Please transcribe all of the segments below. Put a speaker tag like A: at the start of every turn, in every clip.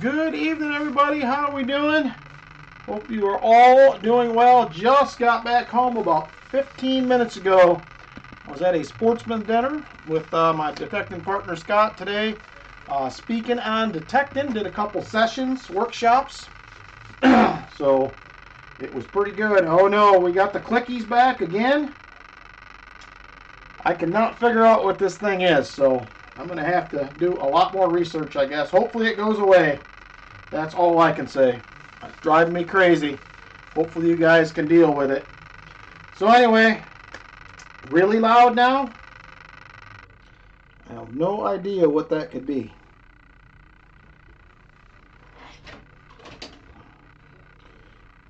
A: Good evening, everybody. How are we doing? Hope you are all doing well. Just got back home about 15 minutes ago. I was at a sportsman dinner with my detecting partner Scott today. Speaking on detecting, did a couple sessions, workshops. So it was pretty good. Oh no, we got the clickies back again. I cannot figure out what this thing is, so I'm going to have to do a lot more research, I guess. Hopefully it goes away. That's all I can say. It's driving me crazy. Hopefully you guys can deal with it. So anyway, really loud now. I have no idea what that could be.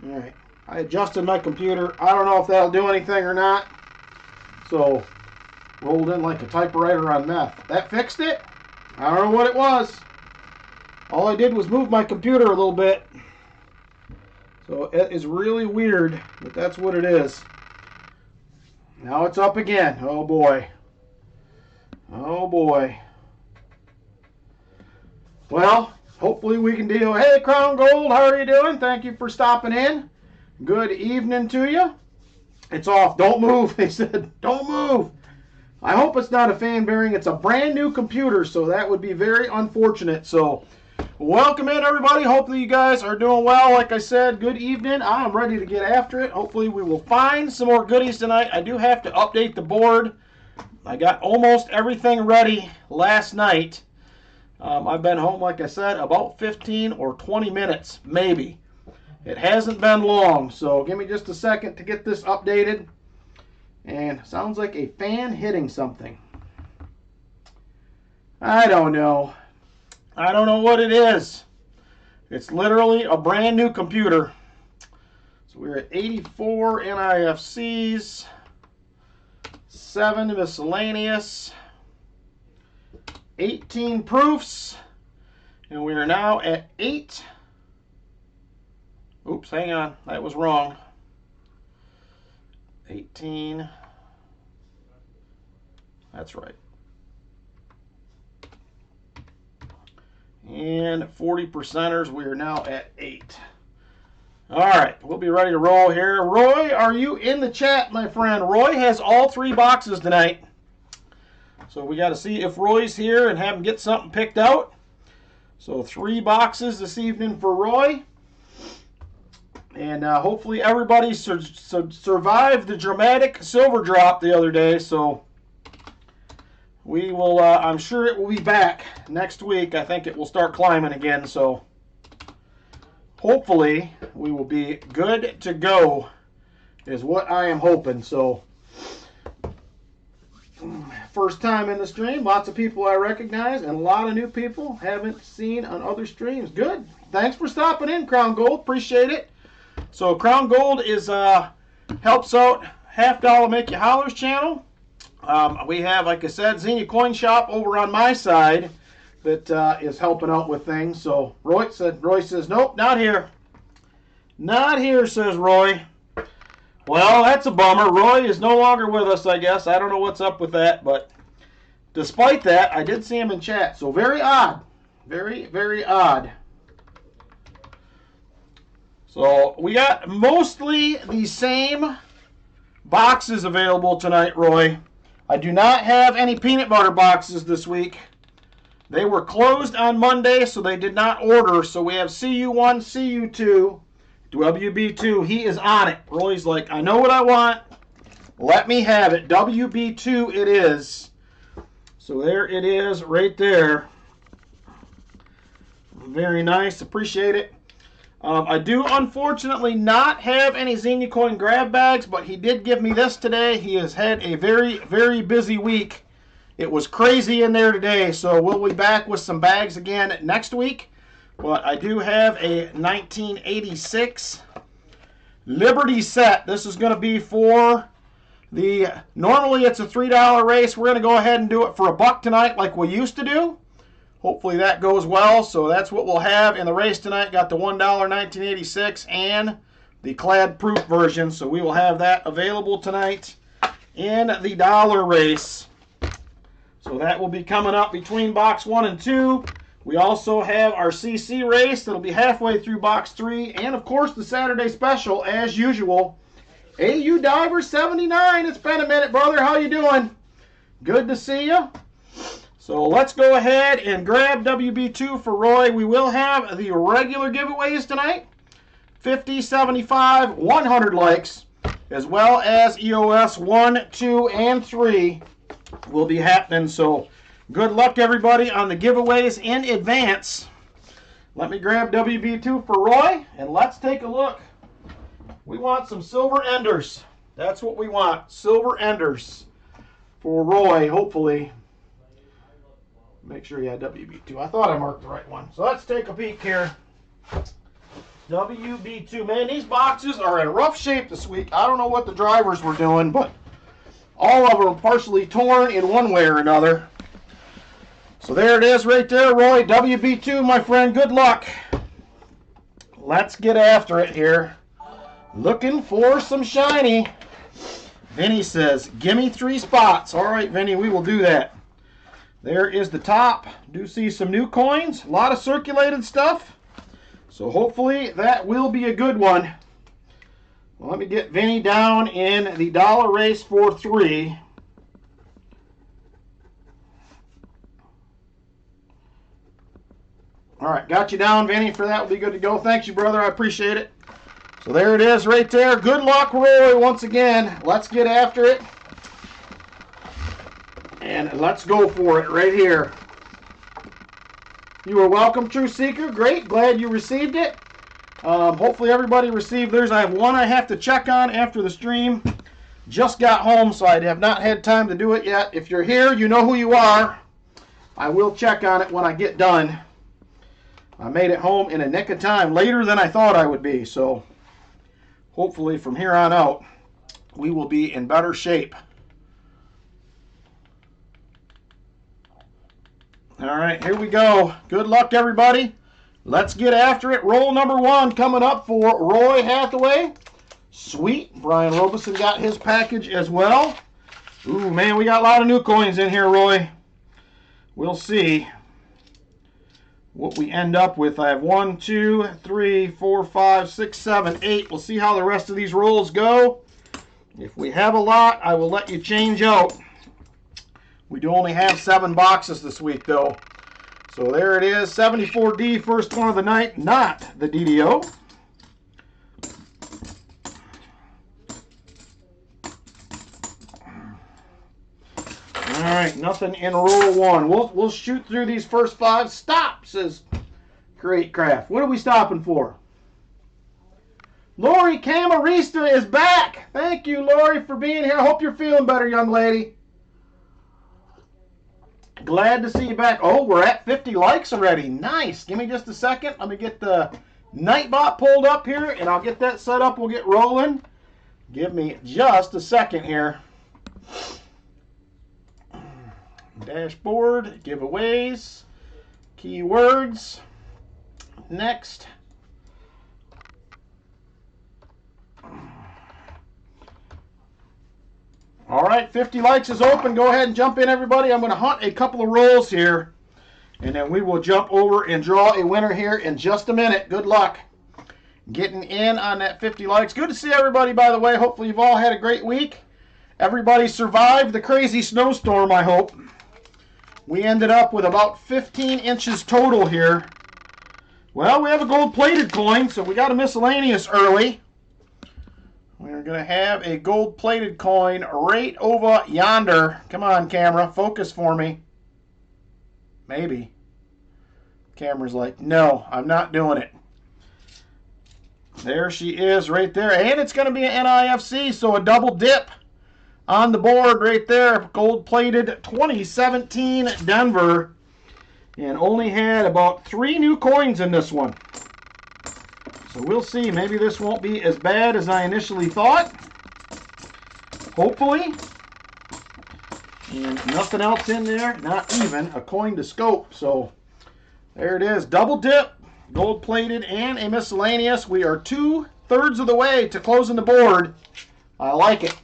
A: Alright, I adjusted my computer. I don't know if that'll do anything or not. So, rolled in like a typewriter on meth. That fixed it? I don't know what it was. All I did was move my computer a little bit. So it is really weird, but that's what it is. Now it's up again. Oh boy. Oh boy. Well, hopefully we can deal. Hey, Crown Gold, how are you doing? Thank you for stopping in. Good evening to you. It's off. Don't move. They said, don't move. I hope it's not a fan bearing. It's a brand new computer, so that would be very unfortunate. So, welcome in, everybody. Hopefully you guys are doing well. Like I said, good evening. I'm ready to get after it. Hopefully we will find some more goodies tonight. I do have to update the board. I got almost everything ready last night. I've been home, like I said, about 15 or 20 minutes, maybe. It hasn't been long, so give me just a second to get this updated. And sounds like a fan hitting something. I don't know. I don't know what it is. It's literally a brand new computer. So we're at 84 NIFCs, 7 miscellaneous, 18 proofs, and we are now at 8. Oops, hang on. That was wrong. 18. That's right. And 40 percenters, we are now at 8. All right, we'll be ready to roll here. Roy, are you in the chat, my friend? Roy has all 3 boxes tonight. So we got to see if Roy's here and have him get something picked out. So 3 boxes this evening for Roy. And hopefully everybody survived the dramatic silver drop the other day. So we will, I'm sure it will be back next week. I think it will start climbing again. So hopefully we will be good to go is what I am hoping. So first time in the stream. Lots of people I recognize and a lot of new people haven't seen on other streams. Good. Thanks for stopping in, Crown Gold. Appreciate it. So Crown Gold is helps out Half Dollar Make You Hollers channel. We have, like I said, Xenia Coin Shop over on my side that is helping out with things. So Roy says, nope, not here. Not here, says Roy. Well, that's a bummer. Roy is no longer with us, I guess. I don't know what's up with that, but despite that, I did see him in chat. So very odd. Very, very odd. So we got mostly the same boxes available tonight, Roy. I do not have any peanut butter boxes this week. They were closed on Monday, so they did not order. So we have CU1, CU2, WB2. He is on it. Roy's like, I know what I want. Let me have it. WB2 it is. So there it is right there. Very nice. Appreciate it. I do unfortunately not have any Xenia Coin grab bags, but he did give me this today. He has had a very, very busy week. It was crazy in there today, so we'll be back with some bags again next week. But I do have a 1986 Liberty set. This is going to be for the, normally it's a $3 race. We're going to go ahead and do it for $1 tonight like we used to do. Hopefully that goes well. So that's what we'll have in the race tonight. Got the $1 1986 and the clad proof version. So we will have that available tonight in the dollar race. So that will be coming up between box 1 and 2. We also have our CC race that'll be halfway through box 3. And, of course, the Saturday special, as usual. AU Diver 79. It's been a minute, brother. How you doing? Good to see you. So let's go ahead and grab WB2 for Roy. We will have the regular giveaways tonight. 50, 75, 100 likes, as well as EOS 1, 2, and 3 will be happening. So good luck, everybody, on the giveaways in advance. Let me grab WB2 for Roy, and let's take a look. We want some silver enders. That's what we want, silver enders for Roy, hopefully. Make sure you had WB2. I thought I marked the right one. So let's take a peek here. WB2. Man, these boxes are in rough shape this week. I don't know what the drivers were doing, but all of them are partially torn in one way or another. So there it is right there, Roy. WB2, my friend. Good luck. Let's get after it here. Looking for some shiny. Vinny says, give me 3 spots. All right, Vinny, we will do that. There is the top. Do see some new coins. A lot of circulated stuff. So hopefully that will be a good one. Well, let me get Vinny down in the dollar race for 3. All right, got you down, Vinny, for that. Will be good to go. Thanks you, brother. I appreciate it. So there it is right there. Good luck, Roy, once again. Let's get after it. And let's go for it right here. You are welcome, True Seeker. Great. Glad you received it. Hopefully everybody received theirs. I have one I have to check on after the stream. Just got home, so I have not had time to do it yet. If you're here, you know who you are. I will check on it when I get done. I made it home in a nick of time, later than I thought I would be. So hopefully from here on out, we will be in better shape. All right, here we go. Good luck, everybody. Let's get after it. Roll number 1 coming up for Roy Hathaway. Sweet. Brian Robeson got his package as well. Ooh, man, we got a lot of new coins in here, Roy. We'll see what we end up with. I have 1, 2, 3, 4, 5, 6, 7, 8. We'll see how the rest of these rolls go. If we have a lot, I will let you change out. We do only have 7 boxes this week, though. So there it is, 74D, first one of the night, not the DDO. All right, nothing in roll 1. We'll shoot through these first 5. Stop, says Great Craft. What are we stopping for? Lori Camarista is back. Thank you, Lori, for being here. I hope you're feeling better, young lady. Glad to see you back. Oh, we're at 50 likes already. Nice. Give me just a second. Let me get the Nightbot pulled up here, and I'll get that set up. We'll get rolling. Give me just a second here. Dashboard, giveaways, keywords. Next. All right, 50 likes is open. Go ahead and jump in, everybody. I'm going to hunt a couple of rolls here, and then we will jump over and draw a winner here in just a minute. Good luck getting in on that 50 likes. Good to see everybody, by the way. Hopefully you've all had a great week. Everybody survived the crazy snowstorm, I hope. We ended up with about 15 inches total here. Well, we have a gold-plated coin, so we got a miscellaneous early. We're going to have a gold-plated coin right over yonder. Come on, camera. Focus for me. Maybe. Camera's like, no, I'm not doing it. There she is right there. And it's going to be an NIFC, so a double dip on the board right there. Gold-plated 2017 Denver. And only had about 3 new coins in this one. So we'll see. Maybe this won't be as bad as I initially thought. Hopefully. And nothing else in there. Not even a coin to scope. So there it is. Double dip, gold plated, and a miscellaneous. We are 2/3 of the way to closing the board. I like it.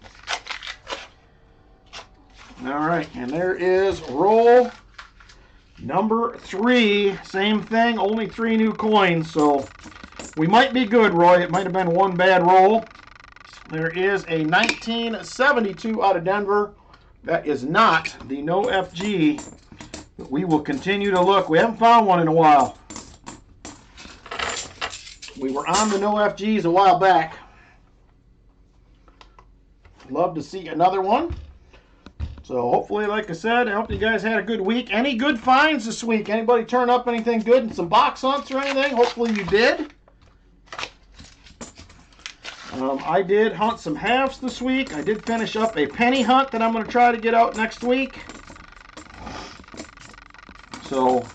A: All right. And there is roll Number 3, same thing, only 3 new coins, so we might be good, Roy. It might have been one bad roll. There is a 1972 out of Denver. That is not the no FG, but we will continue to look. We haven't found one in a while. We were on the no FGs a while back. Love to see another one. So hopefully, like I said, I hope you guys had a good week. Any good finds this week? Anybody turn up anything good in some box hunts or anything? Hopefully you did. I did hunt some halves this week. I did finish up a penny hunt that I'm going to try to get out next week. So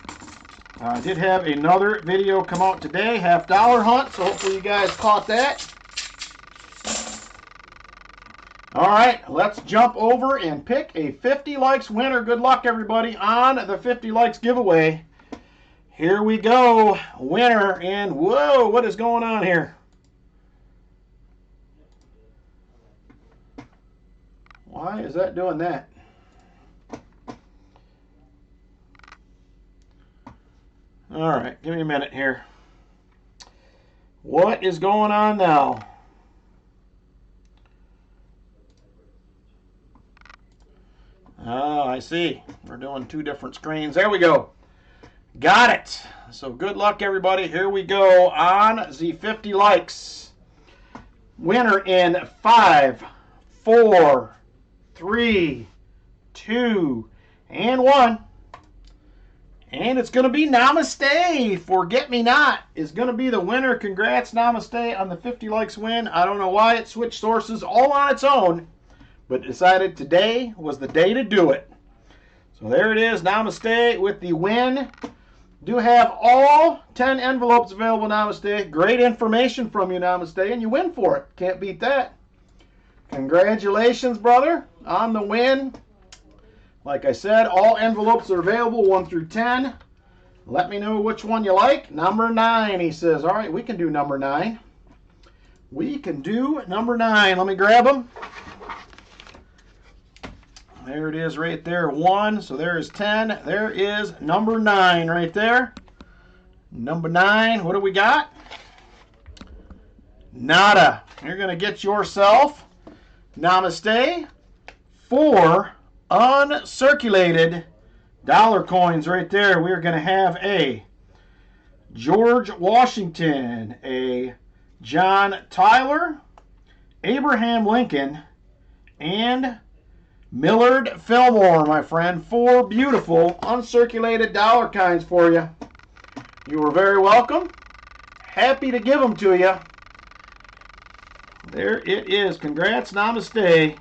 A: I did have another video come out today, $half hunt. So hopefully you guys caught that. All right, let's jump over and pick a 50 likes winner. Good luck, everybody, on the 50 likes giveaway. Here we go, winner. And whoa, what is going on here? Why is that doing that? All right, give me a minute here. What is going on now? Oh, I see. We're doing 2 different screens. There we go. Got it. So good luck, everybody. Here we go on the 50 likes. Winner in 5, 4, 3, 2, and 1. And it's going to be Namaste. Forget Me Not is going to be the winner. Congrats, Namaste, on the 50 likes win. I don't know why it switched sources all on its own, but decided today was the day to do it. So there it is, Namaste with the win. Do have all 10 envelopes available, Namaste. Great information from you, Namaste, and you win for it. Can't beat that. Congratulations, brother, on the win. Like I said, all envelopes are available, 1 through 10. Let me know which one you like. Number 9, he says. All right, we can do number 9. We can do number 9. Let me grab them. There it is right there, 1. So there is 10. There is number 9 right there. Number 9, what do we got? Nada. You're going to get yourself, Namaste, 4 uncirculated dollar coins right there. We're going to have a George Washington, a John Tyler, Abraham Lincoln, and Millard Fillmore, my friend. 4 beautiful uncirculated dollar coins for you. You are very welcome. Happy to give them to you. There it is. Congrats, Namaste.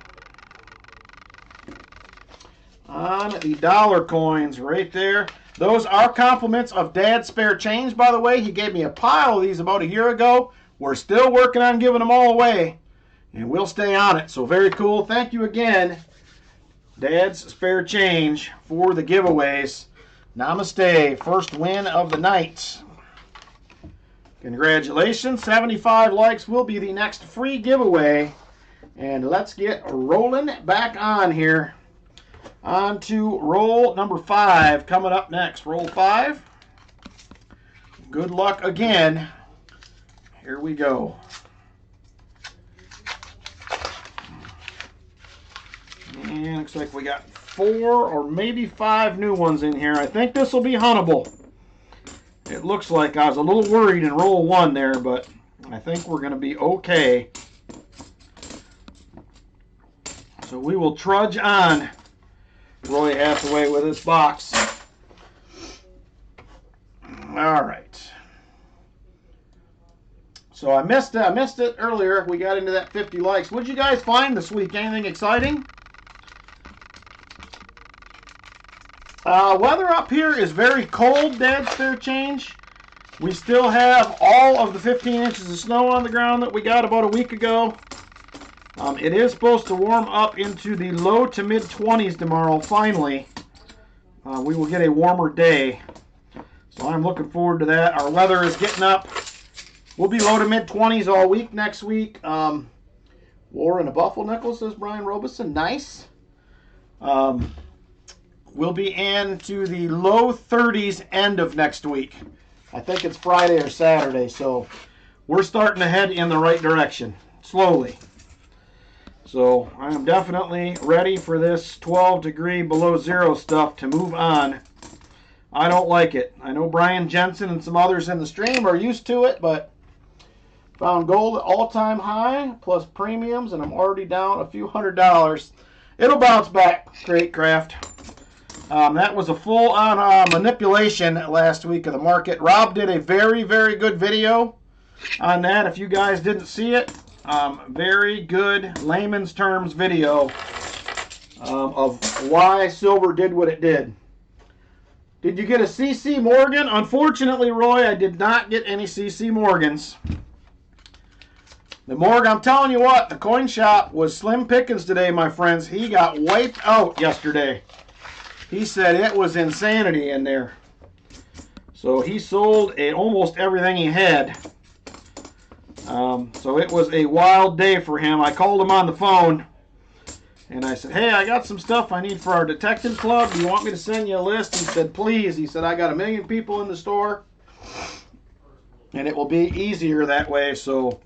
A: On the dollar coins right there. Those are compliments of Dad's spare change, by the way. He gave me a pile of these about a year ago. We're still working on giving them all away, and we'll stay on it. So very cool. Thank you again, Dad's spare change, for the giveaways. Namaste. First win of the night. Congratulations. 75 likes will be the next free giveaway. And let's get rolling back on here. On to roll number 5 coming up next. Roll 5. Good luck again. Here we go. And looks like we got 4 or maybe 5 new ones in here. I think this will be huntable. It looks like I was a little worried in roll 1 there, but I think we're going to be okay. So we will trudge on. Roy Hathaway with his box. All right. So I missed it earlier. We got into that 50 likes. What'd you guys find this week? Anything exciting? Weather up here is very cold, Dad's spare change. We still have all of the 15 inches of snow on the ground that we got about a week ago. It is supposed to warm up into the low to mid 20s tomorrow, finally. We will get a warmer day. So I'm looking forward to that. Our weather is getting up. We'll be low to mid 20s all week next week. War in a buffalo nickel, says Brian Robeson. Nice. we'll be into the low 30s end of next week. I think it's Friday or Saturday, so we're starting to head in the right direction, slowly. So I am definitely ready for this 12-degree below zero stuff to move on. I don't like it. I know Brian Jensen and some others in the stream are used to it, but found gold at all-time high plus premiums, and I'm already down a few $100s. It'll bounce back, Craft. That was a full-on manipulation last week of the market. Rob did a very, very good video on that. If you guys didn't see it, very good layman's terms video of why silver did what it did. Did you get a CC Morgan? Unfortunately, Roy, I did not get any CC Morgans. The Morgan, I'm telling you what, the coin shop was slim pickings today, my friends. He got wiped out yesterday. He said it was insanity in there. So he sold almost everything he had. So it was a wild day for him. I called him on the phone. And I said, hey, I got some stuff I need for our detective club. Do you want me to send you a list? He said, please. He said, I got 1 million people in the store. And it will be easier that way. So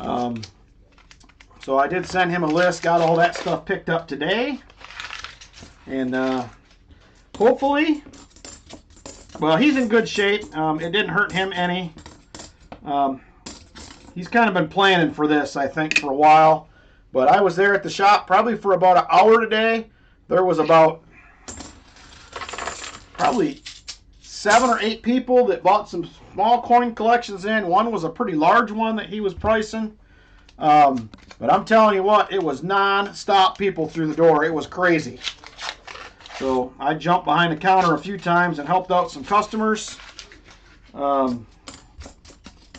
A: I did send him a list. Got all that stuff picked up today. And hopefully, well, he's in good shape. It didn't hurt him any. He's kind of been planning for this, I think, for a while. But I was there at the shop probably for about an hour today. There was about probably 7 or 8 people that bought some small coin collections in. One was a pretty large one that he was pricing. But I'm telling you what, it was non-stop people through the door. It was crazy. So I jumped behind the counter a few times and helped out some customers. I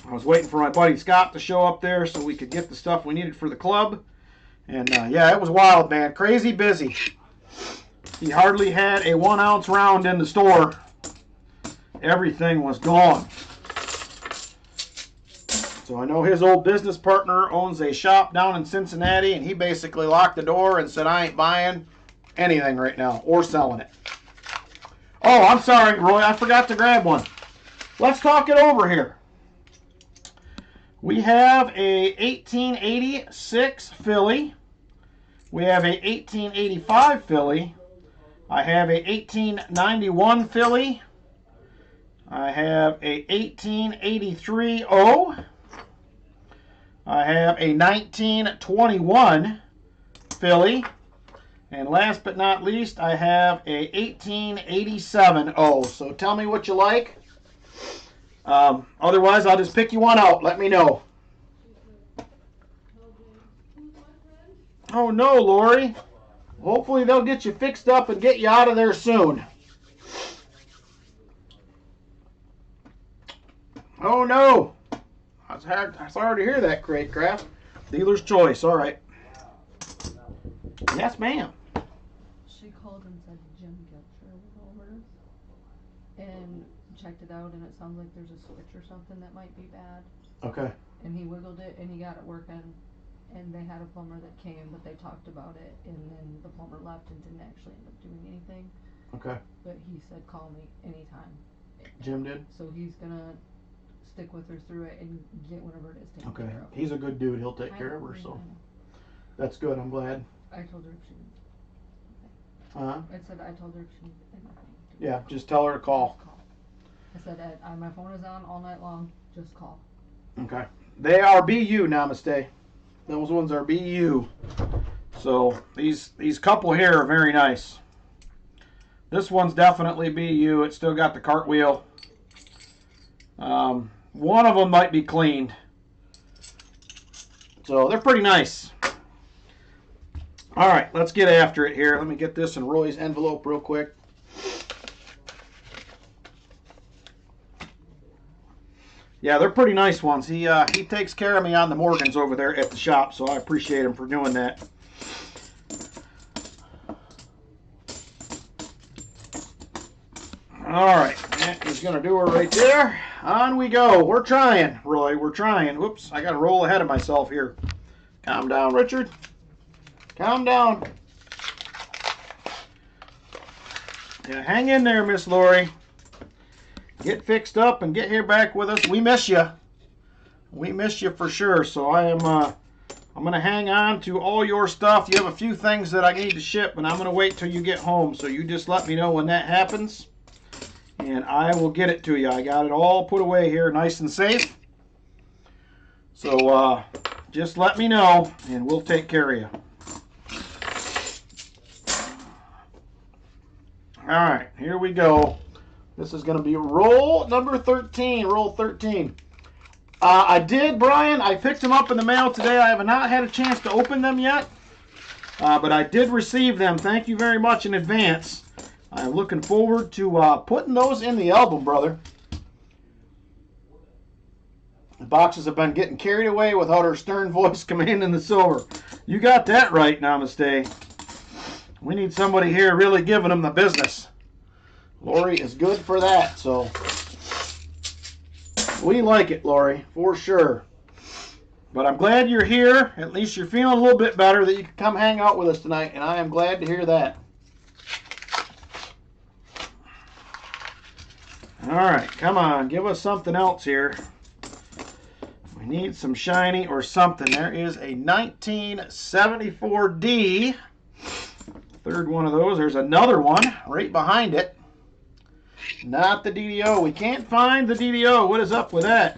A: was waiting for my buddy Scott to show up there so we could get the stuff we needed for the club. And yeah, it was wild, man. Crazy busy. He hardly had a 1-ounce round in the store. Everything was gone. So I know his old business partner owns a shop down in Cincinnati, and he basically locked the door and said, I ain't buying anything right now or selling it. Oh, I'm sorry, Roy. I forgot to grab one. Let's talk it over here. We have a 1886 Philly. We have a 1885 Philly. I have a 1891 Philly. I have a 1883 O. I have a 1921 Philly. And last but not least, I have a 1887 O. So tell me what you like. Otherwise, I'll just pick you one out. Let me know. Oh no, Lori. Hopefully they'll get you fixed up and get you out of there soon. Oh no. I was sorry to hear that, Craft. Dealer's choice. All right. Yes, ma'am.
B: She called and said Jim Gilcher was over and checked it out, and it sounds like there's a switch or something that might be bad.
A: Okay.
B: And he wiggled it, and he got it working, and they had a plumber that came, but they talked about it, and then the plumber left and didn't actually end up doing anything.
A: Okay.
B: But he said, call me anytime.
A: Jim did?
B: So he's gonna stick with her through it and get whatever it is taken
A: Okay.
B: care of.
A: He's a good dude. He'll take care of her, so that's good. I'm glad.
B: I told her if she needs
A: Uh-huh.
B: I said I told her if she needs anything.
A: Yeah, just tell her to call.
B: Just call. I said my phone is on all night long. Just call.
A: Okay. They are BU, Namaste. Those ones are BU. So these couple here are very nice. This one's definitely BU. It's still got the cartwheel. One of them might be cleaned. So they're pretty nice. All right, let's get after it here. Let me get this in Roy's envelope real quick. Yeah, they're pretty nice ones. He takes care of me on the Morgans over there at the shop, so I appreciate him for doing that. All right, that is going to do her right there. On we go. We're trying, Roy. We're trying. Whoops, I got to roll ahead of myself here. Calm down, Richard. Calm down. Yeah, hang in there, Miss Lori. Get fixed up and get here back with us. We miss you. We miss you for sure. So I'm going to hang on to all your stuff. You have a few things that I need to ship, and I'm going to wait till you get home. So you just let me know when that happens, and I will get it to you. I got it all put away here nice and safe. So just let me know, and we'll take care of you. All right, here we go. This is going to be roll number 13, roll 13. I did, Brian. I picked them up in the mail today. I have not had a chance to open them yet, but I did receive them. Thank you very much in advance. I'm looking forward to putting those in the album, brother. The boxes have been getting carried away without her stern voice commanding the silver. You got that right, Namaste. We need somebody here really giving them the business. Lori is good for that, so we like it, Lori, for sure. But I'm glad you're here. At least you're feeling a little bit better that you can come hang out with us tonight, and I am glad to hear that. All right, come on, give us something else here. We need some shiny or something. There is a 1974D. Third one of those. There's another one right behind it. Not the DDO. We can't find the DDO. What is up with that?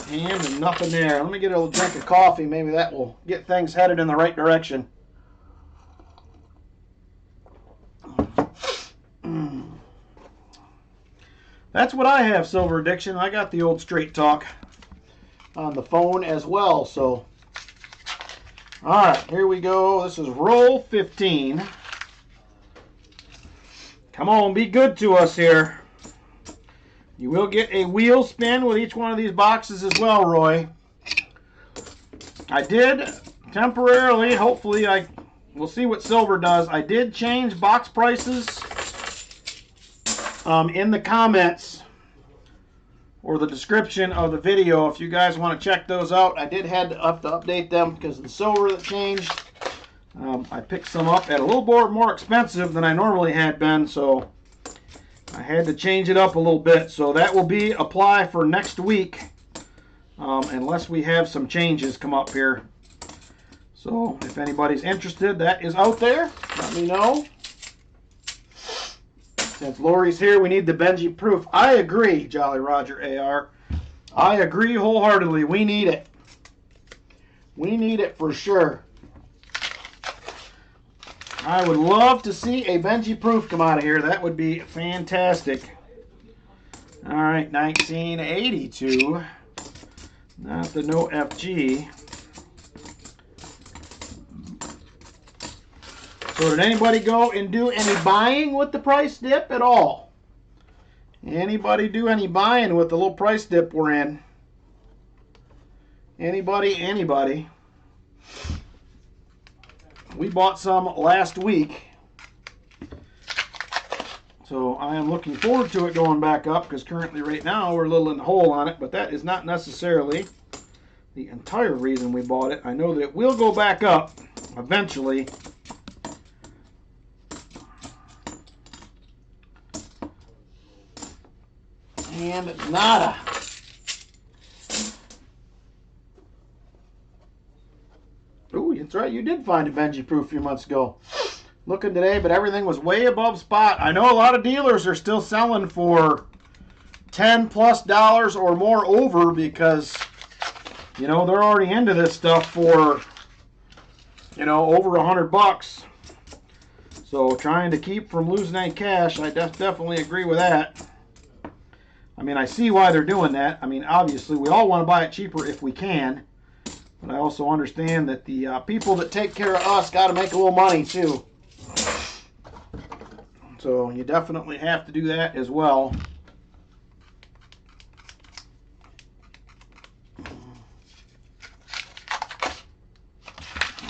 A: And nothing there. Let me get a little drink of coffee. Maybe that will get things headed in the right direction. That's what I have, Silver Addiction. I got the old straight talk on the phone as well. So, all right, here we go. This is roll 15. Come on, be good to us here. You will get a wheel spin with each one of these boxes as well, Roy. I did temporarily, hopefully we'll see what silver does. I did change box prices in the comments or the description of the video. If you guys want to check those out, I did have to update them because of the silver that changed. I picked some up at a little more expensive than I normally had been, so I had to change it up a little bit. So that will be apply for next week, unless we have some changes come up here. So if anybody's interested, that is out there. Let me know. Since Lori's here, we need the Benji proof. I agree, Jolly Roger AR. I agree wholeheartedly. We need it. We need it for sure. I would love to see a Benji proof come out of here. That would be fantastic. All right, 1982. Not the no FG. So did anybody go and do any buying with the price dip at all? Anybody do any buying with the little price dip we're in? Anybody? Anybody? We bought some last week. So I am looking forward to it going back up because currently right now we're a little in the hole on it, but that is not necessarily the entire reason we bought it. I know that it will go back up eventually. And nada. Ooh, that's right. You did find a Benji proof a few months ago. Looking today, but everything was way above spot. I know a lot of dealers are still selling for $10+ or more over because, you know, they're already into this stuff for, you know, over $100. So trying to keep from losing any cash, I definitely agree with that. I mean, I see why they're doing that. I mean, obviously, we all want to buy it cheaper if we can. But I also understand that the people that take care of us got to make a little money, too. So you definitely have to do that as well.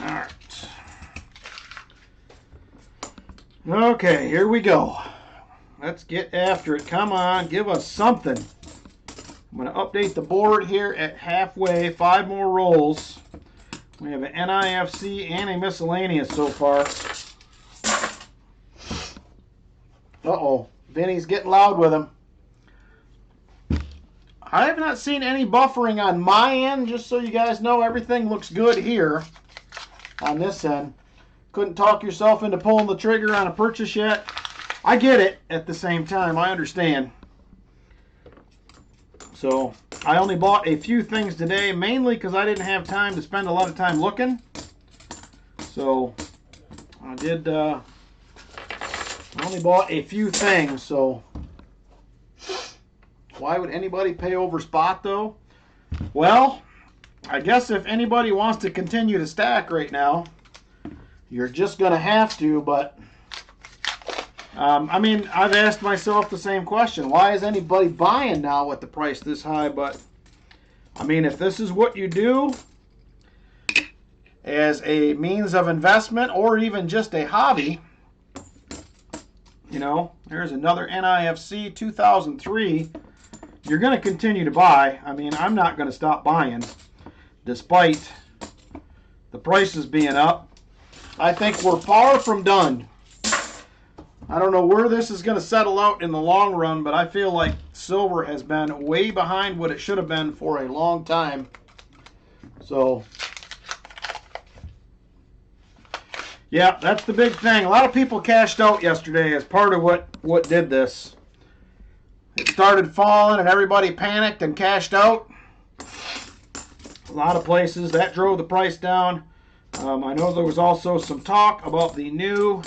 A: All right. Okay, here we go. Let's get after it. Come on, give us something. I'm going to update the board here at halfway. 5 more rolls. We have an NIFC and a miscellaneous so far. Uh-oh. Vinny's getting loud with him. I have not seen any buffering on my end, just so you guys know. Everything looks good here on this end. Couldn't talk yourself into pulling the trigger on a purchase yet. I get it at the same time. I understand. So I only bought a few things today, mainly because I didn't have time to spend a lot of time looking. So I did only bought a few things. So why would anybody pay over spot though? Well, I guess if anybody wants to continue to stack right now, you're just going to have to. But I mean, I've asked myself the same question. Why is anybody buying now with the price this high? But I mean, if this is what you do as a means of investment or even just a hobby, you know, there's another NIFC 2003. You're going to continue to buy. I mean, I'm not going to stop buying despite the prices being up. I think we're far from done. I don't know where this is going to settle out in the long run, but I feel like silver has been way behind what it should have been for a long time. So, yeah, that's the big thing. A lot of people cashed out yesterday as part of what did this. It started falling and everybody panicked and cashed out. A lot of places. That drove the price down. I know there was also some talk about the new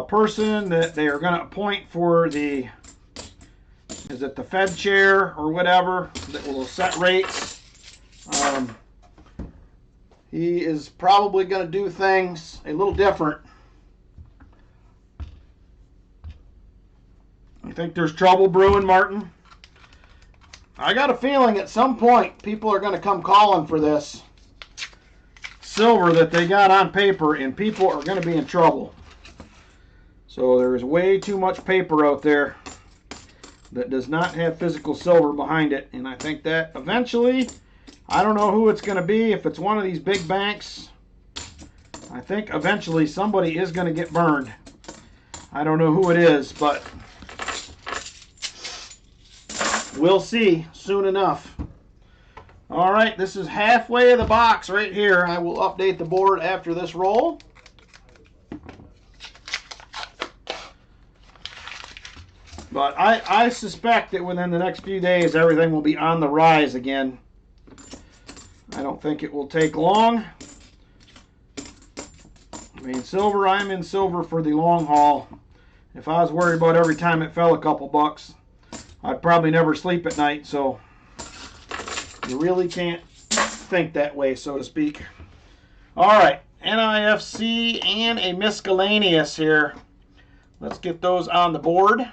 A: person that they are going to appoint for the, is it the Fed chair or whatever, that will set rates. He is probably going to do things a little different. You think there's trouble brewing, Martin? I got a feeling at some point people are going to come calling for this silver that they got on paper, and people are going to be in trouble. So there's way too much paper out there that does not have physical silver behind it. And I think that eventually, I don't know who it's going to be. If it's one of these big banks, I think eventually somebody is going to get burned. I don't know who it is, but we'll see soon enough. All right, this is halfway of the box right here. I will update the board after this roll. But I suspect that within the next few days, everything will be on the rise again. I don't think it will take long. I mean, silver, I'm in silver for the long haul. If I was worried about every time it fell a couple bucks, I'd probably never sleep at night. So you really can't think that way, so to speak. All right, NIFC and a miscellaneous here. Let's get those on the board.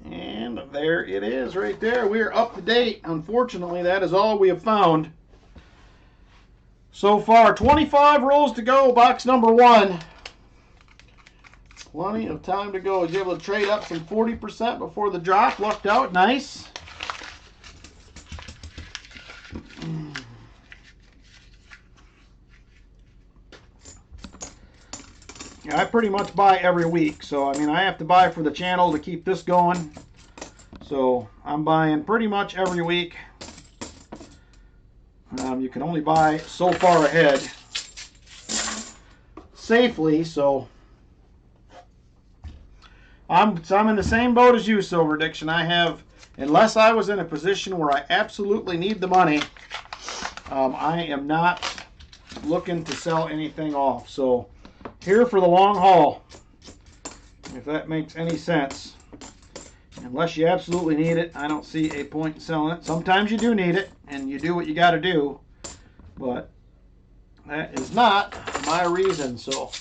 A: And there it is right there. We are up to date. Unfortunately, that is all we have found so far. 25 rolls to go, box number 1. Plenty of time to go. Was you able to trade up some 40% before the drop? Lucked out. Nice. Yeah, I pretty much buy every week. So, I mean, I have to buy for the channel to keep this going. So, I'm buying pretty much every week. You can only buy so far ahead safely, so I'm in the same boat as you, Silver Diction. I have, unless I was in a position where I absolutely need the money, I am not looking to sell anything off. So here for the long haul, if that makes any sense. Unless you absolutely need it, I don't see a point in selling it. Sometimes you do need it, and you do what you got to do, but that is not my reason. So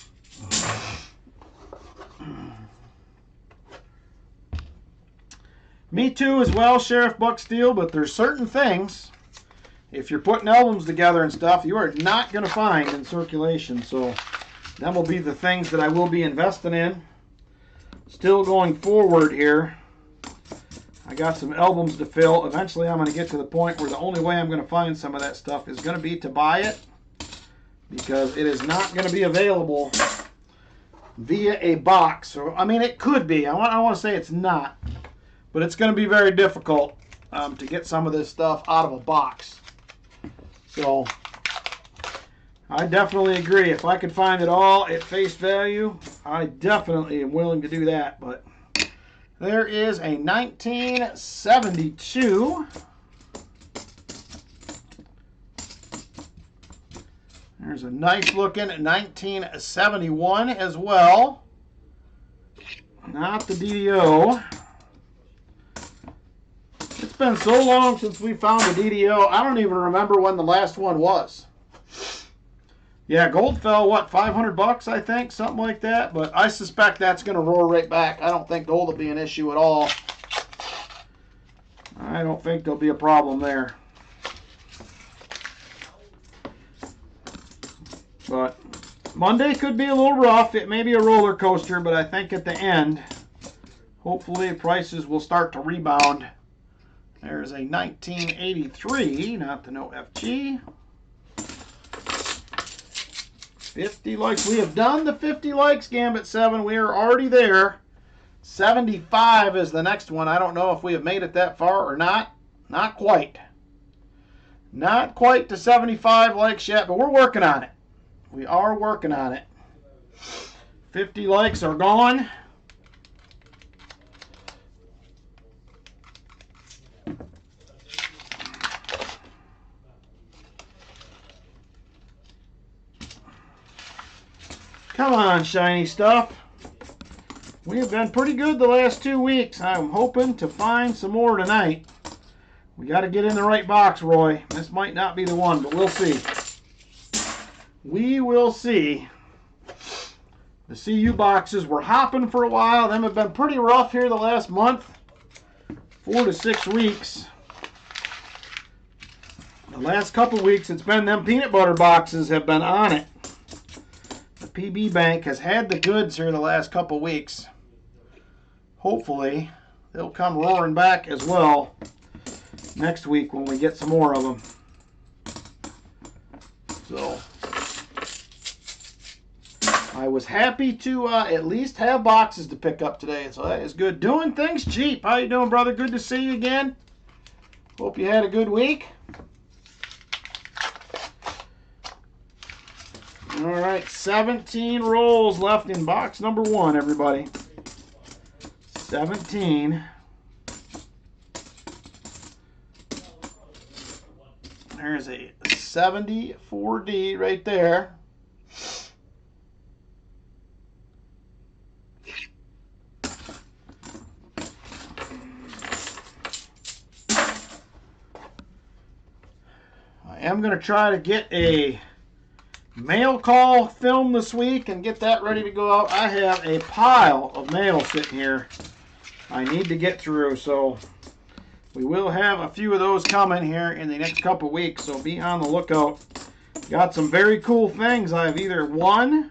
A: me too as well, Sheriff Bucksteel, but there's certain things, if you're putting albums together and stuff, you are not going to find in circulation. So that will be the things that I will be investing in. Still going forward here. I got some albums to fill. Eventually I'm going to get to the point where the only way I'm going to find some of that stuff is going to be to buy it. because it is not going to be available via a box. Or, I mean, it could be. I want to say it's not, but it's going to be very difficult to get some of this stuff out of a box. So I definitely agree. If I could find it all at face value, I definitely am willing to do that. But there is a 1972. There's a nice looking 1971 as well. Not the DDO. It's been so long since we found a DDO, I don't even remember when the last one was. Yeah, gold fell, what, 500 bucks, I think, something like that. But I suspect that's going to roar right back. I don't think gold will be an issue at all. I don't think there'll be a problem there. But Monday could be a little rough. It may be a roller coaster, but I think at the end, hopefully prices will start to rebound. There's a 1983, not the no FG. 50 likes. We have done the 50 likes, Gambit 7. We are already there. 75 is the next one. I don't know if we have made it that far or not. Not quite. Not quite to 75 likes yet, but we're working on it. We are working on it. 50 likes are gone. Come on, shiny stuff. We have been pretty good the last 2 weeks. I'm hoping to find some more tonight. We got to get in the right box, Roy. This might not be the one, but we'll see. We will see. The CU boxes were hopping for a while. Them have been pretty rough here the last month. 4 to 6 weeks. The last couple weeks, it's been them peanut butter boxes have been on it. The PB Bank has had the goods here the last couple weeks. Hopefully, they'll come roaring back as well next week when we get some more of them. So I was happy to at least have boxes to pick up today, so that is good. Doing things cheap. How you doing, brother? Good to see you again. Hope you had a good week. All right, 17 rolls left in box number 1, everybody. 17. There's a 74D right there. I am going to try to get a mail call film this week and get that ready to go out. I have a pile of mail sitting here I need to get through, so we will have a few of those coming here in the next couple weeks, so be on the lookout. Got some very cool things I've either won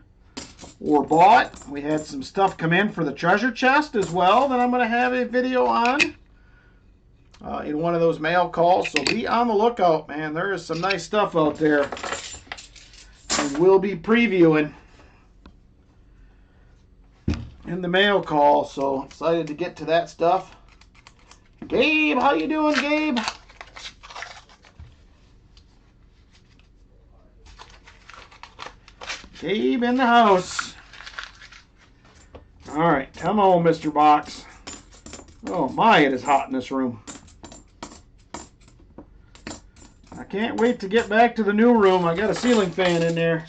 A: or bought. We had some stuff come in for the treasure chest as well that I'm going to have a video on in one of those mail calls, so be on the lookout, man. There is some nice stuff out there. And we'll be previewing in the mail call, so excited to get to that stuff. Gabe, how you doing, Gabe? Gabe in the house. All right, come on, Mr. Box. Oh my, it is hot in this room. I can't wait to get back to the new room. I got a ceiling fan in there.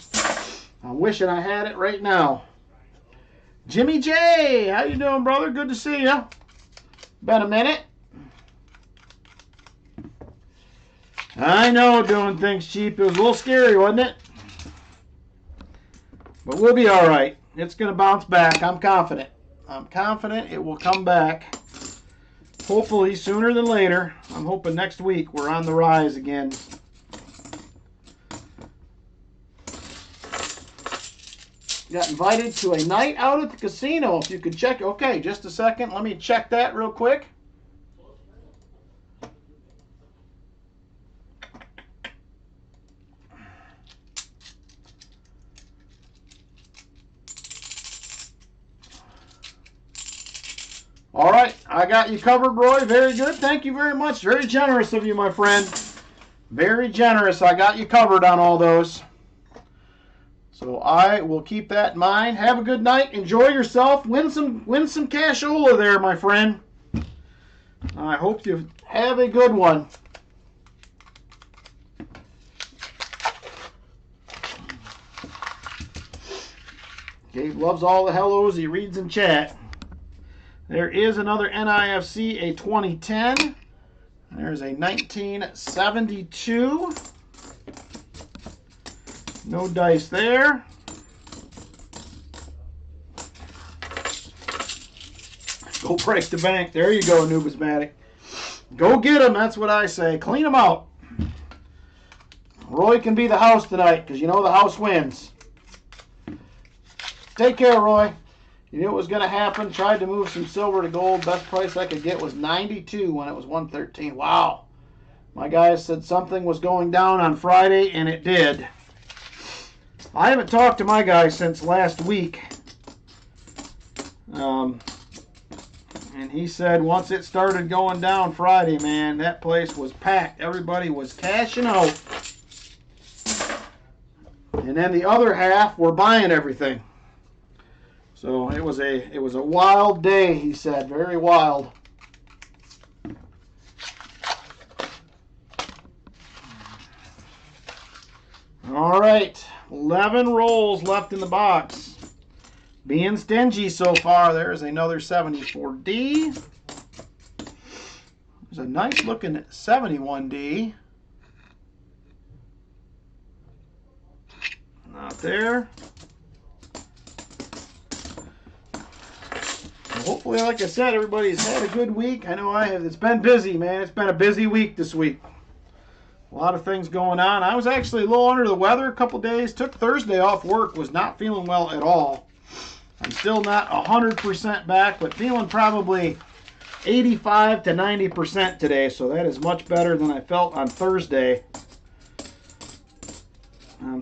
A: I'm wishing I had it right now. Jimmy J, how you doing, brother? Good to see you. Been a minute. I know, doing things cheap. It was a little scary, wasn't it? But we'll be all right. It's going to bounce back. I'm confident. I'm confident it will come back. Hopefully sooner than later. I'm hoping next week we're on the rise again. Got invited to a night out at the casino. If you could check. Okay, just a second. Let me check that real quick. I got you covered, Roy. Very good. Thank you very much. Very generous of you, my friend. Very generous. I got you covered on all those. So I will keep that in mind. Have a good night. Enjoy yourself. Win some cashola there, my friend. I hope you have a good one. Gabe loves all the hellos he reads in chat. There is another NIFC, a 2010. There's a 1972. No dice there. Go break the bank. There you go, Numismatic. Go get them, that's what I say. Clean them out. Roy can be the house tonight because you know the house wins. Take care, Roy. You knew it was going to happen. Tried to move some silver to gold. Best price I could get was 92 when it was 113. Wow. My guys said something was going down on Friday, and it did. I haven't talked to my guys since last week. And he said once it started going down Friday, man, that place was packed. Everybody was cashing out. And then the other half were buying everything. So it was a wild day, he said, very wild. All right, 11 rolls left in the box. Being stingy so far. There's another 74D. There's a nice looking 71D. Not there. Hopefully, like I said, everybody's had a good week. I know I have. It's been busy, man. It's been a busy week this week. A lot of things going on. I was actually a little under the weather a couple days. Took Thursday off work. Was not feeling well at all. I'm still not 100% back, but feeling probably 85 to 90% today. So that is much better than I felt on Thursday.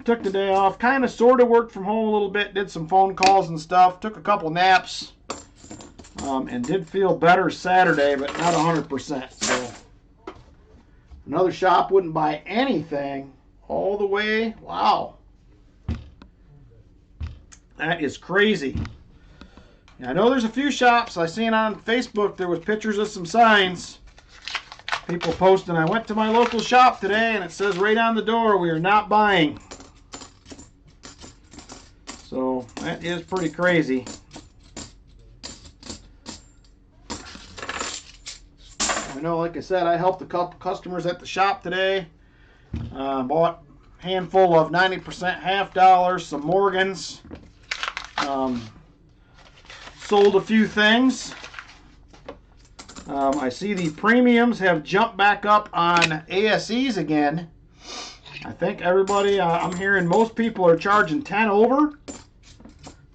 A: Took the day off. Kind of sort of worked from home a little bit. Did some phone calls and stuff. Took a couple naps. And did feel better Saturday, but not 100%. So another shop wouldn't buy anything all the way. Wow. That is crazy. I know there's a few shops. I seen on Facebook there was pictures of some signs. People posting. I went to my local shop today and it says right on the door, we are not buying. So that is pretty crazy. I know, like I said, I helped a couple customers at the shop today. Bought a handful of 90% half dollars, some Morgans. Sold a few things. I see the premiums have jumped back up on ASEs again. I think everybody, I'm hearing most people are charging 10 over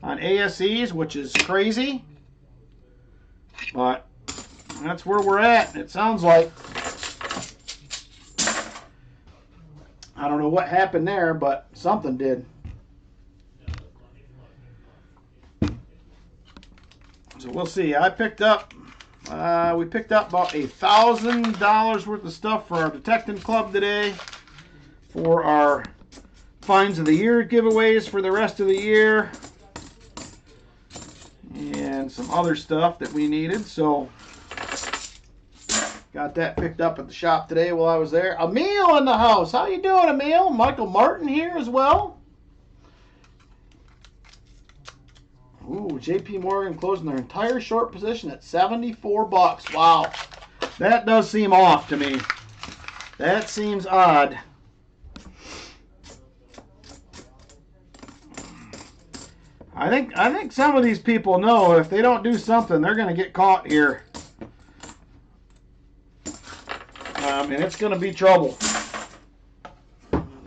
A: on ASEs, which is crazy. But that's where we're at, it sounds like. I don't know what happened there, but something did. So we'll see. I picked up, we picked up about $1,000 worth of stuff for our detecting club today, for our finds of the year giveaways for the rest of the year, and some other stuff that we needed. So got that picked up at the shop today while I was there. Emil in the house. How you doing, Emil? Michael Martin here as well. Ooh, JP Morgan closing their entire short position at 74 bucks. Wow. That does seem off to me. That seems odd. I think some of these people know if they don't do something, they're going to get caught here. And it's going to be trouble.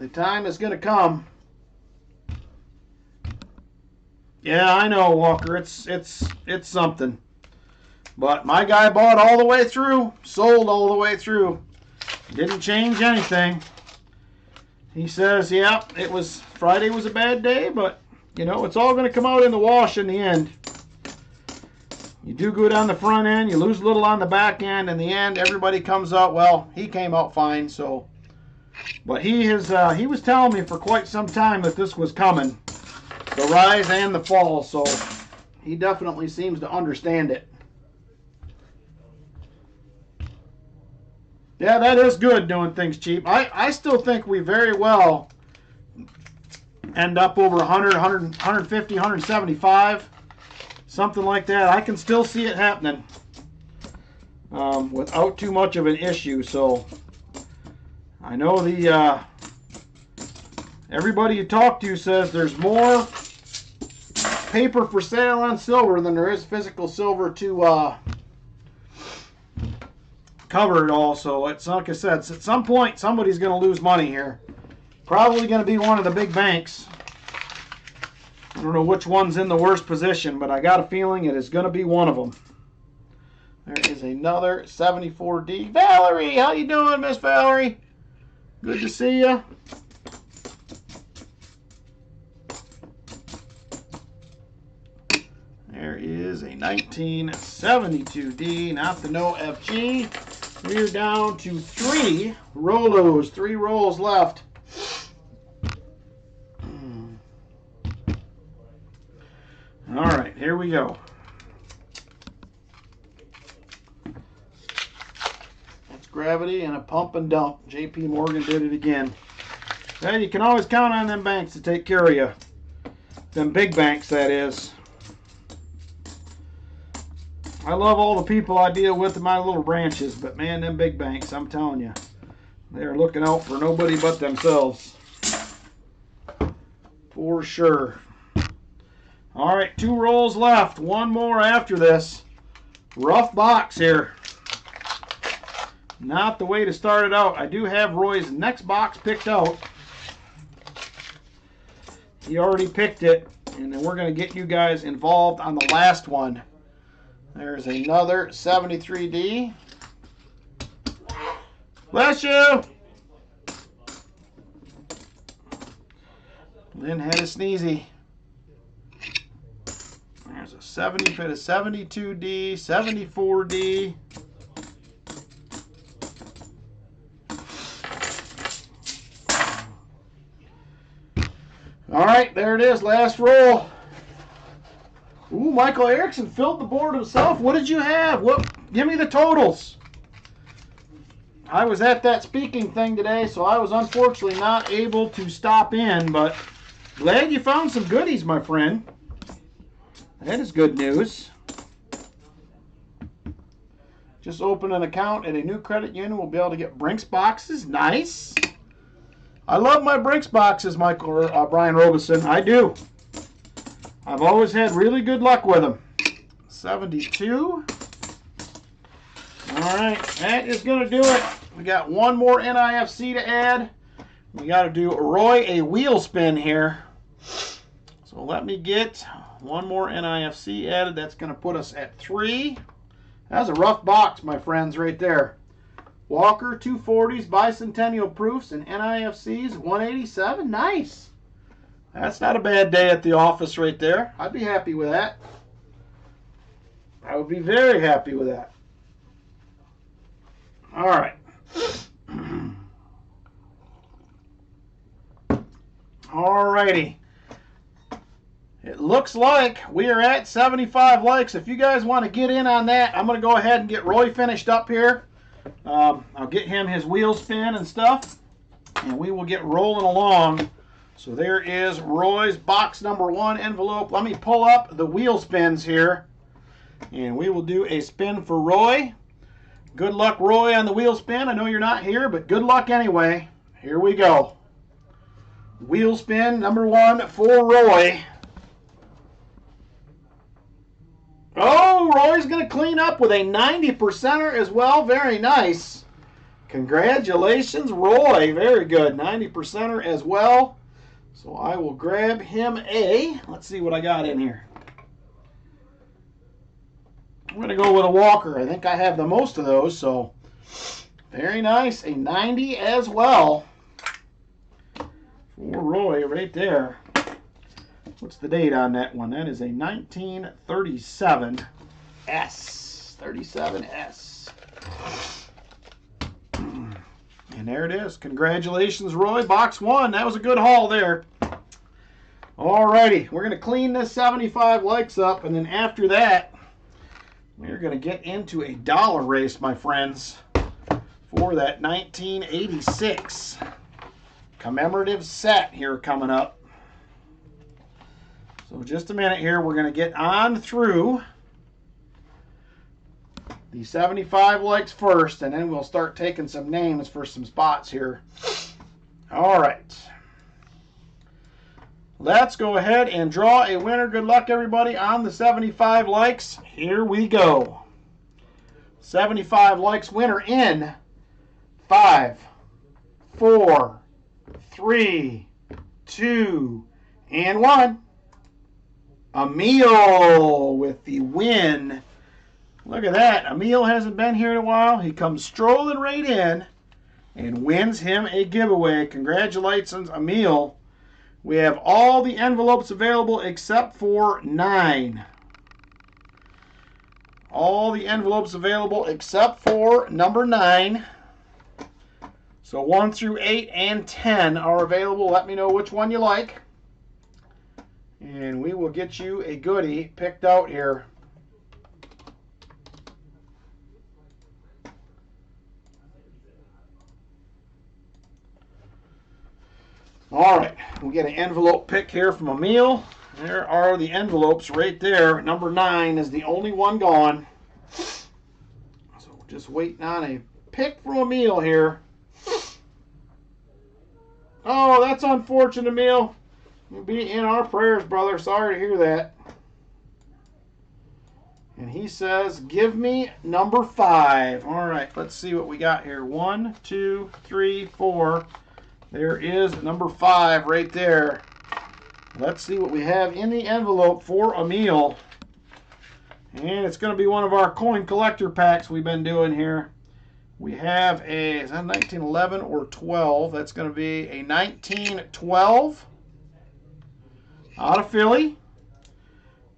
A: The time is going to come. Yeah, I know, Walker. It's something. But my guy bought all the way through, sold all the way through. Didn't change anything. He says, yeah, Friday was a bad day, but you know, it's all going to come out in the wash in the end. You do good on the front end, you lose a little on the back end. In the end, everybody comes out, well, he came out fine, so. But he was telling me for quite some time that this was coming, the rise and the fall, so he definitely seems to understand it. Yeah, that is good, doing things cheap. I still think we very well end up over 100, 150, 175, something like that. I can still see it happening without too much of an issue. So I know everybody you talk to says there's more paper for sale on silver than there is physical silver to cover it all. So it's like I said, at some point somebody's going to lose money here. Probably going to be one of the big banks. I don't know which one's in the worst position, but I got a feeling it is going to be one of them. There is another 74D. Valerie, how you doing, Miss Valerie? Good to see you. There is a 1972D, not the no FG. We're down to 3 Rolos, 3 rolls left. All right, here we go. That's gravity and a pump and dump. JP Morgan did it again. Well, you can always count on them banks to take care of you. Them big banks, that is. I love all the people I deal with in my little branches, but man, them big banks, I'm telling you, they're looking out for nobody but themselves. For sure. All right, 2 rolls left. One more after this. Rough box here. Not the way to start it out. I do have Roy's next box picked out. He already picked it, and then we're going to get you guys involved on the last one. There's another 73D. Bless you. Lynn had a sneezy. There's a 72D, 74D. All right, there it is, last roll. Ooh, Michael Erickson filled the board himself. What did you have? Give me the totals. I was at that speaking thing today, so I was unfortunately not able to stop in, but glad you found some goodies, my friend. That is good news. Just open an account at a new credit union. We'll be able to get Brinks boxes. Nice. I love my Brinks boxes, Brian Robeson. I do. I've always had really good luck with them. 72. All right, that is going to do it. We got one more NIFC to add. We got to do Roy a wheel spin here. So let me get one more NIFC added. That's going to put us at 3. That's a rough box, my friends, right there. Walker 240s, bicentennial proofs, and NIFCs 187. Nice. That's not a bad day at the office right there. I'd be happy with that. I would be very happy with that. All right. All righty. It looks like we are at 75 likes. If you guys want to get in on that, I'm going to go ahead and get Roy finished up here. I'll get him his wheel spin and stuff, and we will get rolling along. So there is Roy's box number 1 envelope. Let me pull up the wheel spins here, and we will do a spin for Roy. Good luck, Roy, on the wheel spin. I know you're not here, but good luck anyway. Here we go. Wheel spin number 1 for Roy. Oh, Roy's going to clean up with a 90%er as well. Very nice. Congratulations, Roy. Very good. 90%er as well. So I will grab him a, let's see what I got in here. I'm going to go with a Walker. I think I have the most of those, so very nice. A 90 as well for Roy right there. What's the date on that one? That is a 1937. S. 37S. And there it is. Congratulations, Roy. Box 1. That was a good haul there. Alrighty. We're going to clean this 75 likes up. And then after that, we're going to get into a dollar race, my friends, for that 1986 commemorative set here coming up. So just a minute here. We're going to get on through the 75 likes first, and then we'll start taking some names for some spots here. All right. Let's go ahead and draw a winner. Good luck, everybody, on the 75 likes. Here we go. 75 likes winner in 5, 4, 3, 2, and 1. Emil with the win. Look at that. Emil hasn't been here in a while. He comes strolling right in and wins him a giveaway. Congratulations, Emil. We have all the envelopes available except for 9. All the envelopes available except for number 9. So 1 through 8 and 10 are available. Let me know which one you like, and we will get you a goodie picked out here. All right, we'll get an envelope pick here from Emil. There are the envelopes right there. Number 9 is the only one gone. So we're just waiting on a pick from Emil here. Oh, that's unfortunate, Emil. You'll be in our prayers, brother. Sorry to hear that. And he says, give me number 5. All right, let's see what we got here. 1, 2, 3, 4. There is number 5 right there. Let's see what we have in the envelope for Emil. And it's going to be one of our coin collector packs we've been doing here. We have a, is that 1911 or 12? That's going to be a 1912 out of Philly.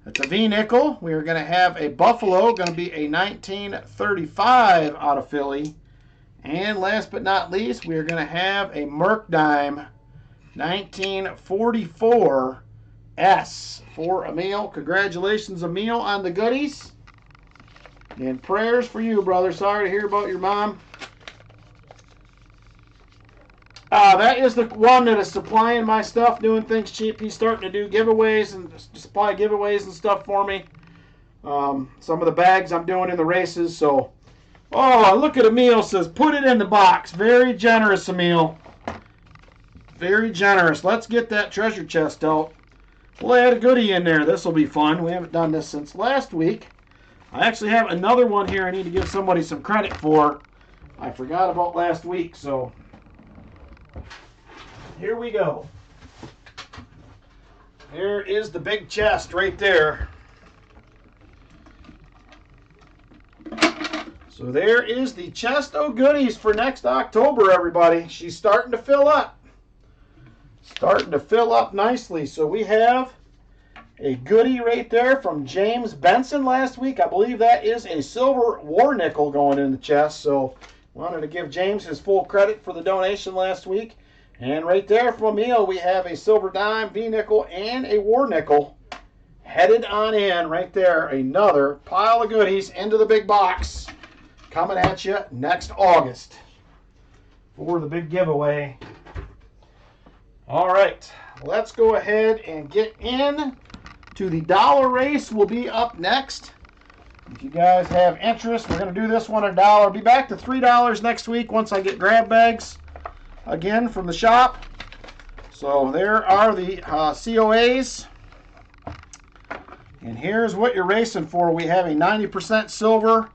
A: That's a V-nickel. We are going to have a Buffalo, going to be a 1935 out of Philly. And last but not least, we are going to have a Merc Dime 1944 S for Emil. Congratulations, Emil, on the goodies. And prayers for you, brother. Sorry to hear about your mom. That is the one that is supplying my stuff, doing things cheap. He's starting to do giveaways and supply giveaways and stuff for me. Some of the bags I'm doing in the races, so... Oh, look at Emil, says, put it in the box. Very generous, Emil. Very generous. Let's get that treasure chest out. We'll add a goodie in there. This will be fun. We haven't done this since last week. I actually have another one here I need to give somebody some credit for. I forgot about last week, so here we go. There is the big chest right there. So there is the chest of goodies for next October, everybody. She's starting to fill up. Starting to fill up nicely. So we have a goodie right there from James Benson last week. I believe that is a silver war nickel going in the chest. So wanted to give James his full credit for the donation last week. And right there from Emil, we have a silver dime, V-nickel, and a war nickel headed on in right there. Another pile of goodies into the big box. Coming at you next August for the big giveaway. All right, let's go ahead and get in to the dollar race. Will be up next. If you guys have interest, we're going to do this one $1. I'll be back to $3 next week once I get grab bags again from the shop. So there are the COAs. And here's what you're racing for. We have a 90% silver,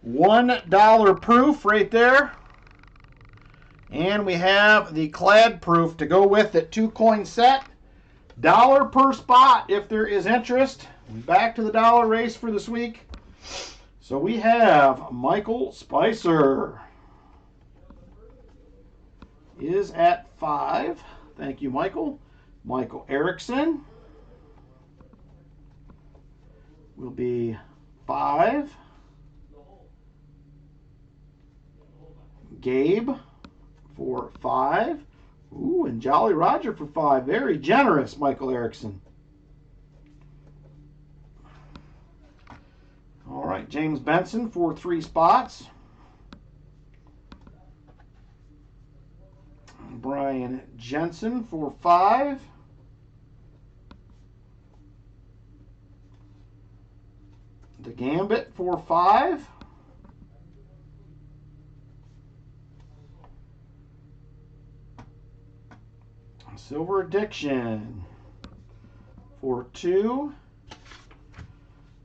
A: $1 proof right there. And we have the clad proof to go with it. 2-coin set. $1 per spot if there is interest. Back to the dollar race for this week. So we have Michael Spicer is at 5. Thank you, Michael. Michael Erickson will be 5. Gabe for 5. Ooh, and Jolly Roger for 5. Very generous, Michael Erickson. All right, James Benson for 3 spots. Brian Jensen for 5. The Gambit for 5. Silver Addiction for 2.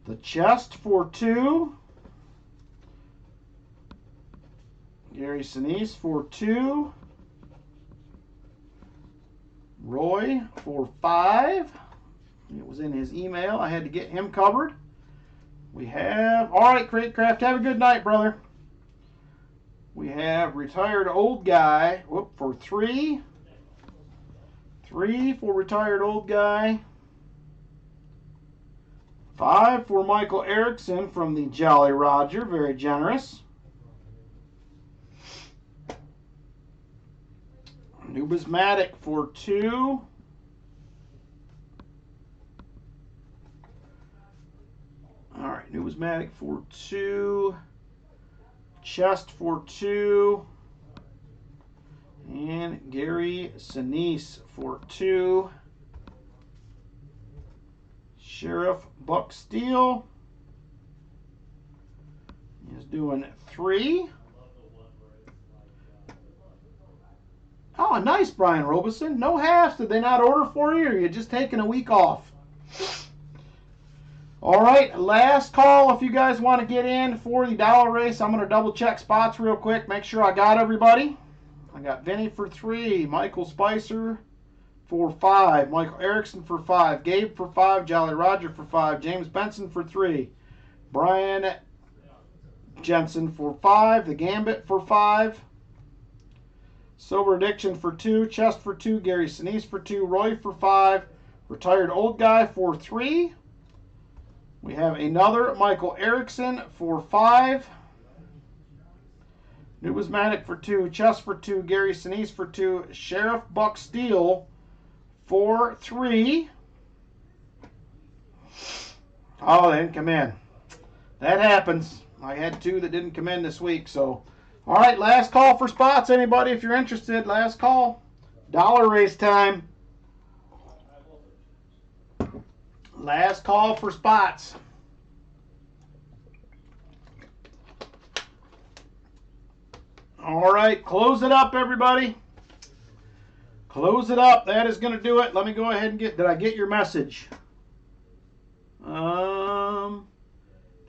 A: The Chest for 2. Gary Sinise for 2. Roy for 5. It was in his email. I had to get him covered. We have, all right, Crate Craft, have a good night, brother. We have Retired Old Guy, for 3. 3 for Retired Old Guy. 5 for Michael Erickson from the Jolly Roger, very generous. Numismatic for 2. All right, Numismatic for 2. Chest for 2. And Gary Sinise for 2. Sheriff Buck Steele is doing 3. Oh, nice, Brian Robeson. No halves. Did they not order for you, or are you just taking a week off? All right, last call if you guys want to get in for the dollar race. I'm going to double check spots real quick, make sure I got everybody. I got Vinny for 3, Michael Spicer for 5, Michael Erickson for 5, Gabe for 5, Jolly Roger for 5, James Benson for 3, Brian Jensen for 5, the Gambit for 5, Silver Addiction for 2, Chest for 2, Gary Sinise for 2, Roy for 5, Retired Old Guy for 3. We have another Michael Erickson for 5. Numismatic for 2, Chest for 2, Gary Sinise for 2, Sheriff Buck Steele for 3. Oh, they didn't come in. That happens. I had 2 that didn't come in this week, so. All right, last call for spots. Anybody, if you're interested, last call. Dollar race time. Last call for spots. All right, close it up, everybody. Close it up. That is going to do it. Let me go ahead and get, did I get your message? 5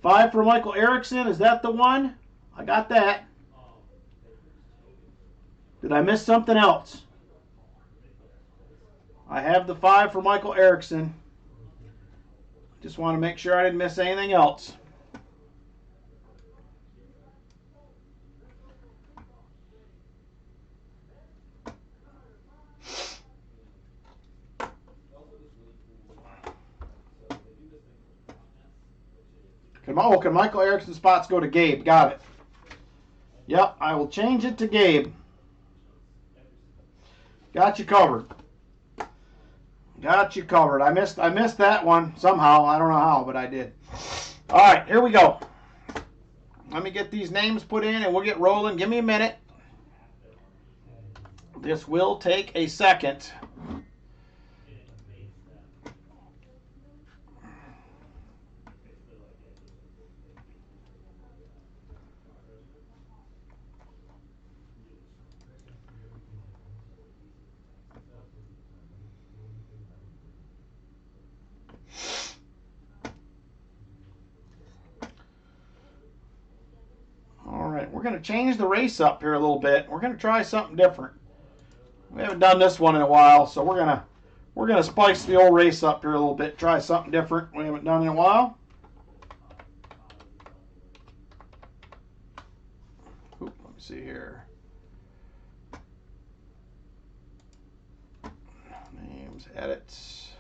A: for Michael Erickson. Is that the one? I got that. Did I miss something else? I have the 5 for Michael Erickson. Just want to make sure I didn't miss anything else. Can Michael Erickson spots go to Gabe? Got it. Yep, I will change it to Gabe. Got you covered. Got you covered. I missed that one somehow. I don't know how, but I did. All right, here we go. Let me get these names put in and we'll get rolling. Give me a minute. This will take a second. We're going to change the race up here a little bit. We're going to try something different. We haven't done this one in a while, so we're going to spice the old race up here a little bit. Try something different we haven't done in a while. Oop, let me see here. Names, edits.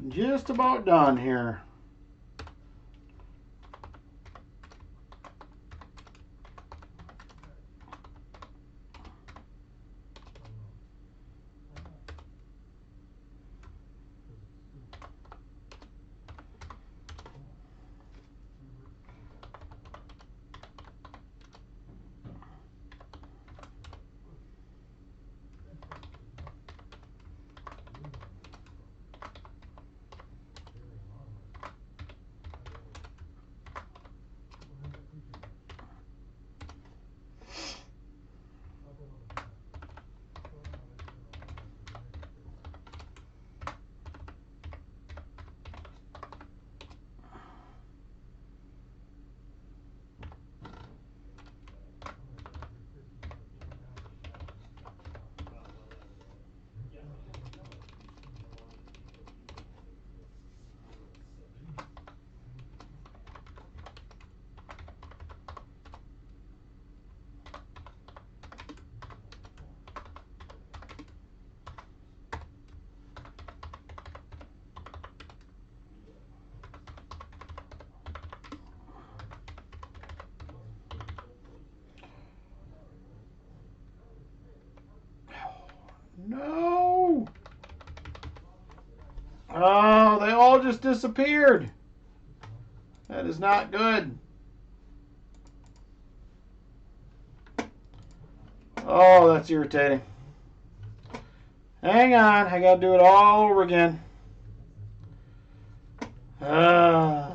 A: Just about done here. No! Oh, they all just disappeared. That is not good. Oh, that's irritating. Hang on, I gotta do it all over again. Uh,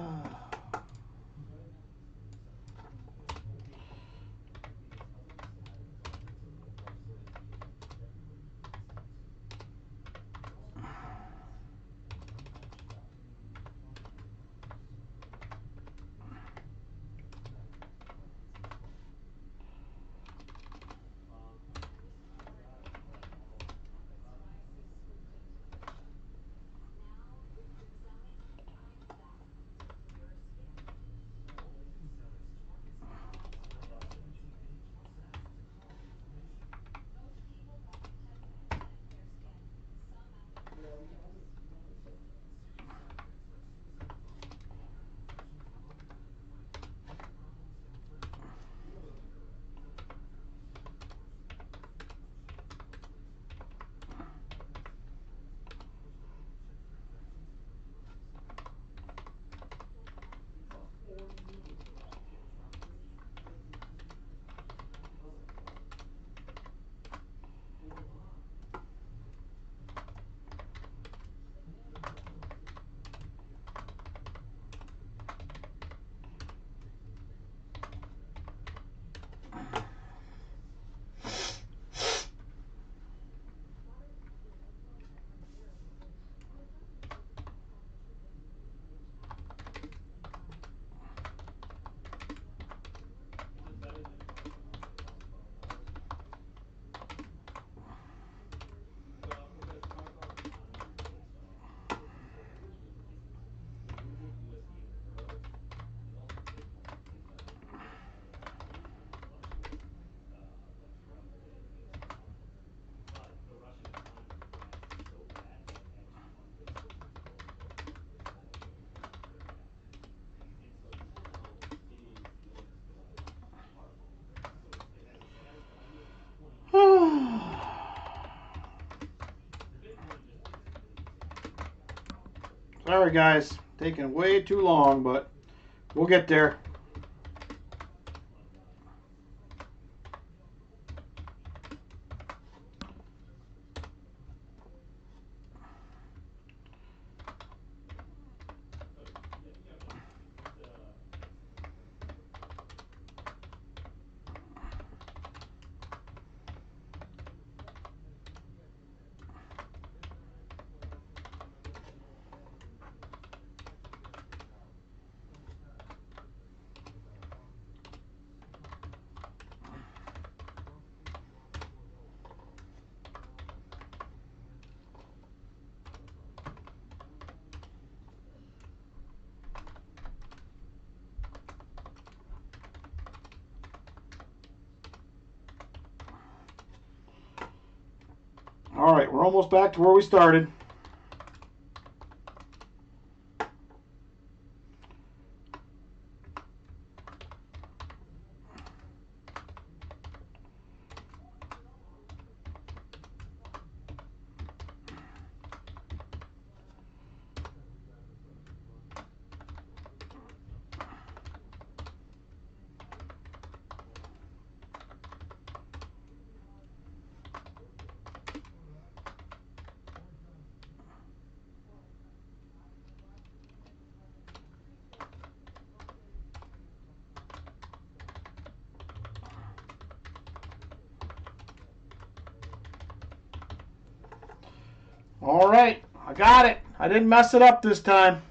A: Sorry guys, taking way too long, but we'll get there. All right, we're almost back to where we started. All right, I got it. I didn't mess it up this time.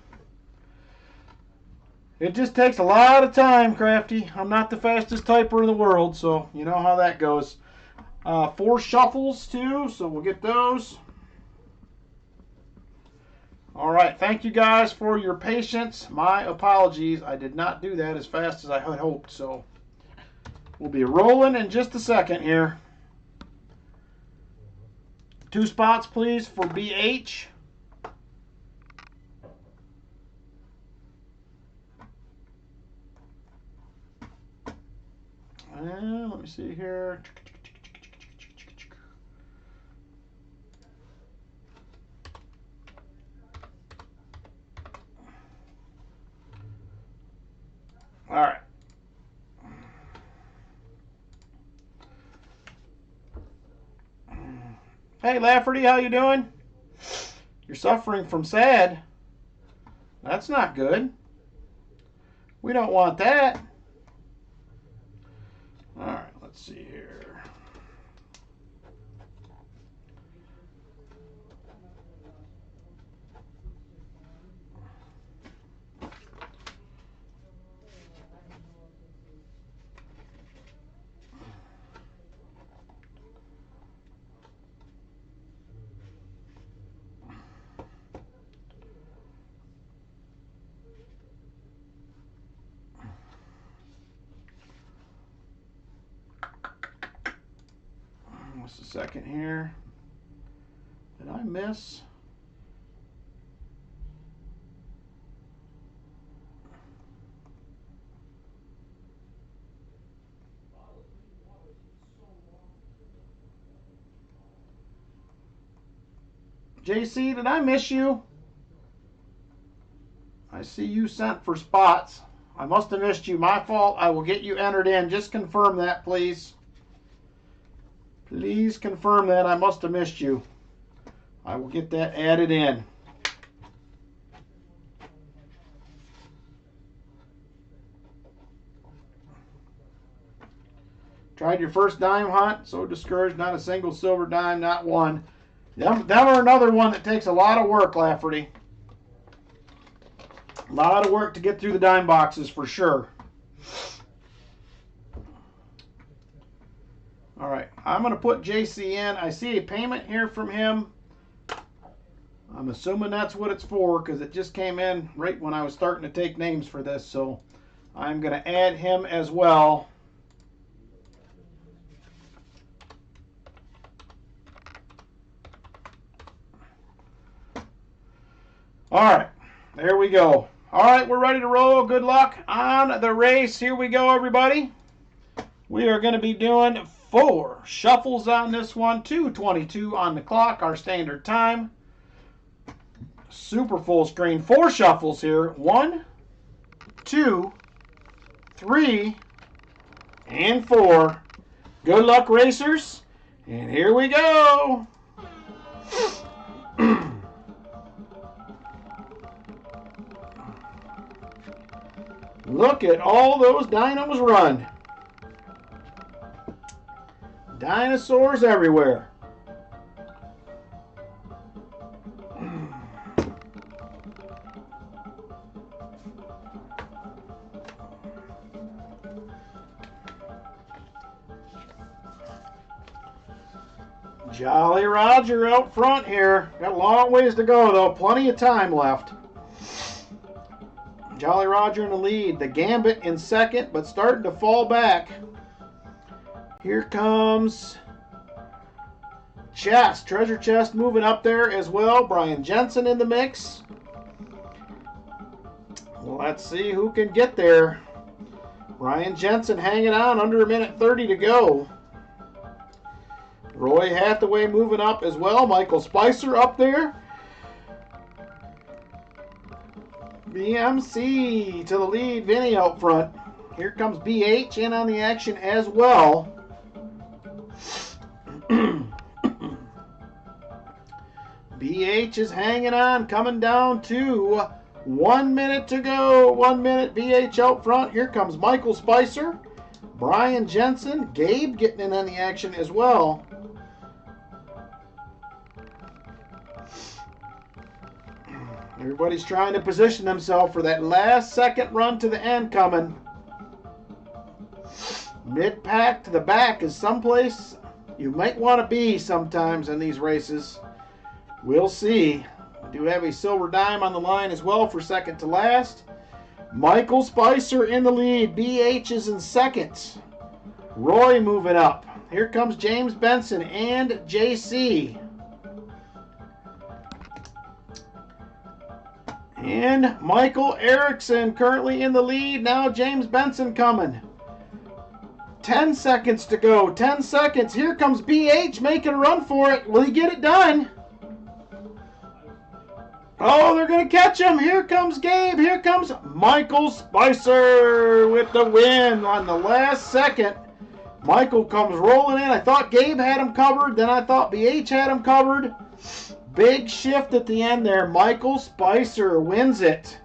A: It just takes a lot of time, Crafty. I'm not the fastest typer in the world, so you know how that goes. 4 shuffles too, so we'll get those. All right, thank you guys for your patience. My apologies. I did not do that as fast as I had hoped, so we'll be rolling in just a second here. 2 spots, please, for BH. Let me see here. All right. Hey, Lafferty, how you doing? You're suffering from SAD. That's not good. We don't want that. All right, let's see here. Just a second here. Did I miss? JC, did I miss you? I see you sent for spots. I must have missed you. My fault. I will get you entered in. Just confirm that, please. Please confirm that. I must have missed you. I will get that added in. Tried your first dime hunt. So discouraged. Not a single silver dime. Not one. Them are another one that takes a lot of work, Lafferty. A lot of work to get through the dime boxes for sure. All right, I'm going to put JC in. I see a payment here from him. I'm assuming that's what it's for because it just came in right when I was starting to take names for this. So I'm going to add him as well. All right, there we go. All right, we're ready to roll. Good luck on the race. Here we go, everybody. We are going to be doing 4 shuffles on this one. 2:22 on the clock, our standard time. Super full screen. 4 shuffles here. 1, 2, 3, and 4. Good luck, racers. And here we go. Look at all those dinos run. Dinosaurs everywhere. Jolly Roger out front here. Got a long ways to go though. Plenty of time left. Jolly Roger in the lead. The Gambit in second, but starting to fall back. Here comes Chest. Treasure Chest moving up there as well. Brian Jensen in the mix. Let's see who can get there. Brian Jensen hanging on, under a minute 30 to go. Roy Hathaway moving up as well. Michael Spicer up there. BMC to the lead. Vinny out front. Here comes BH in on the action as well. BH is hanging on, coming down to 1 minute to go. 1 minute, BH out front. Here comes Michael Spicer. Brian Jensen. Gabe getting in on the action as well. Everybody's trying to position themselves for that last second run to the end coming. Mid-pack to the back is someplace you might want to be sometimes in these races. We'll see. We do have a silver dime on the line as well for second to last. Michael Spicer in the lead. BH is in second. Roy moving up. Here comes James Benson and JC. And Michael Erickson currently in the lead. Now James Benson coming. 10 seconds to go. 10 seconds. Here comes BH making a run for it. Will he get it done? Oh, they're going to catch him. Here comes Gabe. Here comes Michael Spicer with the win on the last second. Michael comes rolling in. I thought Gabe had him covered. Then I thought BH had him covered. Big shift at the end there. Michael Spicer wins it.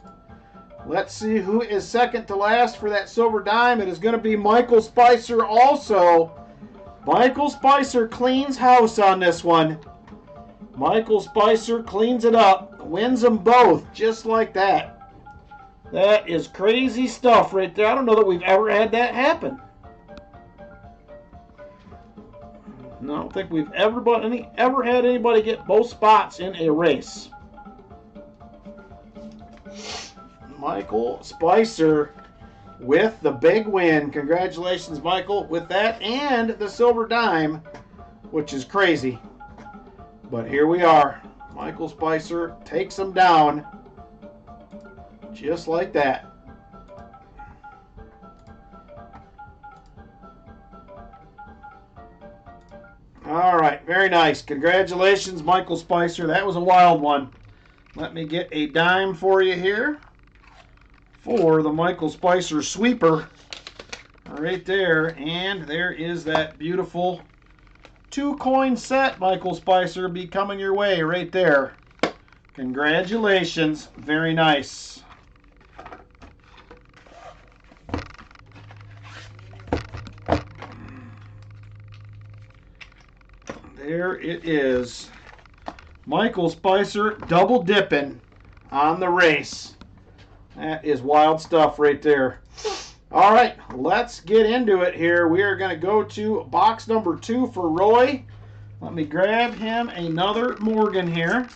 A: Let's see who is second to last for that silver dime. It is going to be Michael Spicer also. Michael Spicer cleans house on this one. Michael Spicer cleans it up. Wins them both just like that. That is crazy stuff right there. I don't know that we've ever had that happen. No, I don't think we've ever had anybody get both spots in a race. Michael Spicer with the big win. Congratulations, Michael, with that and the silver dime, which is crazy. But here we are. Michael Spicer takes him down just like that. All right, very nice. Congratulations, Michael Spicer. That was a wild one. Let me get a dime for you here for the Michael Spicer sweeper right there. And there is that beautiful 2-coin set, Michael Spicer, be coming your way right there. Congratulations. Very nice. There it is. Michael Spicer double dipping on the race. That is wild stuff right there. All right, let's get into it here. We are going to go to box number 2 for Roy. Let me grab him another Morgan here.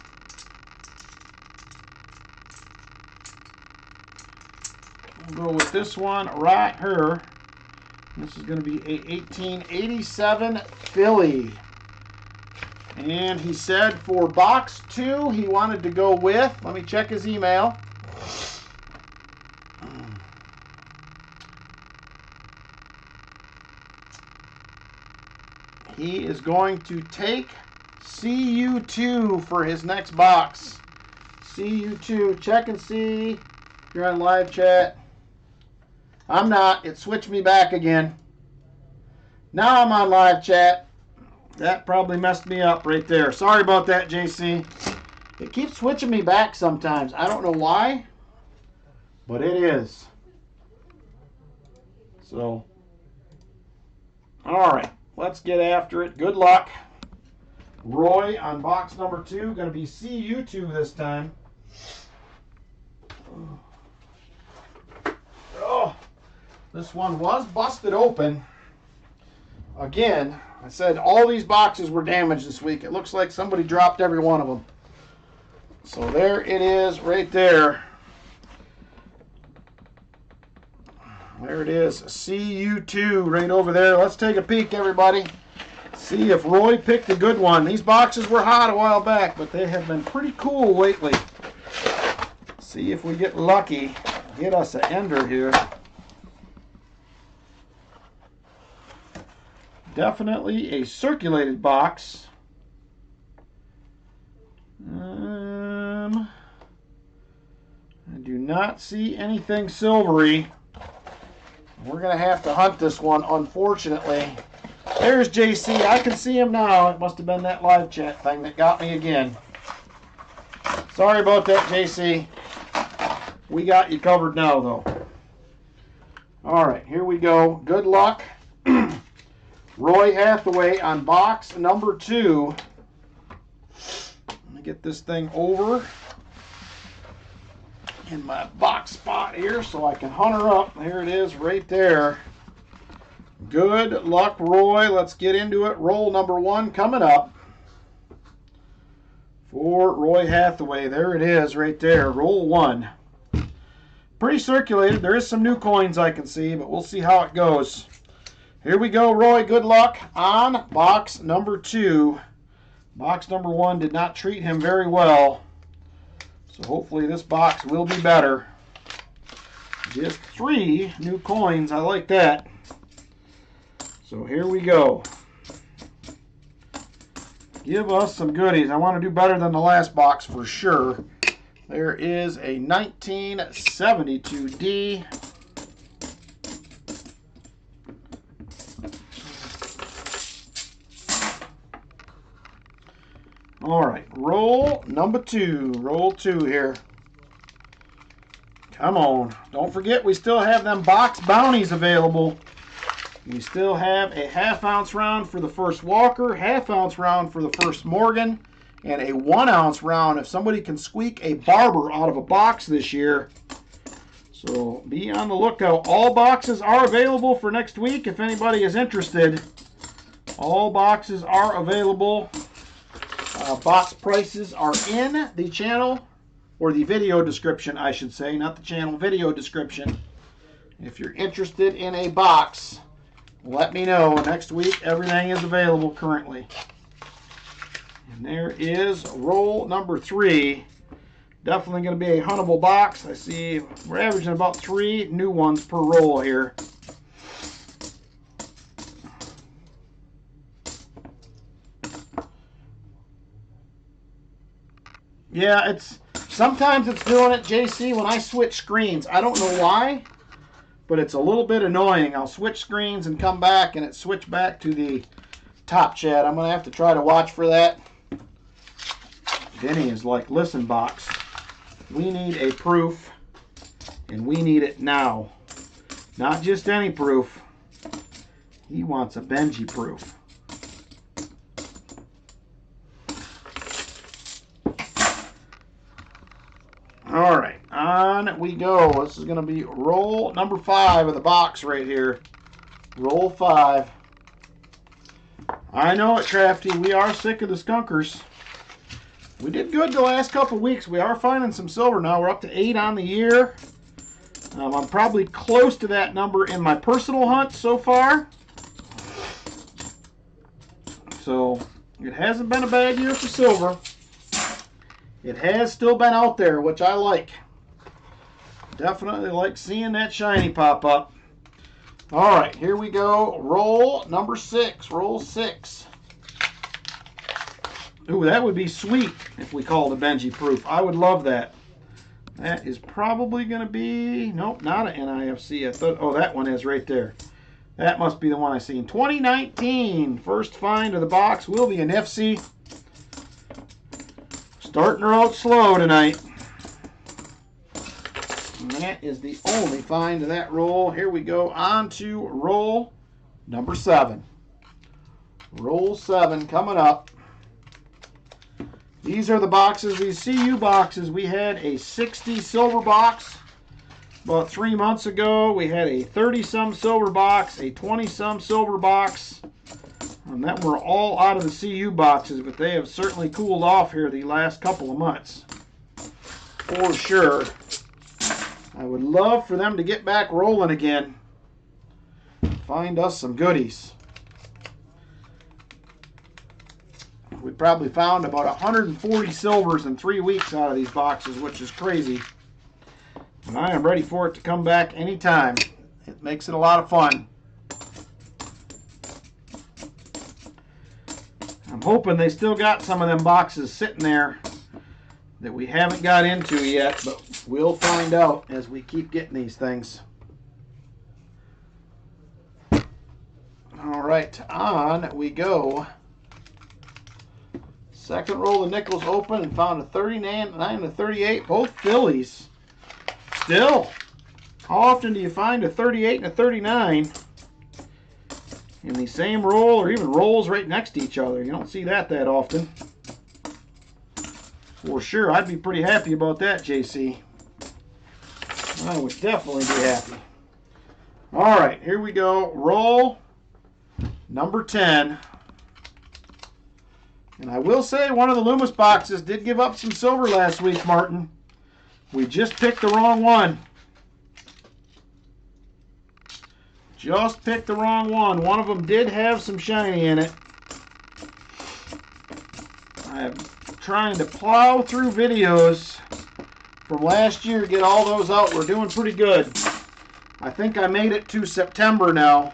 A: We'll go with this one right here. This is going to be a 1887 Philly. And he said for box 2, he wanted to go with, let me check his email. He is going to take CU2 for his next box. CU2, check and see if you're on live chat. I'm not, it switched me back again. Now I'm on live chat. That probably messed me up right there. Sorry about that, JC. It keeps switching me back sometimes. I don't know why, but it is. So, all right, let's get after it. Good luck. Roy on box number 2. Going to be CU2 this time. Oh, this one was busted open. Again, I said all these boxes were damaged this week. It looks like somebody dropped every one of them. So there it is right there. There it is. CU2 right over there. Let's take a peek, everybody. See if Roy picked a good one. These boxes were hot a while back, but they have been pretty cool lately. See if we get lucky. Get us an ender here. Definitely a circulated box. I do not see anything silvery. We're going to have to hunt this one, unfortunately. There's JC. I can see him now. It must have been that live chat thing that got me again. Sorry about that, JC. We got you covered now, though. All right, here we go. Good luck. Roy Hathaway on box number 2. Let me get this thing over. in my box spot here so I can hunt her up. There it is right there. Good luck, Roy. Let's get into it. Roll number 1 coming up for Roy Hathaway. There it is right there. Roll 1. Pretty circulated. There is some new coins I can see, but we'll see how it goes. Here we go, Roy. Good luck on box number 2. Box number 1 did not treat him very well, so hopefully this box will be better. Just 3 new coins. I like that. So here we go. Give us some goodies. I want to do better than the last box for sure. There is a 1972D. All right, roll number 2. Roll 2 here. Come on. Don't forget we still have them box bounties available. We still have a half-ounce round for the first Walker, half-ounce round for the first Morgan, and a 1-ounce round if somebody can squeak a Barber out of a box this year. So be on the lookout. All boxes are available for next week if anybody is interested. All boxes are available. Box prices are in the channel, or the video description, I should say, not the channel, video description. If you're interested in a box, let me know. Next week, everything is available currently. And there is roll number 3. Definitely going to be a huntable box. I see we're averaging about 3 new ones per roll here. Yeah, sometimes it's doing it, JC, when I switch screens. I don't know why, but it's a little bit annoying. I'll switch screens and come back, and it switched back to the top chat. I'm going to have to try to watch for that. Denny is like, listen, box, we need a proof, and we need it now. Not just any proof. He wants a Benji proof. All right, on we go. This is going to be roll number 5 of the box right here. Roll 5. I know it, Crafty. We are sick of the skunkers. We did good the last couple weeks. We are finding some silver now. We're up to 8 on the year. I'm probably close to that number in my personal hunt so far. So it hasn't been a bad year for silver. It has still been out there, which I like. Definitely like seeing that shiny pop up. All right, here we go. Roll number 6. Roll 6. Ooh, that would be sweet if we called a Benji proof. I would love that. That is probably going to be... Nope, not an NIFC. I thought... Oh, that one is right there. That must be the one I seen. 2019. First find of the box will be an FC. Starting her out slow tonight. And that is the only find of that roll. Here we go on to roll number 7. Roll 7 coming up. These are the boxes, these CU boxes. We had a 60 silver box about 3 months ago. We had a 30-some silver box, a 20-some silver box. And then we're all out of the CU boxes, but they have certainly cooled off here the last couple of months. For sure. I would love for them to get back rolling again. Find us some goodies. We probably found about 140 silvers in 3 weeks out of these boxes, which is crazy. And I am ready for it to come back anytime. It makes it a lot of fun. I'm hoping they still got some of them boxes sitting there that we haven't got into yet, but we'll find out as we keep getting these things. All right, on we go. Second roll of nickels open and found a 39 and a 38, both Phillies. Still, how often do you find a 38 and a 39 in the same roll or even rolls right next to each other? You don't see that often. For sure, I'd be pretty happy about that, JC. I would definitely be happy. All right, here we go. Roll number 10. And I will say one of the Loomis boxes did give up some silver last week, Martin. We just picked the wrong one. Just picked the wrong one. One of them did have some shiny in it. I'm trying to plow through videos from last year, get all those out. We're doing pretty good. I think I made it to September now.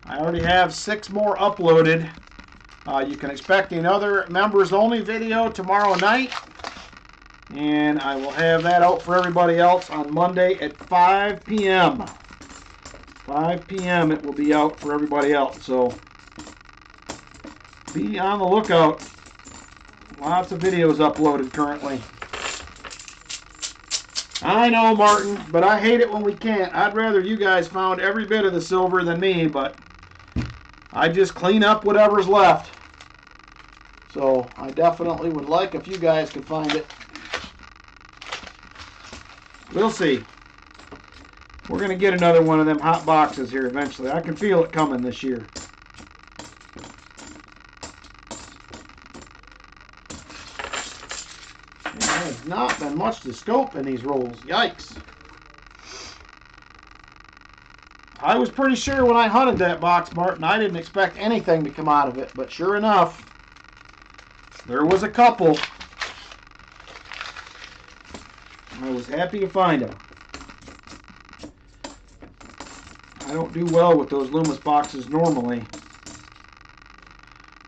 A: I already have 6 more uploaded. You can expect another members only video tomorrow night. And I will have that out for everybody else on Monday at 5 p.m. 5 p.m. it will be out for everybody else. So be on the lookout. Lots of videos uploaded currently. I know, Martin, but I hate it when we can't. I'd rather you guys found every bit of the silver than me, but I just clean up whatever's left. So I definitely would like if you guys could find it. We'll see. We're going to get another one of them hot boxes here eventually. I can feel it coming this year. There has not been much to scope in these rolls. Yikes. I was pretty sure when I hunted that box, Martin, I didn't expect anything to come out of it. But sure enough, there was a couple. I was happy to find them. I don't do well with those Loomis boxes normally.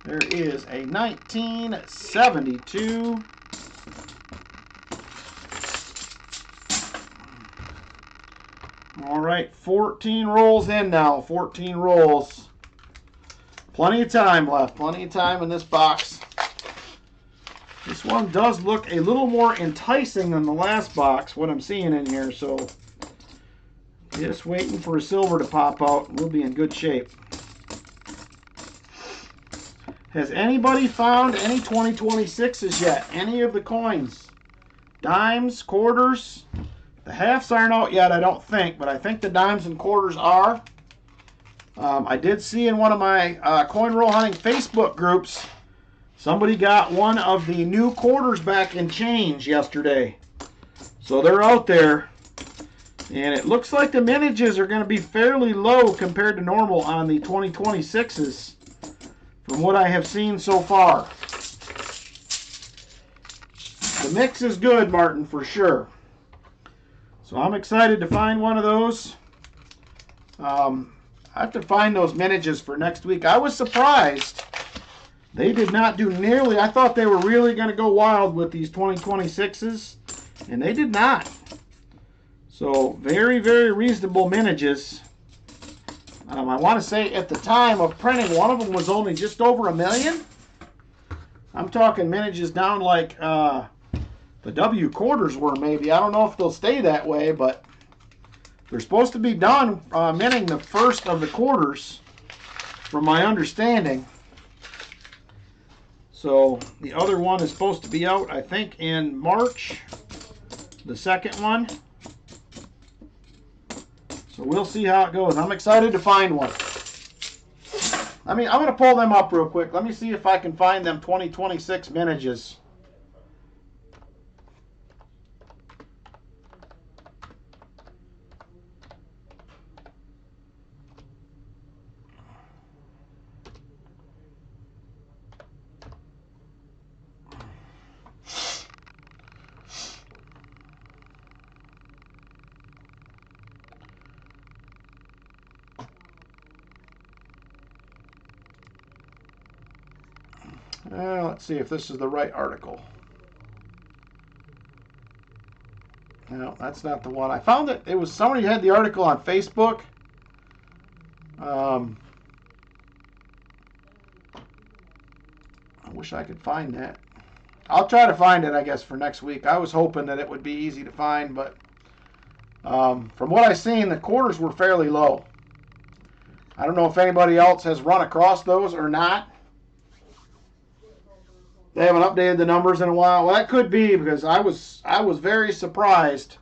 A: There is a 1972. All right, 14 rolls in now. 14 rolls. Plenty of time left. Plenty of time in this box. This one does look a little more enticing than the last box, what I'm seeing in here, so just waiting for a silver to pop out and we'll be in good shape. Has anybody found any 2026s yet? Any of the coins? Dimes, quarters? The halves aren't out yet, I don't think, but I think the dimes and quarters are. I did see in one of my coin roll hunting Facebook groups, somebody got one of the new quarters back in change yesterday. So they're out there. And it looks like the mintages are going to be fairly low compared to normal on the 2026s from what I have seen so far. The mix is good, Martin, for sure. So I'm excited to find one of those. I have to find those mintages for next week. I was surprised. They did not do nearly. I thought they were really going to go wild with these 2026s, and they did not. So very, very reasonable mintages. I want to say at the time of printing, one of them was only just over $1 million. I'm talking mintages down like the W quarters were maybe. I don't know if they'll stay that way, but they're supposed to be done minting the first of the quarters, from my understanding. So the other one is supposed to be out, I think, in March, the second one. So we'll see how it goes. I'm excited to find one. I'm going to pull them up real quick. Let me see if I can find them 2026 mintages. Let's see if this is the right article. No, that's not the one. I found it. It was somebody had the article on Facebook. I wish I could find that. I'll try to find it, I guess, for next week. I was hoping that it would be easy to find, but from what I've seen, the quarters were fairly low. I don't know if anybody else has run across those or not. They haven't updated the numbers in a while. Well, that could be because I was very surprised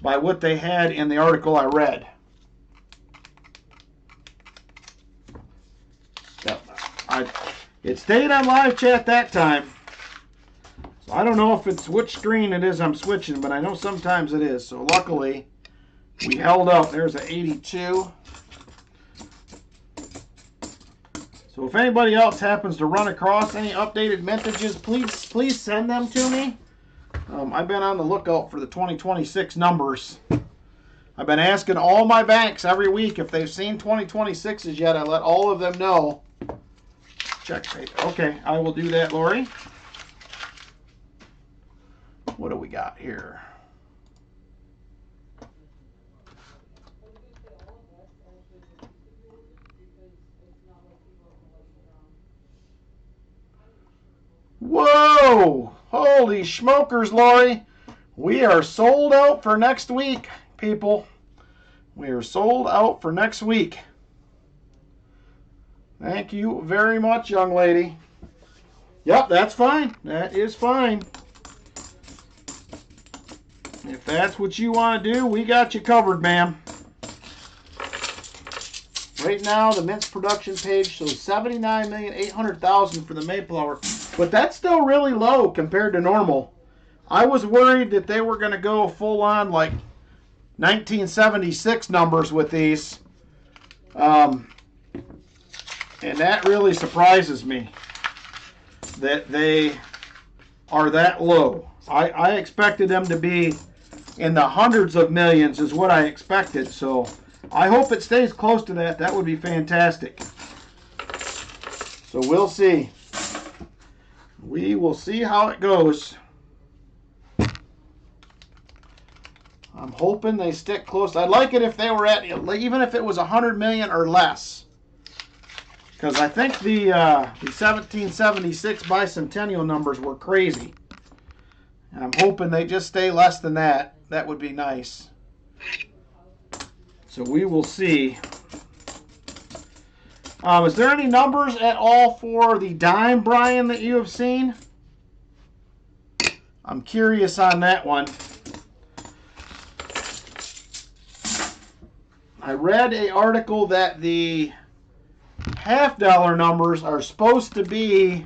A: by what they had in the article I read. It stayed on live chat that time. So I don't know if it's which screen it is I'm switching, but I know sometimes it is. So luckily, we held up. There's an 82. So if anybody else happens to run across any updated mintages, please send them to me. I've been on the lookout for the 2026 numbers. I've been asking all my banks every week if they've seen 2026s yet. I let all of them know. Check page. Okay, I will do that, Lori. What do we got here? Whoa! Holy smokers, Lori. We are sold out for next week, people. We are sold out for next week. Thank you very much, young lady. Yep, that's fine. That is fine. If that's what you want to do, we got you covered, ma'am. Right now, the Mint's production page shows 79,800,000 for the Mayflower. But that's still really low compared to normal. I was worried that they were going to go full on like 1976 numbers with these. And that really surprises me that they are that low. I expected them to be in the hundreds of millions is what I expected. So I hope it stays close to that. That would be fantastic. So we'll see. We will see how it goes. I'm hoping they stick close. I'd like it if they were at, even if it was 100 million or less. Because I think the 1776 bicentennial numbers were crazy. And I'm hoping they just stay less than that. That would be nice. So we will see. Is there any numbers at all for the dime, Brian, that you have seen? I'm curious on that one. I read an article that the half-dollar numbers are supposed to be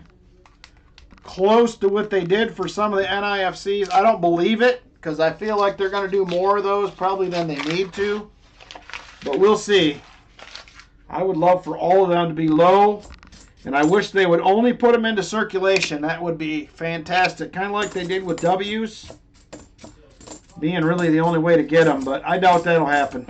A: close to what they did for some of the NIFCs. I don't believe it because I feel like they're going to do more of those probably than they need to. But we'll see. I would love for all of them to be low, and I wish they would only put them into circulation. That would be fantastic, kind of like they did with W's, being really the only way to get them, but I doubt that'll happen.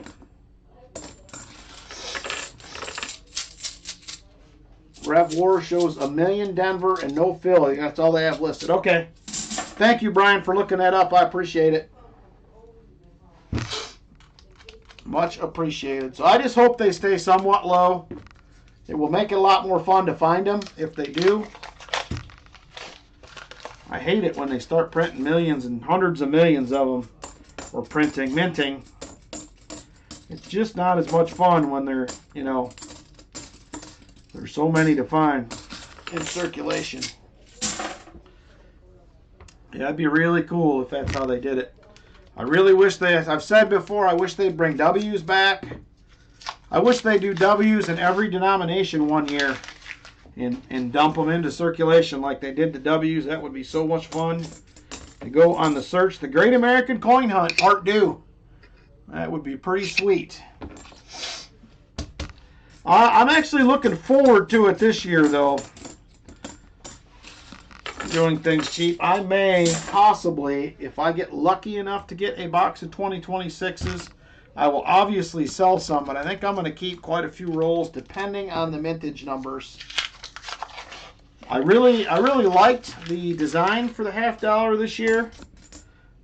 A: Rev War shows 1 million Denver and no Philly. That's all they have listed. Okay. Thank you, Brian, for looking that up. I appreciate it. Much appreciated. So I just hope they stay somewhat low. It will make it a lot more fun to find them if they do. I hate it when they start printing millions and hundreds of millions of them, or minting. It's just not as much fun when they're, there's so many to find in circulation. Yeah, that'd be really cool if that's how they did it. I really wish I've said before, I wish they'd bring W's back. I wish they'd do W's in every denomination one year and dump them into circulation like they did the W's. That would be so much fun to go on the search. The Great American Coin Hunt, Part 2. That would be pretty sweet. I'm actually looking forward to it this year, though. Doing things cheap. I may possibly, if I get lucky enough to get a box of 2026s, I will obviously sell some, but I think I'm going to keep quite a few rolls depending on the mintage numbers. I really liked the design for the half-dollar this year.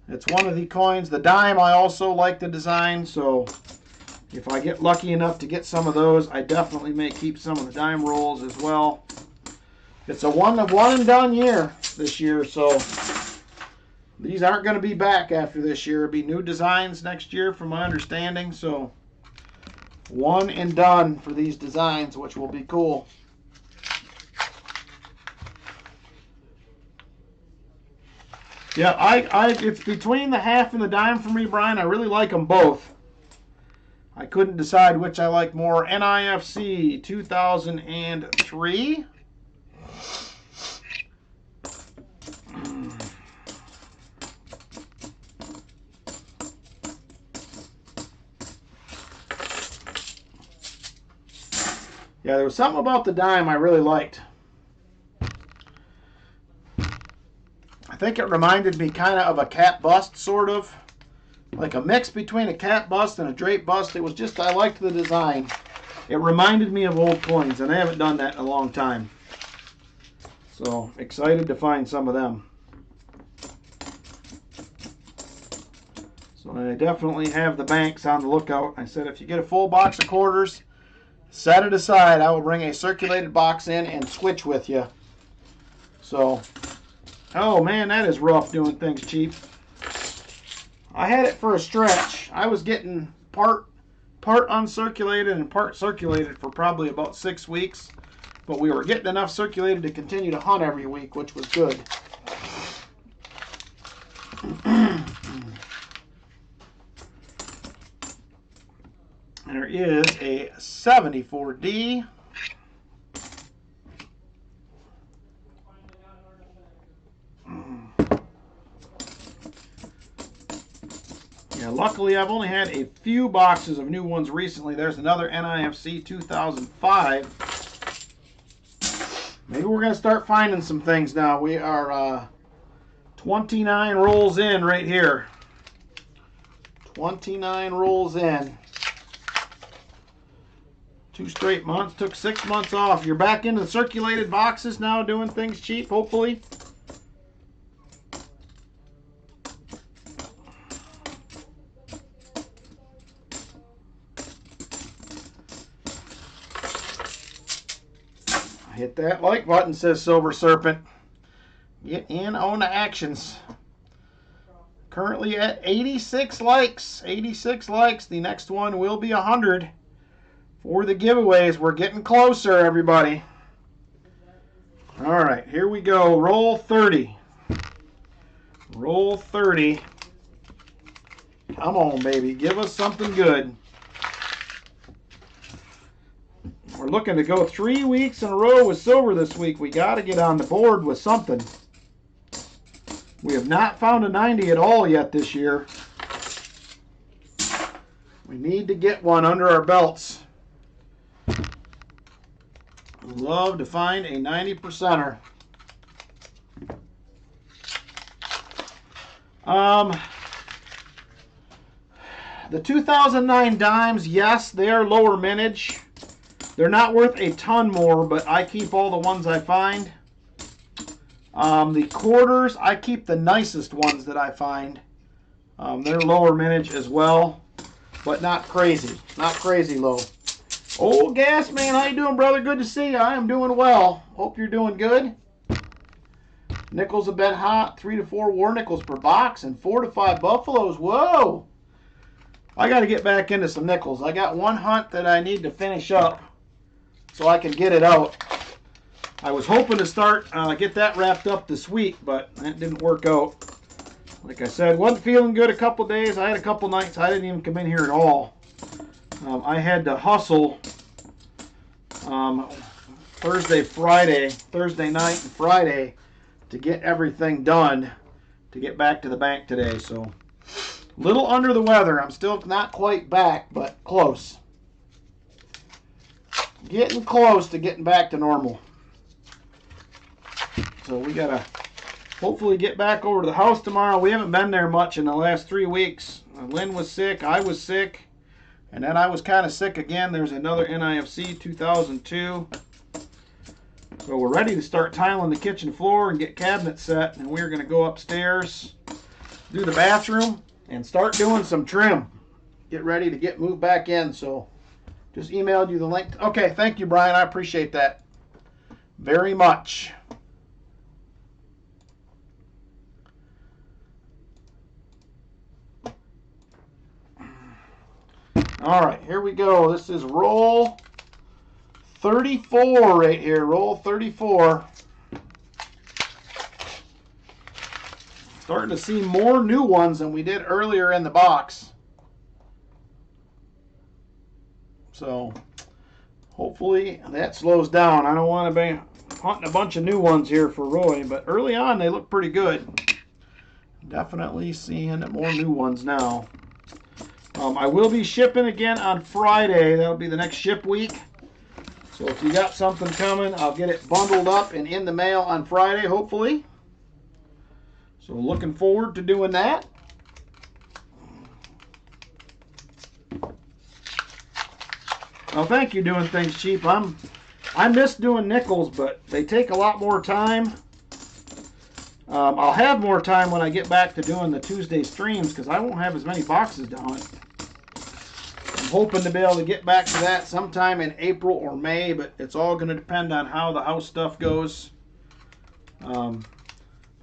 A: It's one of the coins. The dime, I also like the design, so if I get lucky enough to get some of those, I definitely may keep some of the dime rolls as well. It's a one and done year this year, so these aren't going to be back after this year. It'll be new designs next year from my understanding, so one and done for these designs, which will be cool. Yeah, it's between the half and the dime for me, Brian. I really like them both. I couldn't decide which I like more. NIFC 2003. Yeah, there was something about the dime I really liked. I think it reminded me kind of a cat bust, sort of. Like a mix between a cat bust and a drape bust. It was just, I liked the design. It reminded me of old coins, and I haven't done that in a long time. So, excited to find some of them. So I definitely have the banks on the lookout. I said if you get a full box of quarters, set it aside. I will bring a circulated box in and switch with you. So, oh man, that is rough doing things cheap. I had it for a stretch. I was getting part uncirculated and part circulated for probably about 6 weeks. But we were getting enough circulated to continue to hunt every week, which was good. And there is a 74D. Yeah, luckily I've only had a few boxes of new ones recently. There's another NIFC 2005. Maybe we're going to start finding some things now. We are 29 rolls in right here. 29 rolls in. 2 straight months. Took 6 months off. You're back into the circulated boxes now, doing things cheap, hopefully. Hit that like button, says Silver Serpent. Get in on the actions. Currently at 86 likes. 86 likes. The next one will be 100 for the giveaways. We're getting closer, everybody. All right, here we go. Roll 30. Roll 30. Come on, baby. Give us something good. We're looking to go 3 weeks in a row with silver this week. We got to get on the board with something. We have not found a 90 at all yet this year. We need to get one under our belts. Love to find a 90%er. The 2009 dimes, yes, they are lower mintage. They're not worth a ton more, but I keep all the ones I find. The quarters, I keep the nicest ones that I find. They're lower mintage as well, but not crazy. Not crazy low. Old Gas Man, how you doing, brother? Good to see you. I am doing well. Hope you're doing good. Nickels have been hot. 3 to 4 war nickels per box and 4 to 5 buffaloes. Whoa! I got to get back into some nickels. I got one hunt that I need to finish up so I can get it out. I was hoping to start, get that wrapped up this week, but that didn't work out. Like I said, wasn't feeling good a couple days. I had a couple nights I didn't even come in here at all. I had to hustle Thursday night and Friday to get everything done to get back to the bank today. So, a little under the weather. I'm still not quite back, but close. Getting close to getting back to normal. So we got to hopefully get back over to the house tomorrow. We haven't been there much in the last 3 weeks. Lynn was sick. I was sick. And then I was kind of sick again. There's another NIFC 2002. So we're ready to start tiling the kitchen floor and get cabinets set. And we're going to go upstairs, do the bathroom, and start doing some trim. Get ready to get moved back in. So just emailed you the link. Okay, thank you, Brian. I appreciate that very much. All right, here we go. This is roll 34 right here. Roll 34. Starting to see more new ones than we did earlier in the box. So hopefully that slows down. I don't want to be hunting a bunch of new ones here for Roy, but early on they look pretty good. Definitely seeing more new ones now. I will be shipping again on Friday. That'll be the next ship week. So if you got something coming, I'll get it bundled up and in the mail on Friday, hopefully. So looking forward to doing that. Well, thank you, Doing Things Cheap. I miss doing nickels, but they take a lot more time. I'll have more time when I get back to doing the Tuesday streams because I won't have as many boxes to hunt. I'm hoping to be able to get back to that sometime in April or May, but it's all going to depend on how the house stuff goes.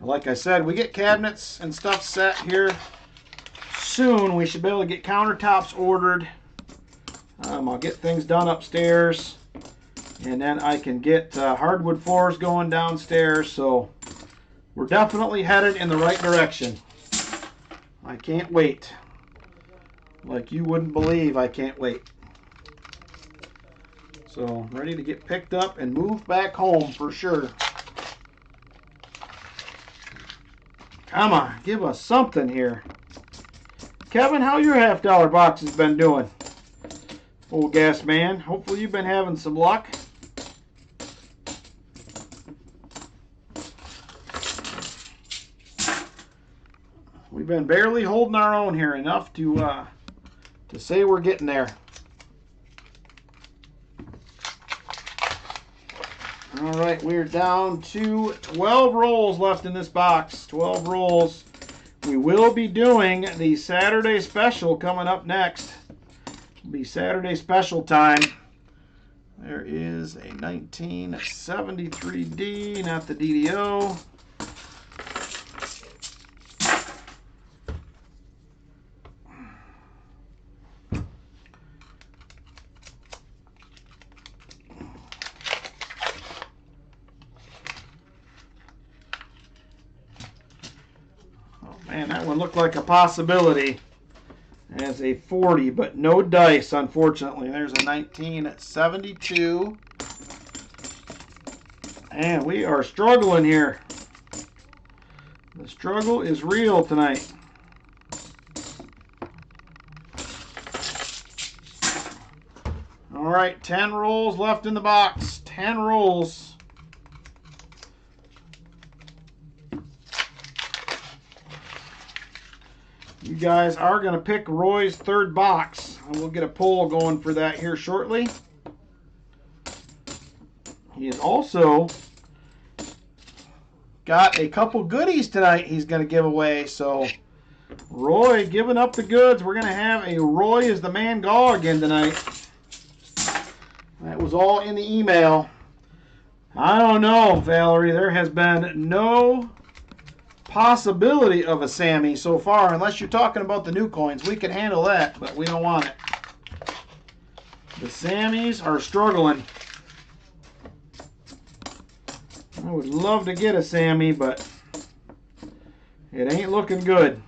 A: Like I said, we get cabinets and stuff set here soon. We should be able to get countertops ordered. I'll get things done upstairs, and then I can get hardwood floors going downstairs. So we're definitely headed in the right direction. I can't wait. Like you wouldn't believe, I can't wait. So I'm ready to get picked up and moved back home for sure. Come on, give us something here. Kevin, how your $50 box has been doing? Old gas man, hopefully you've been having some luck. We've been barely holding our own here, enough to say we're getting there. All right, we're down to 12 rolls left in this box. 12 rolls. We will be doing the Saturday special coming up next. It'll be Saturday special time. There is a 1973D, not the DDO. Man, that one looked like a possibility as a 40, but no dice, unfortunately. There's a 1972. And we are struggling here. The struggle is real tonight. All right, 10 rolls left in the box. 10 rolls. You guys are going to pick Roy's third box, and we'll get a poll going for that here shortly. He has also got a couple goodies tonight he's going to give away. So Roy giving up the goods. We're going to have a Roy is the man Gaw again tonight. That was all in the email. I don't know, Valerie. There has been no possibility of a Sammy so far, unless you're talking about the new coins. We can handle that, but we don't want it. The Sammys are struggling. I would love to get a Sammy, but it ain't looking good.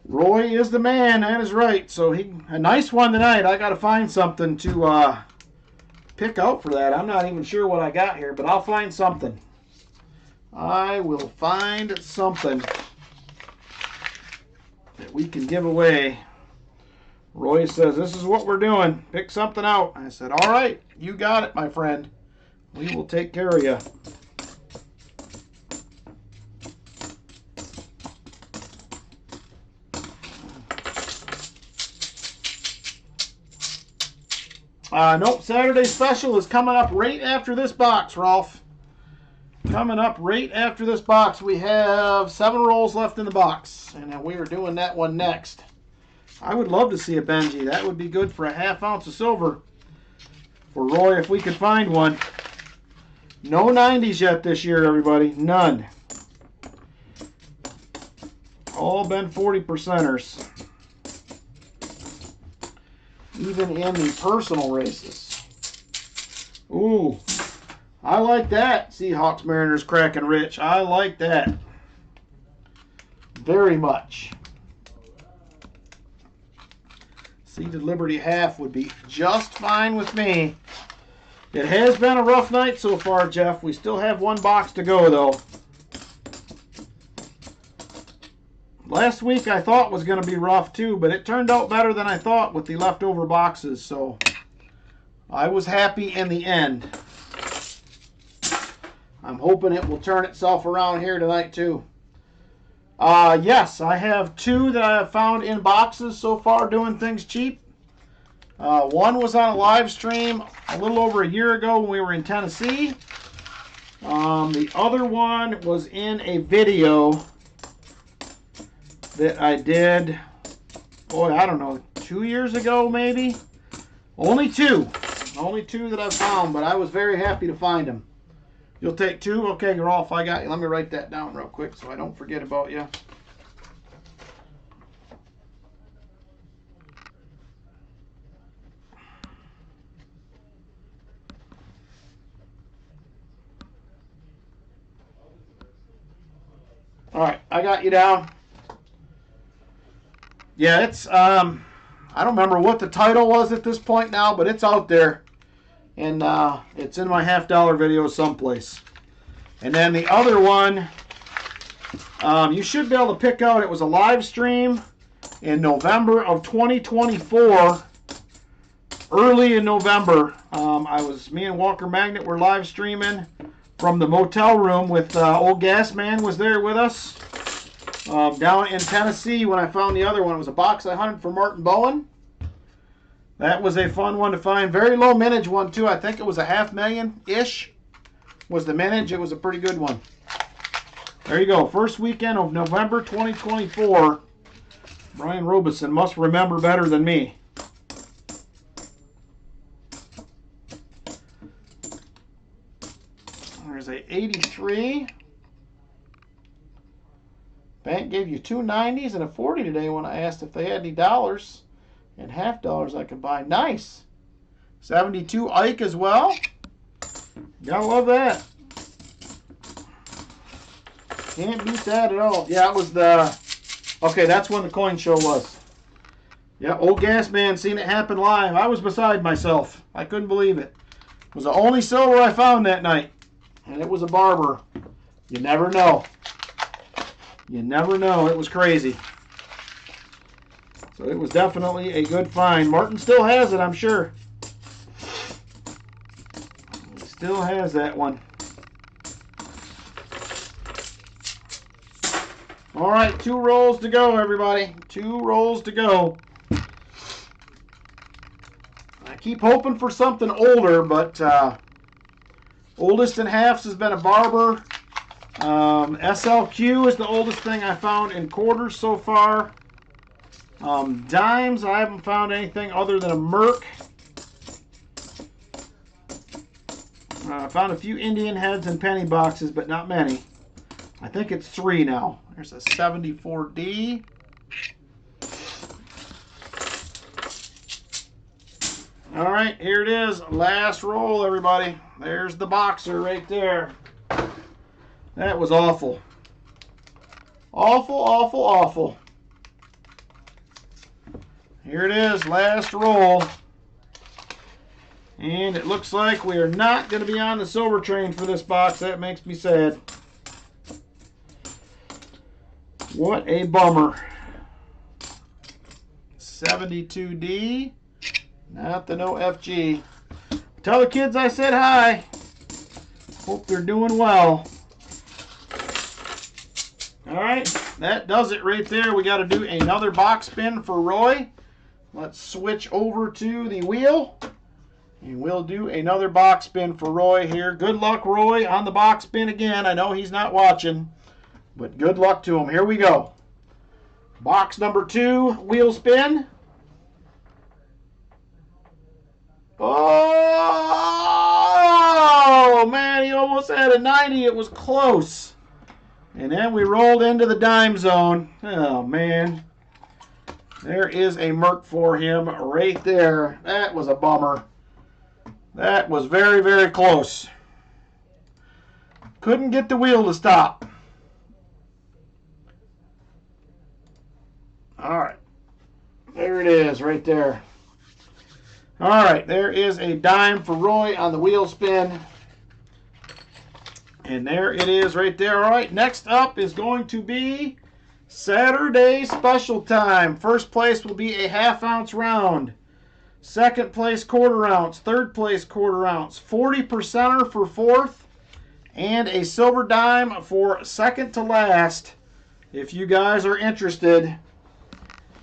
A: Roy is the man, that is right. So a nice one tonight. I got to find something to pick out for that. I'm not even sure what I got here, but I'll find something. I will find something that we can give away. Roy says, this is what we're doing. Pick something out. I said, all right, you got it, my friend. We will take care of you. Nope, Saturday special is coming up right after this box, Rolf. Coming up right after this box. We have 7 rolls left in the box, and we are doing that one next. I would love to see a Benji. That would be good for a ½ ounce of silver for Roy if we could find one. No 90s yet this year, everybody. None. All been 40%ers. Even in the personal races. Ooh, I like that. Seahawks, Mariners, cracking rich. I like that. Very much. Seeded Liberty half would be just fine with me. It has been a rough night so far, Jeff. We still have one box to go, though. Last week I thought was going to be rough, too, but it turned out better than I thought with the leftover boxes, so I was happy in the end. I'm hoping it will turn itself around here tonight, too. Yes, I have two that I have found in boxes so far doing things cheap. One was on a live stream a little over a year ago when we were in Tennessee. The other one was in a video that I did, boy, I don't know, 2 years ago maybe? Only two that I've found, but I was very happy to find them. You'll take two? Okay, Rolf, I got you. Let me write that down real quick so I don't forget about you. All right, I got you down. Yeah, it's, I don't remember what the title was at this point now, but it's out there. And it's in my $50 video someplace. And then the other one, you should be able to pick out, it was a live stream in November of 2024. Early in November, me and Walker Magnet were live streaming from the motel room with old Gas Man was there with us. Down in Tennessee when I found the other one. It was a box I hunted for Martin Bowen. That was a fun one to find. Very low mintage one too. I think it was a $500,000-ish was the mintage. It was a pretty good one. There you go. First weekend of November 2024. Brian Robeson must remember better than me. There's a 83. Bank gave you two 90s and a 40 today when I asked if they had any dollars and $50 I could buy. Nice. 72 Ike as well. Gotta love that. Can't beat that at all. Yeah, it was the... Okay, that's when the coin show was. Yeah, old Gas Man seen it happen live. I was beside myself. I couldn't believe it. It was the only silver I found that night. And it was a barber. You never know. You never know. It was crazy. So it was definitely a good find. Martin still has it, I'm sure. He still has that one. All right, 2 rolls to go, everybody. 2 rolls to go. I keep hoping for something older, but oldest in halves has been a barber. SLQ is the oldest thing I found in quarters so far. Dimes, I haven't found anything other than a Merc. I found a few Indian heads and penny boxes, but not many. I think it's 3 now. There's a 74D. All right, here it is. Last roll, everybody. There's the boxer right there. That was awful. Awful, awful, awful. Here it is, last roll. And it looks like we are not going to be on the silver train for this box. That makes me sad. What a bummer. 72D. Not the no FG. Tell the kids I said hi. Hope they're doing well. Alright, that does it right there. We got to do another box spin for Roy. Let's switch over to the wheel. And we'll do another box spin for Roy here. Good luck, Roy, on the box spin again. I know he's not watching, but good luck to him. Here we go. Box number 2, wheel spin. Oh, man, he almost had a 90. It was close. And then we rolled into the dime zone. Oh, man. There is a Merc for him right there. That was a bummer. That was very, very close. Couldn't get the wheel to stop. All right. There it is right there. All right. There is a dime for Roy on the wheel spin. And there it is right there. All right. Next up is going to be Saturday special time. First place will be a half-ounce round. Second place, quarter ounce. Third place, quarter ounce. 40%er for fourth. And a silver dime for second to last. If you guys are interested,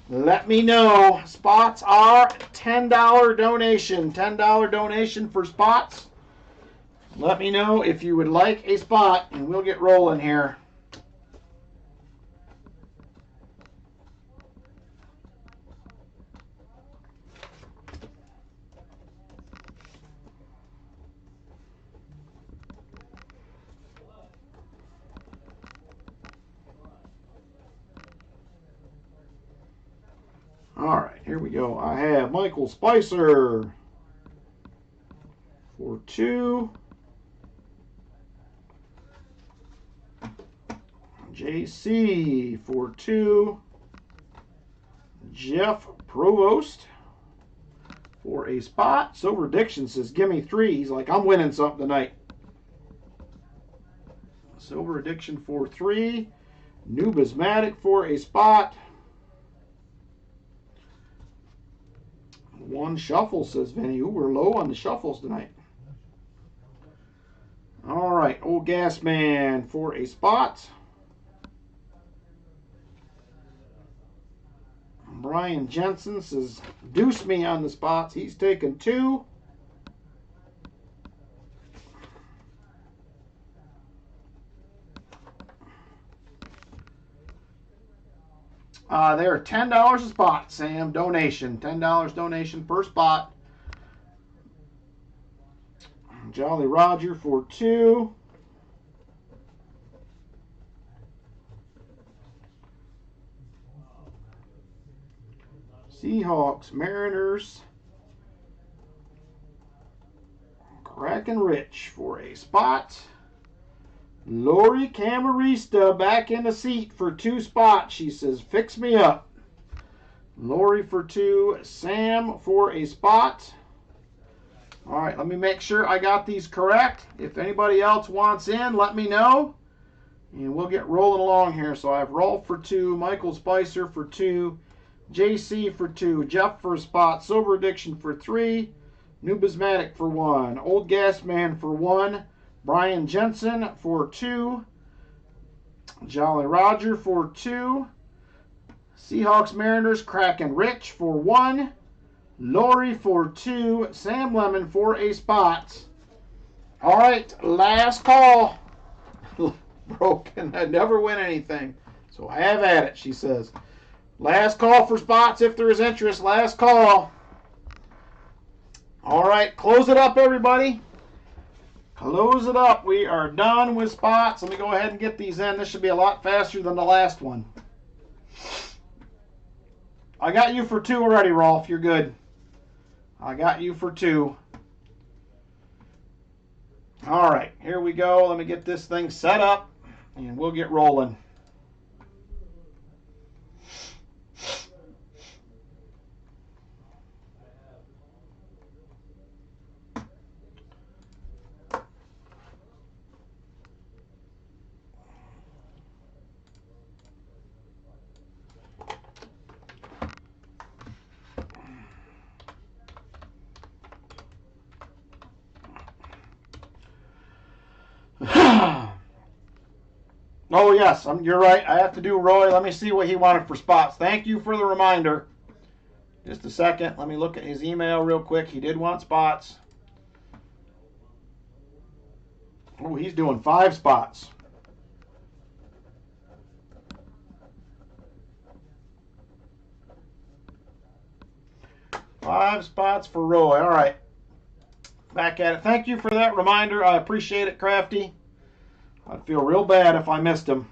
A: let me know. Spots are $10 donation. $10 donation for spots. Let me know if you would like a spot, and we'll get rolling here. All right, here we go. I have Michael Spicer for 2. JC for 2. Jeff Provost for a spot. Silver Diction says, give me 3. He's like, I'm winning something tonight. Silver Addiction for 3. Numismatic for a spot. 1 shuffle, says Vinny. Ooh, we're low on the shuffles tonight. All right, Old Gas Man for a spot. Brian Jensen says, deuce me on the spots. He's taken 2. They're $10 a spot, Sam. Donation. $10 donation per spot. Jolly Roger for 2. Seahawks, Mariners. Kraken Rich for a spot. Lori Camarista back in the seat for 2 spots. She says, fix me up. Lori for 2. Sam for a spot. All right, let me make sure I got these correct. If anybody else wants in, let me know. And we'll get rolling along here. So I have Rolf for 2, Michael Spicer for 2, JC for 2, Jeff for a spot, Silver Addiction for 3, Numismatic for 1, Old Gas Man for 1, Brian Jensen for 2, Jolly Roger for 2, Seahawks Mariners Kraken Rich for 1, Lori for 2, Sam Lemon for a spot. All right, last call. Broken. I never win anything. So have at it, she says. Last call for spots if there is interest. Last call. All right, close it up, everybody. Close it up. We are done with spots. Let me go ahead and get these in. This should be a lot faster than the last one. I got you for 2 already, Rolf. You're good. I got you for 2. All right, here we go. Let me get this thing set up, and we'll get rolling. Oh, yes, you're right. I have to do Roy. Let me see what he wanted for spots. Thank you for the reminder. Just a second. Let me look at his email real quick. He did want spots. Oh, he's doing 5 spots. Five spots for Roy. All right. Back at it. Thank you for that reminder. I appreciate it, Crafty. I'd feel real bad if I missed him.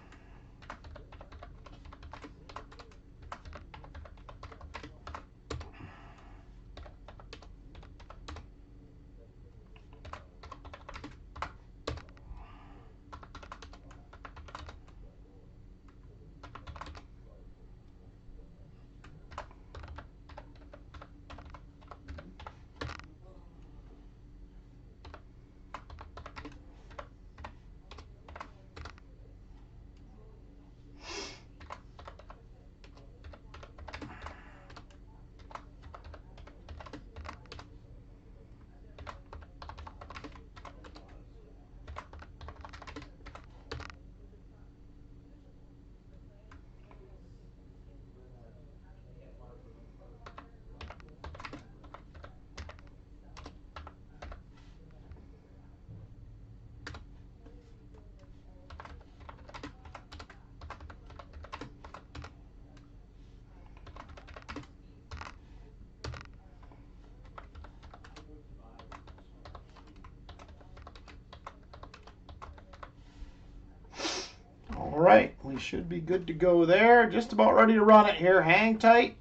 A: we should be good to go there. Just about ready to run it here. Hang tight.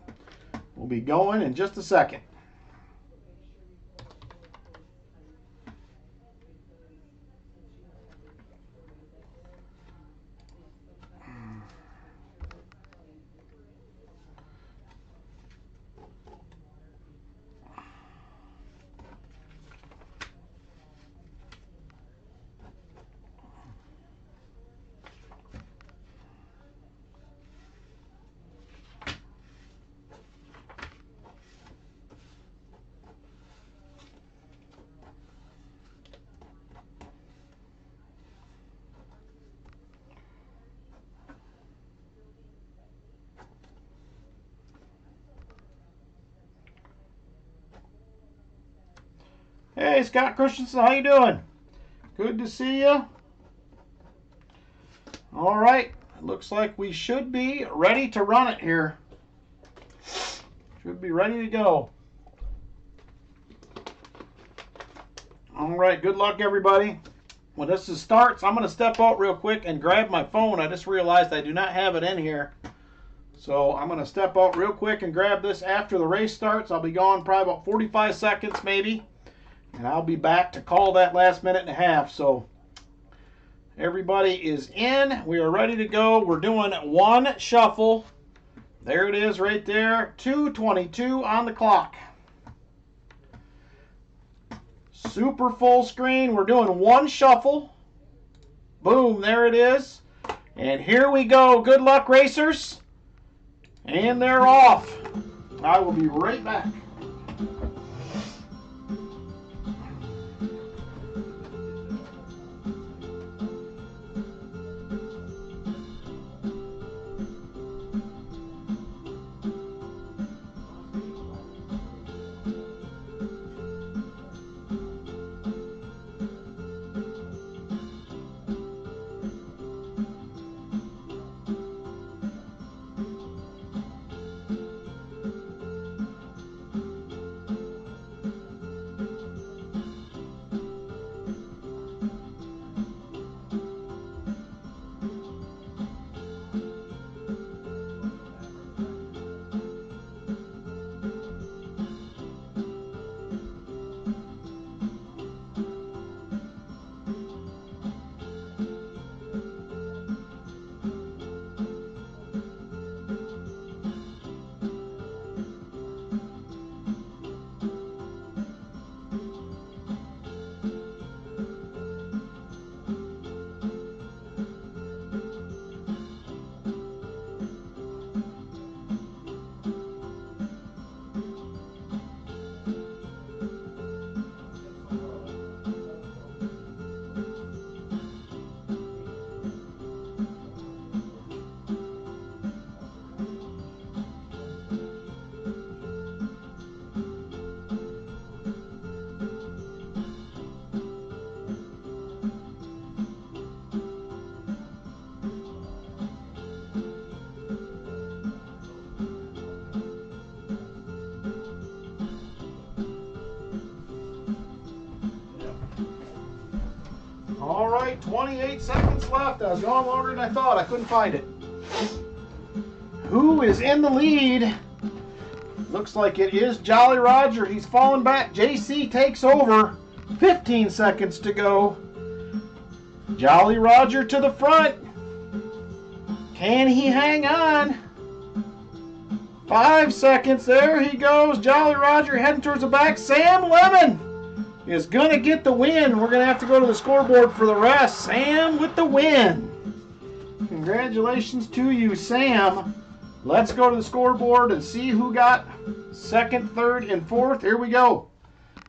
A: We'll be going in just a second. Hey, Scott Christensen, how you doing? Good to see you. All right, it looks like we should be ready to run it here. Should be ready to go. All right, good luck, everybody. When this starts, I'm going to step out real quick and grab my phone. I just realized I do not have it in here. So I'm going to step out real quick and grab this after the race starts. I'll be gone probably about 45 seconds maybe. And I'll be back to call that last minute and a half. So everybody is in. We are ready to go. We're doing one shuffle. There it is right there. 2:22 on the clock. Super full screen. We're doing one shuffle. Boom, there it is. And here we go. Good luck, racers. And they're off. I will be right back. All right, 28 seconds left. I was going longer than I thought. I couldn't find it. Who is in the lead? Looks like it is Jolly Roger. He's falling back. JC takes over. 15 seconds to go. Jolly Roger to the front. Can he hang on? 5 seconds. There he goes. Jolly Roger heading towards the back. Sam Lemon is going to get the win. We're going to have to go to the scoreboard for the rest. Sam with the win. Congratulations to you, Sam. Let's go to the scoreboard and see who got second, third, and fourth. Here we go.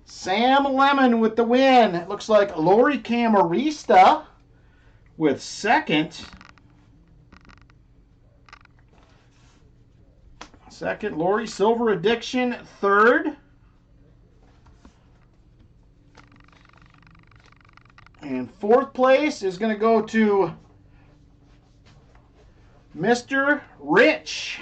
A: Sam Lemon with the win. It looks like Lori Camarista with second. Second, Lori Silver Addiction, third. And fourth place is going to go to Mr. Rich.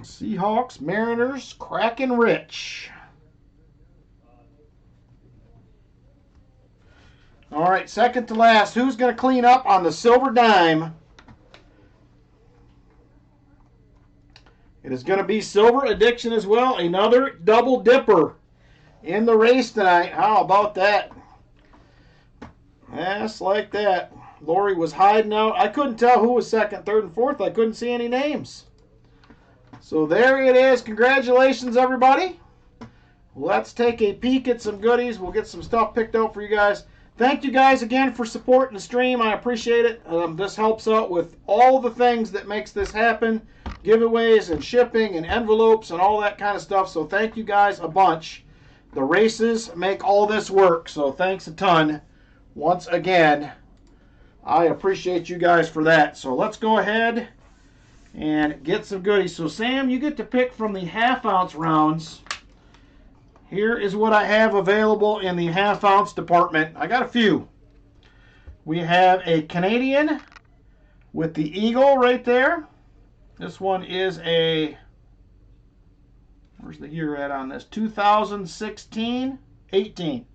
A: Seahawks, Mariners, Kraken Rich. All right, second to last. Who's going to clean up on the silver dime? It is going to be Silver Addiction as well. Another double dipper in the race tonight. How about that? Just like that. Lori was hiding out. I couldn't tell who was second, third, and fourth. I couldn't see any names. So there it is. Congratulations, everybody. Let's take a peek at some goodies. We'll get some stuff picked out for you guys. Thank you guys again for supporting the stream. I appreciate it. This helps out with all the things that makes this happen. Giveaways and shipping and envelopes and all that kind of stuff. So thank you guys a bunch. The races make all this work. So thanks a ton. Once again, I appreciate you guys for that. So let's go ahead and get some goodies. So Sam, you get to pick from the half-ounce rounds. Here is what I have available in the half-ounce department. I got a few. We have a Canadian with the eagle right there. This one is a, where's the year at on this? 2016, 18.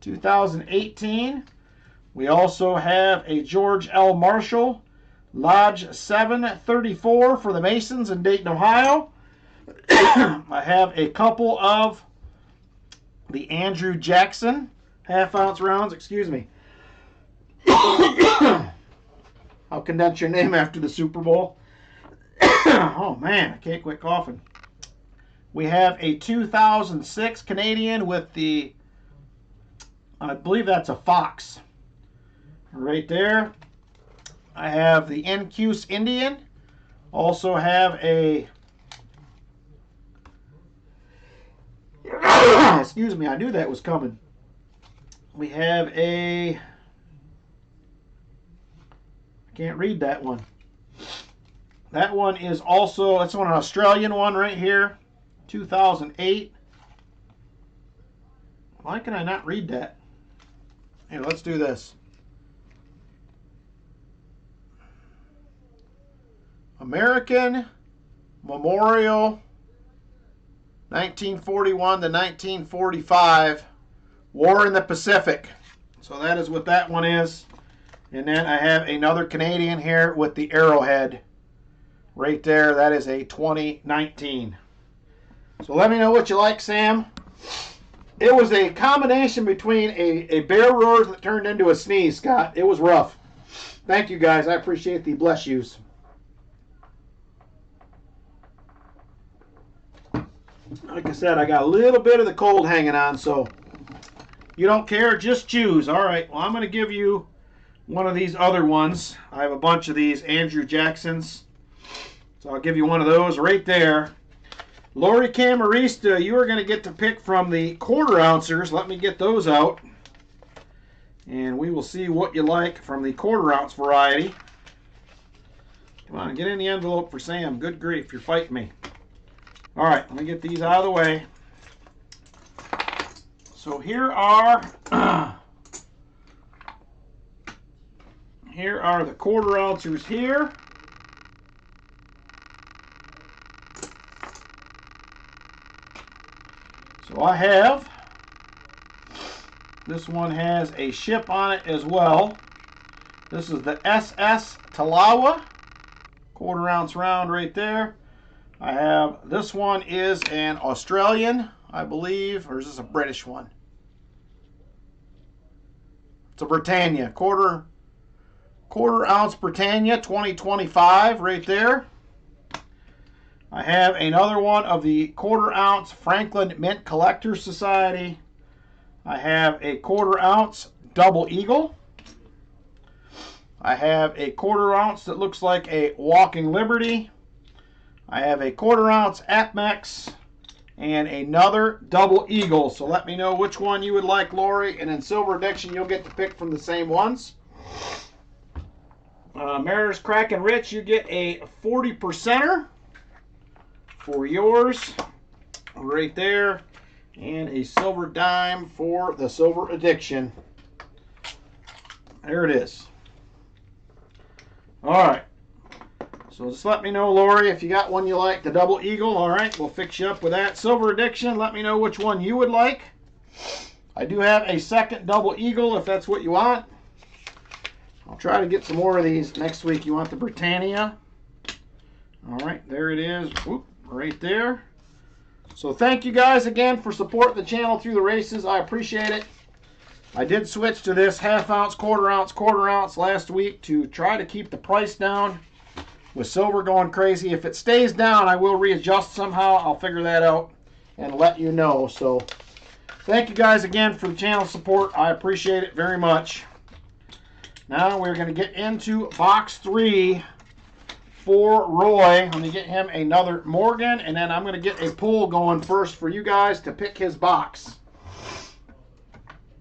A: 2018. We also have a George L. Marshall Lodge 734 for the Masons in Dayton, Ohio. I have a couple of the Andrew Jackson half-ounce rounds. Excuse me. I'll condense your name after the Super Bowl. Oh, man, I can't quit coughing. We have a 2006 Canadian with the, I believe that's a Fox. Right there. I have the NQ's Indian. Also have a, excuse me, I knew that was coming. We have a, I can't read that one. That one is also, that's an Australian one right here, 2008. Why can I not read that? Here, let's do this. American Memorial 1941 to 1945 War in the Pacific. So that is what that one is. And then I have another Canadian here with the Arrowhead right there. That is a 2019. So let me know what you like, Sam. It was a combination between a bear roar that turned into a sneeze, Scott. It was rough. Thank you, guys. I appreciate the bless yous. Like I said, I got a little bit of the cold hanging on, so you don't care, just choose. All right, well, I'm going to give you one of these other ones. I have a bunch of these Andrew Jacksons, so I'll give you one of those right there. Lori Camarista, you are going to get to pick from the quarter ouncers. Let me get those out, and we will see what you like from the quarter ounce variety. Come on, get in the envelope for Sam. Good grief, you're fighting me. All right, let me get these out of the way. So here are the quarter ouncers here. So I have, this one has a ship on it as well. This is the SS Talawa, quarter ounce round right there. I have, this one is an Australian, I believe, or is this a British one? It's a Britannia, quarter ounce Britannia 2025 right there. I have another one of the quarter ounce Franklin Mint Collectors Society. I have a quarter ounce Double Eagle. I have a quarter ounce that looks like a Walking Liberty. I have a quarter ounce Apmex and another Double Eagle. So let me know which one you would like, Lori. And in Silver Addiction, you'll get to pick from the same ones. Mariners Kraken Rich, you get a 40%er for yours right there. And a silver dime for the Silver Addiction. There it is. All right. So just let me know, Lori, if you got one you like, the double eagle. All right, we'll fix you up with that. Silver Addiction, let me know which one you would like. I do have a second double eagle if that's what you want. I'll try to get some more of these next week. You want the Britannia? All right, there it is. Whoop, right there. So thank you guys again for supporting the channel through the races. I appreciate it. I did switch to this half ounce, quarter ounce last week to try to keep the price down. With silver going crazy, if it stays down, I will readjust somehow. I'll figure that out and let you know. So thank you guys again for the channel support. I appreciate it very much. Now we're going to get into box 3 for Roy. Let me get him another Morgan, and then I'm going to get a pull going first for you guys to pick his box.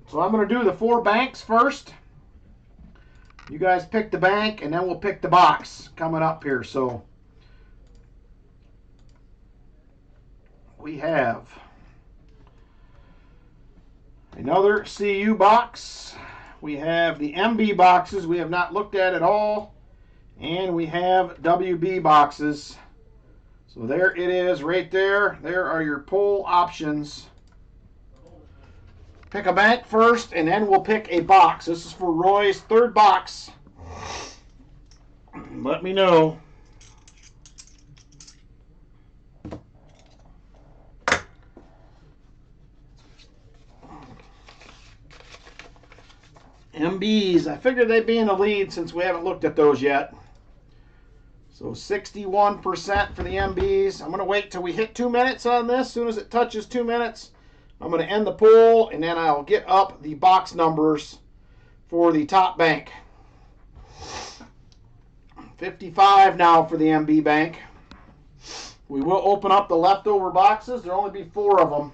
A: So I'm going to do the 4 banks first. You guys pick the bank, and then we'll pick the box coming up here. So we have another CU box. We have the MB boxes we have not looked at all. And we have WB boxes. So there it is right there. There are your pull options. Pick a bank first, and then we'll pick a box. This is for Roy's 3rd box. Let me know. MBs. I figured they'd be in the lead since we haven't looked at those yet. So 61% for the MBs. I'm going to wait till we hit 2 minutes on this. As soon as it touches 2 minutes, I'm going to end the poll, and then I'll get up the box numbers for the top bank. 55 now for the MB bank. We will open up the leftover boxes. There'll only be 4 of them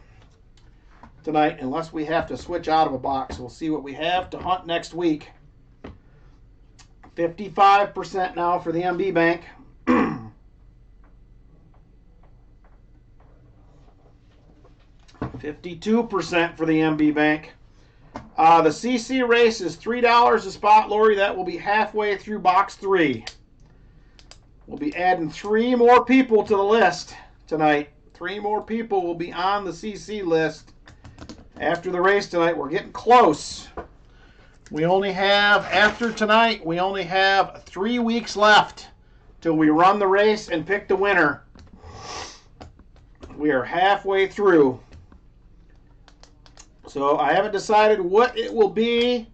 A: tonight, unless we have to switch out of a box. We'll see what we have to hunt next week. 55% now for the MB bank. 52% for the MB bank. The CC race is $3 a spot, Lori. That will be halfway through box 3. We'll be adding 3 more people to the list tonight. 3 more people will be on the CC list after the race tonight. We're getting close. We only have, after tonight, we only have 3 weeks left till we run the race and pick the winner. We are halfway through. So I haven't decided what it will be,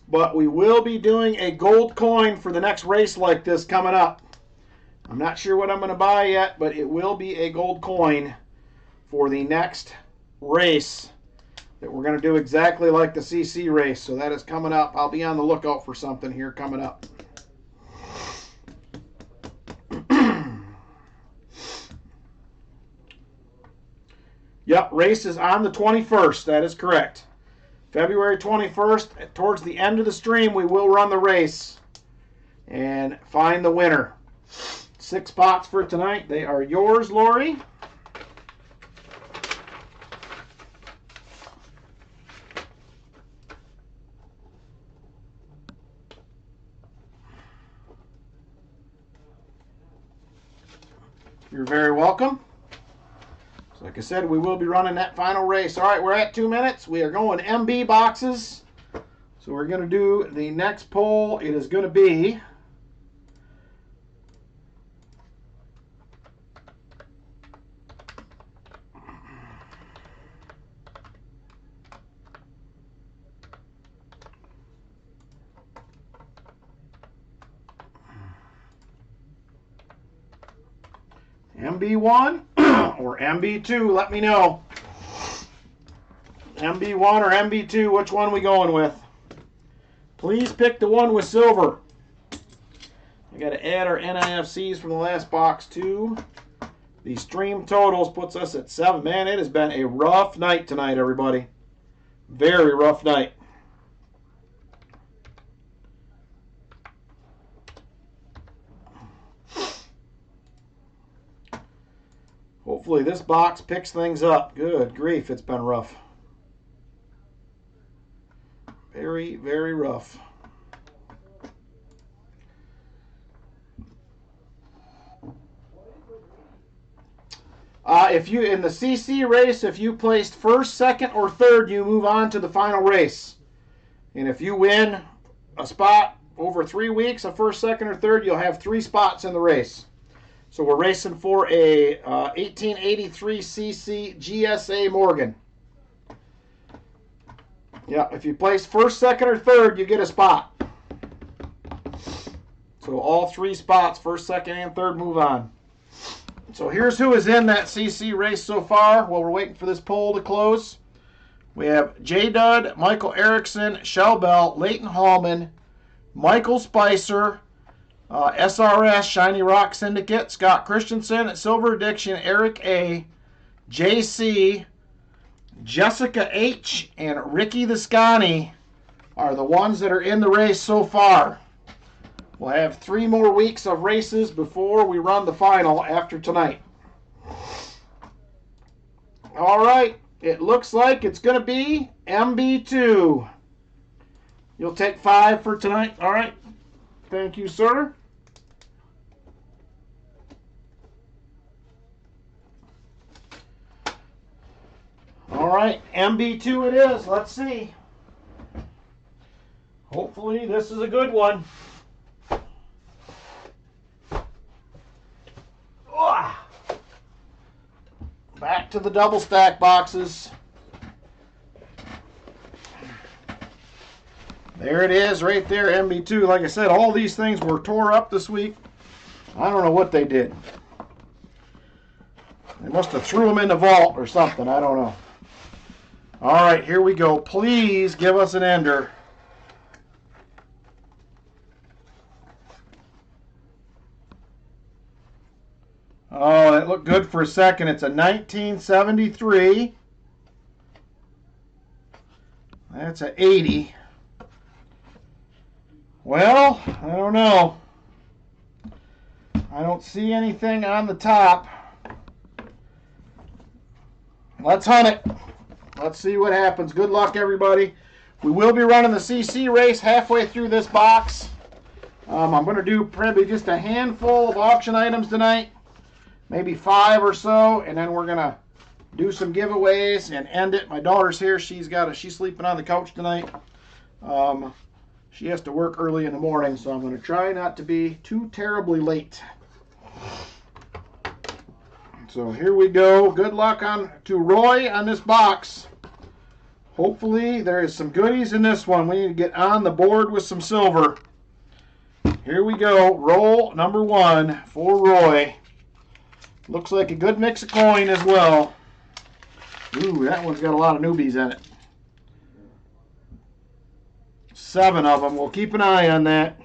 A: but we will be doing a gold coin for the next race like this coming up. I'm not sure what I'm going to buy yet, but it will be a gold coin for the next race that we're going to do exactly like the CC race. So that is coming up. I'll be on the lookout for something here coming up. Yep, race is on the 21st. That is correct. February 21st, towards the end of the stream, we will run the race and find the winner. 6 spots for tonight. They are yours, Lori. You're very welcome. So like I said, we will be running that final race. All right, we're at 2 minutes. We are going MB boxes. So we're going to do the next poll. It is going to be MB1 or MB2. Let me know. MB1 or MB2, which one we going with? Please pick the one with silver. I got to add our NIFCs from the last box too. The stream totals puts us at 7. Man, it has been a rough night tonight, everybody. Very rough night. Hopefully this box picks things up. Good grief, it's been rough. Very, very rough. If you in the CC race, if you placed first, second, or third, you move on to the final race. And if you win a spot over 3 weeks, a first, second, or third, you'll have 3 spots in the race. So we're racing for a 1883 CC GSA Morgan. Yeah, if you place first, second, or third, you get a spot. So all 3 spots, first, second, and third, move on. So here's who is in that CC race so far while we're waiting for this poll to close. We have J. Dud, Michael Erickson, Shell Bell, Leighton Hallman, Michael Spicer, SRS, Shiny Rock Syndicate, Scott Christensen, Silver Addiction, Eric A., JC, Jessica H., and Ricky the Scotty are the ones that are in the race so far. We'll have 3 more weeks of races before we run the final after tonight. All right, it looks like it's going to be MB2. You'll take 5 for tonight. All right. Thank you, sir. All right, MB2 it is. Let's see. Hopefully this is a good one. Back to the double stack boxes. There it is right there, MB2. Like I said, all these things were tore up this week. I don't know what they did. They must have threw them in the vault or something. I don't know. All right, here we go. Please give us an ender. Oh, that looked good for a second. It's a 1973. That's an 80. Well, I don't know. I don't see anything on the top. Let's hunt it. Let's see what happens. Good luck, everybody. We will be running the CC race halfway through this box. I'm going to do probably just a handful of auction items tonight. Maybe 5 or so, and then we're going to do some giveaways and end it. My daughter's here. She's sleeping on the couch tonight. She has to work early in the morning, so I'm going to try not to be too terribly late. So here we go. Good luck to Roy on this box. Hopefully there is some goodies in this one. We need to get on the board with some silver. Here we go. Roll number 1 for Roy. Looks like a good mix of coin as well. Ooh, that one's got a lot of newbies in it. 7 of them. We'll keep an eye on that.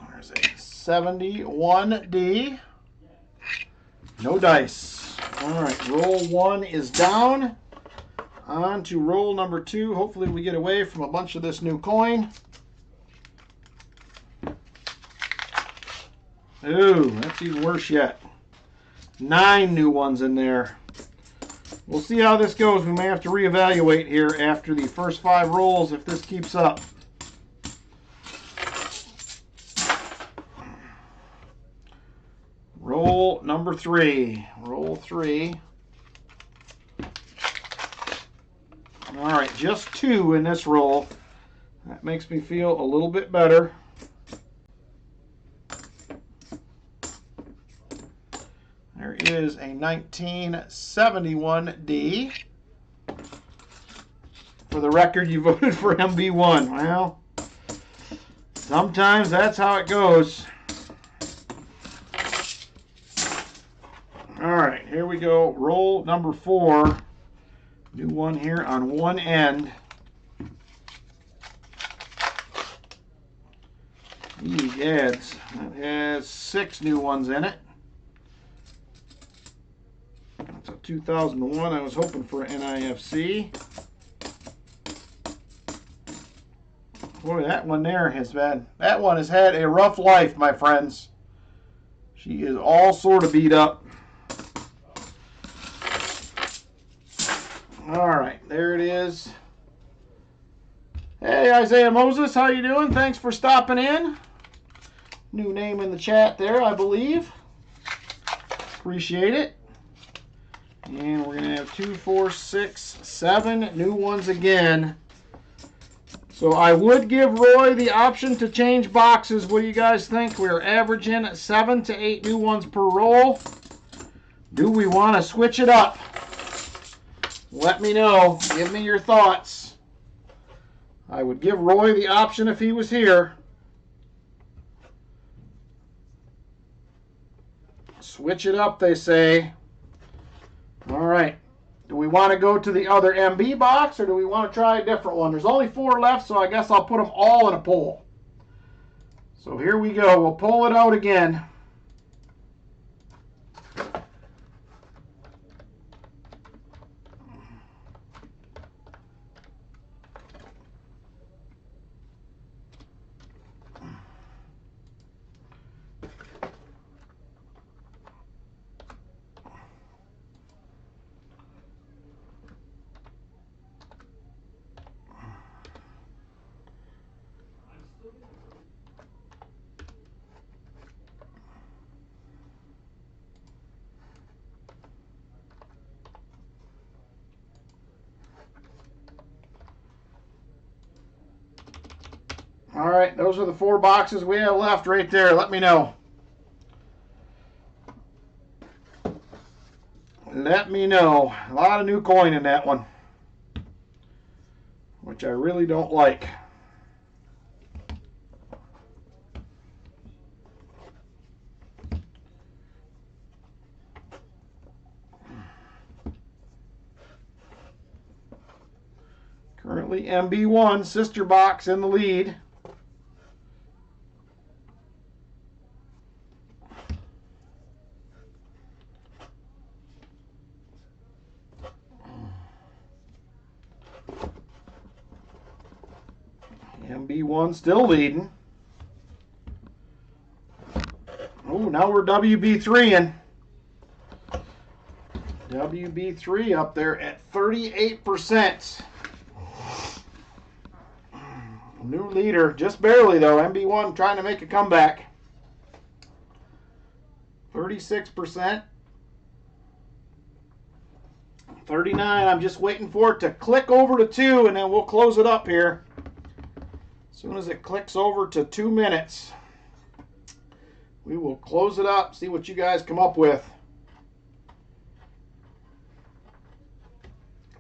A: There's a 71D. No dice. All right, roll 1 is down. On to roll number 2. Hopefully we get away from a bunch of this new coin. Ooh, that's even worse yet. 9 new ones in there. We'll see how this goes. We may have to reevaluate here after the first 5 rolls if this keeps up. Roll number 3. Roll 3. All right, just 2 in this roll. That makes me feel a little bit better. There is a 1971D. For the record, you voted for MB1. Well, sometimes that's how it goes. All right, here we go. Roll number 4. Do one here on one end. Egads. That has 6 new ones in it. That's a 2001. I was hoping for an NIFC. Boy, that one there that one has had a rough life, my friends. She is all sort of beat up. All right, there it is. Hey, Isaiah Moses, how you doing? Thanks for stopping in. New name in the chat there, I believe. Appreciate it. And we're going to have 2, 4, 6, 7 new ones again. So I would give Roy the option to change boxes. What do you guys think? We're averaging 7 to 8 new ones per roll. Do we want to switch it up? Let me know. Give me your thoughts. I would give Roy the option if he was here. Switch it up, they say. All right. Do we want to go to the other MB box, or do we want to try a different one? There's only 4 left, so I guess I'll put them all in a poll. So here we go. We'll pull it out again. All right, those are the 4 boxes we have left right there. Let me know. Let me know. A lot of new coin in that one, which I really don't like. Currently MB1, sister box, in the lead. MB1 still leading. Oh, now we're WB3 in. WB3 up there at 38%. New leader, just barely though. MB1 trying to make a comeback. 36%. 39. I'm just waiting for it to click over to 2, and then we'll close it up here. As soon as it clicks over to 2 minutes, we will close it up, see what you guys come up with.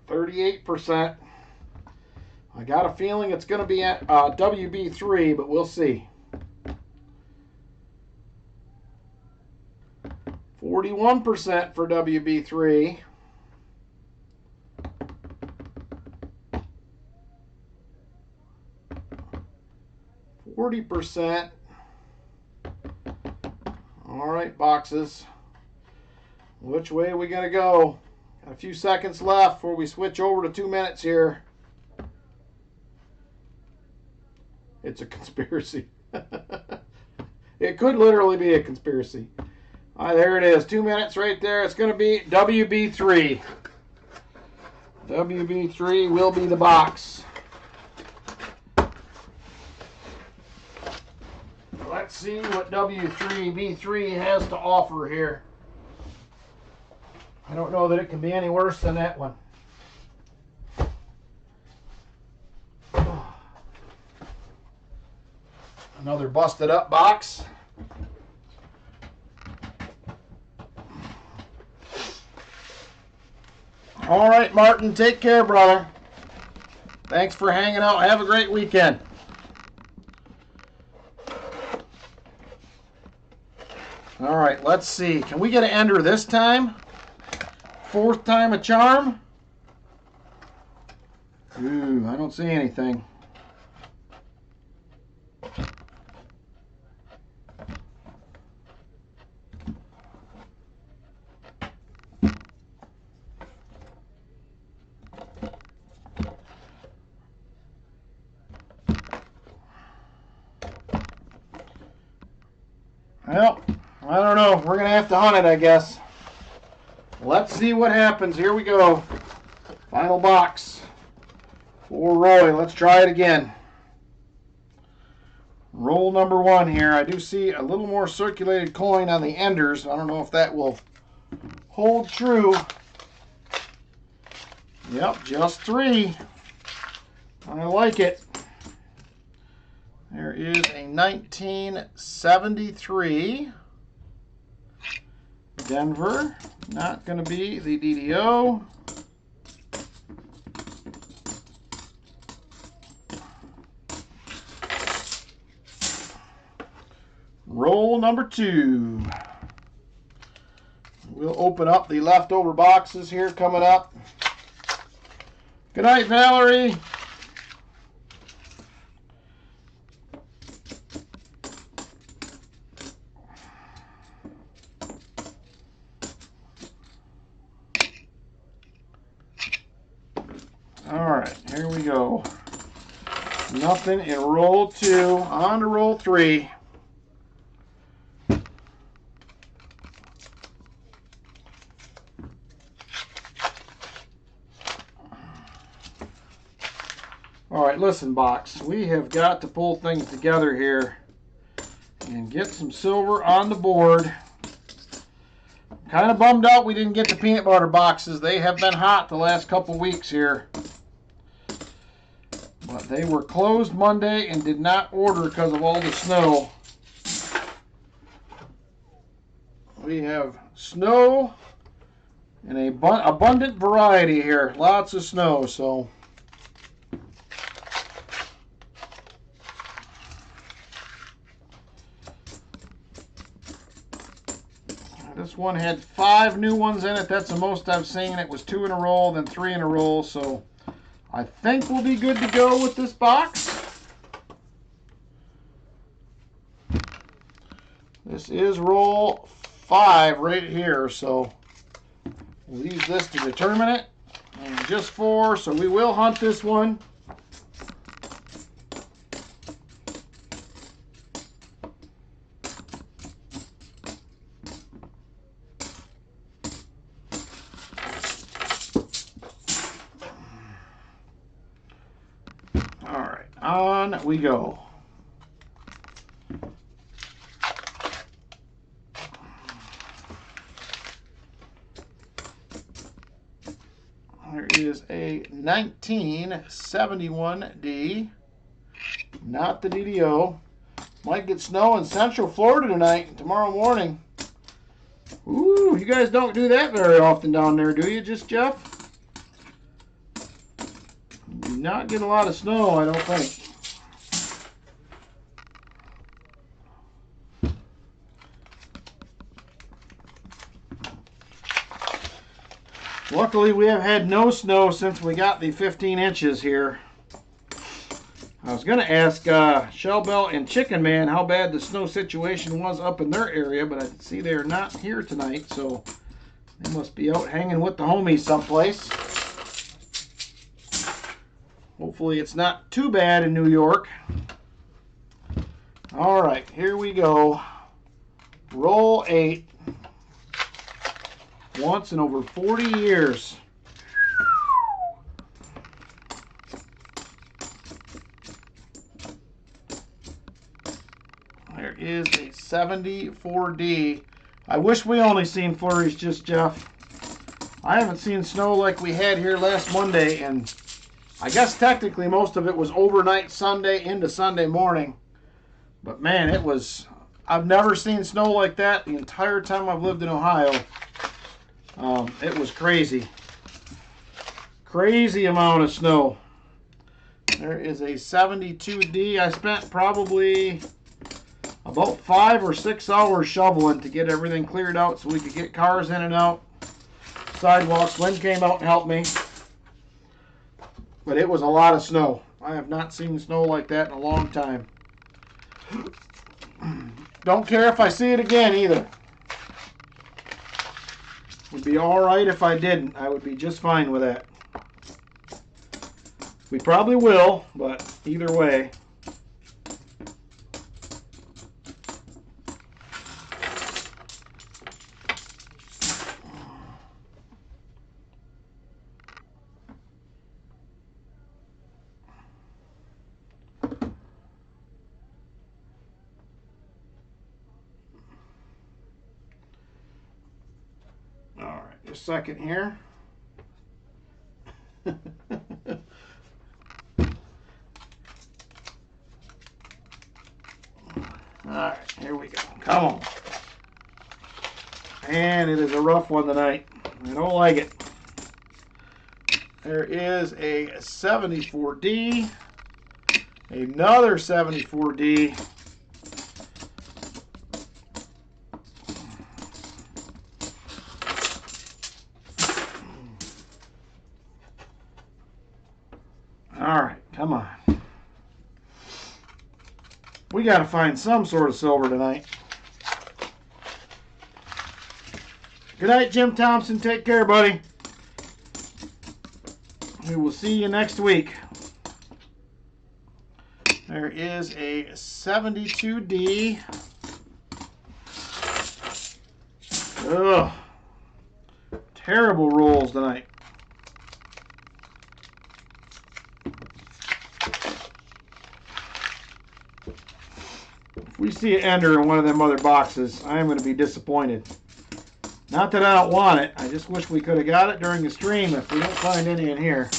A: 38%. I got a feeling it's going to be at WB3, but we'll see. 41% for WB3. 40%. All right, boxes. Which way are we going to go? Got a few seconds left before we switch over to 2 minutes here. It's a conspiracy. It could literally be a conspiracy. All right, there it is. 2 minutes right there. It's going to be WB3. WB3 will be the box. Let's see what W3B3 has to offer here. I don't know that it can be any worse than that one. Another busted up box. All right, Martin, take care, brother. Thanks for hanging out. Have a great weekend. All right, let's see. Can we get an ender this time? 4th time a charm? Ooh, I don't see anything. Well, I don't know. We're going to have to hunt it, I guess. Let's see what happens. Here we go. Final box. For Roy, let's try it again. Roll number 1 here. I do see a little more circulated coin on the enders. I don't know if that will hold true. Yep, just 3. I like it. There is a 1973 Denver. Not going to be the DDO. Roll number 2. We'll open up the leftover boxes here coming up. Good night, Valerie. All right, here we go. Nothing in roll 2. On to roll 3. All right, listen, box. We have got to pull things together here and get some silver on the board. Kind of bummed out we didn't get the peanut butter boxes. They have been hot the last couple weeks here. But they were closed Monday and did not order because of all the snow. We have snow in an abundant variety here. Lots of snow, so... This one had 5 new ones in it. That's the most I've seen. It was 2 in a row, then 3 in a row. So I think we'll be good to go with this box. This is roll 5 right here. So we'll use this to determine it. And just 4, so we will hunt this one. On we go. There is a 1971D, not the DDO. Might get snow in Central Florida tonight and tomorrow morning. Ooh, you guys don't do that very often down there, do you, just Jeff? Do not get a lot of snow, I don't think. Luckily, we have had no snow since we got the 15 inches here. I was going to ask Shell Bell and Chicken Man how bad the snow situation was up in their area, but I see they're not here tonight, so they must be out hanging with the homies someplace. Hopefully it's not too bad in New York. All right, here we go. Roll 8. Once in over 40 years. There is a 74D. I wish we only seen flurries, just Jeff. I haven't seen snow like we had here last Monday, and I guess technically most of it was overnight Sunday into Sunday morning. But man, it was... I've never seen snow like that the entire time I've lived in Ohio. It was crazy. Crazy amount of snow. There is a 72D. I spent probably about 5 or 6 hours shoveling to get everything cleared out so we could get cars in and out. Sidewalks. Lynn came out and helped me. But it was a lot of snow. I have not seen snow like that in a long time. Don't care if I see it again either. Would be alright if I didn't. I would be just fine with that. We probably will, but either way. a second here. Alright, here we go. Come on. And it is a rough one tonight. I don't like it. There is a 74D. Another 74D. Alright, come on. We got to find some sort of silver tonight. Good night, Jim Thompson. Take care, buddy. We will see you next week. There is a 72D. Ugh. Terrible rolls tonight. If we see an ender in one of them other boxes, I am going to be disappointed. Not that I don't want it. I just wish we could have got it during the stream if we don't find any in here.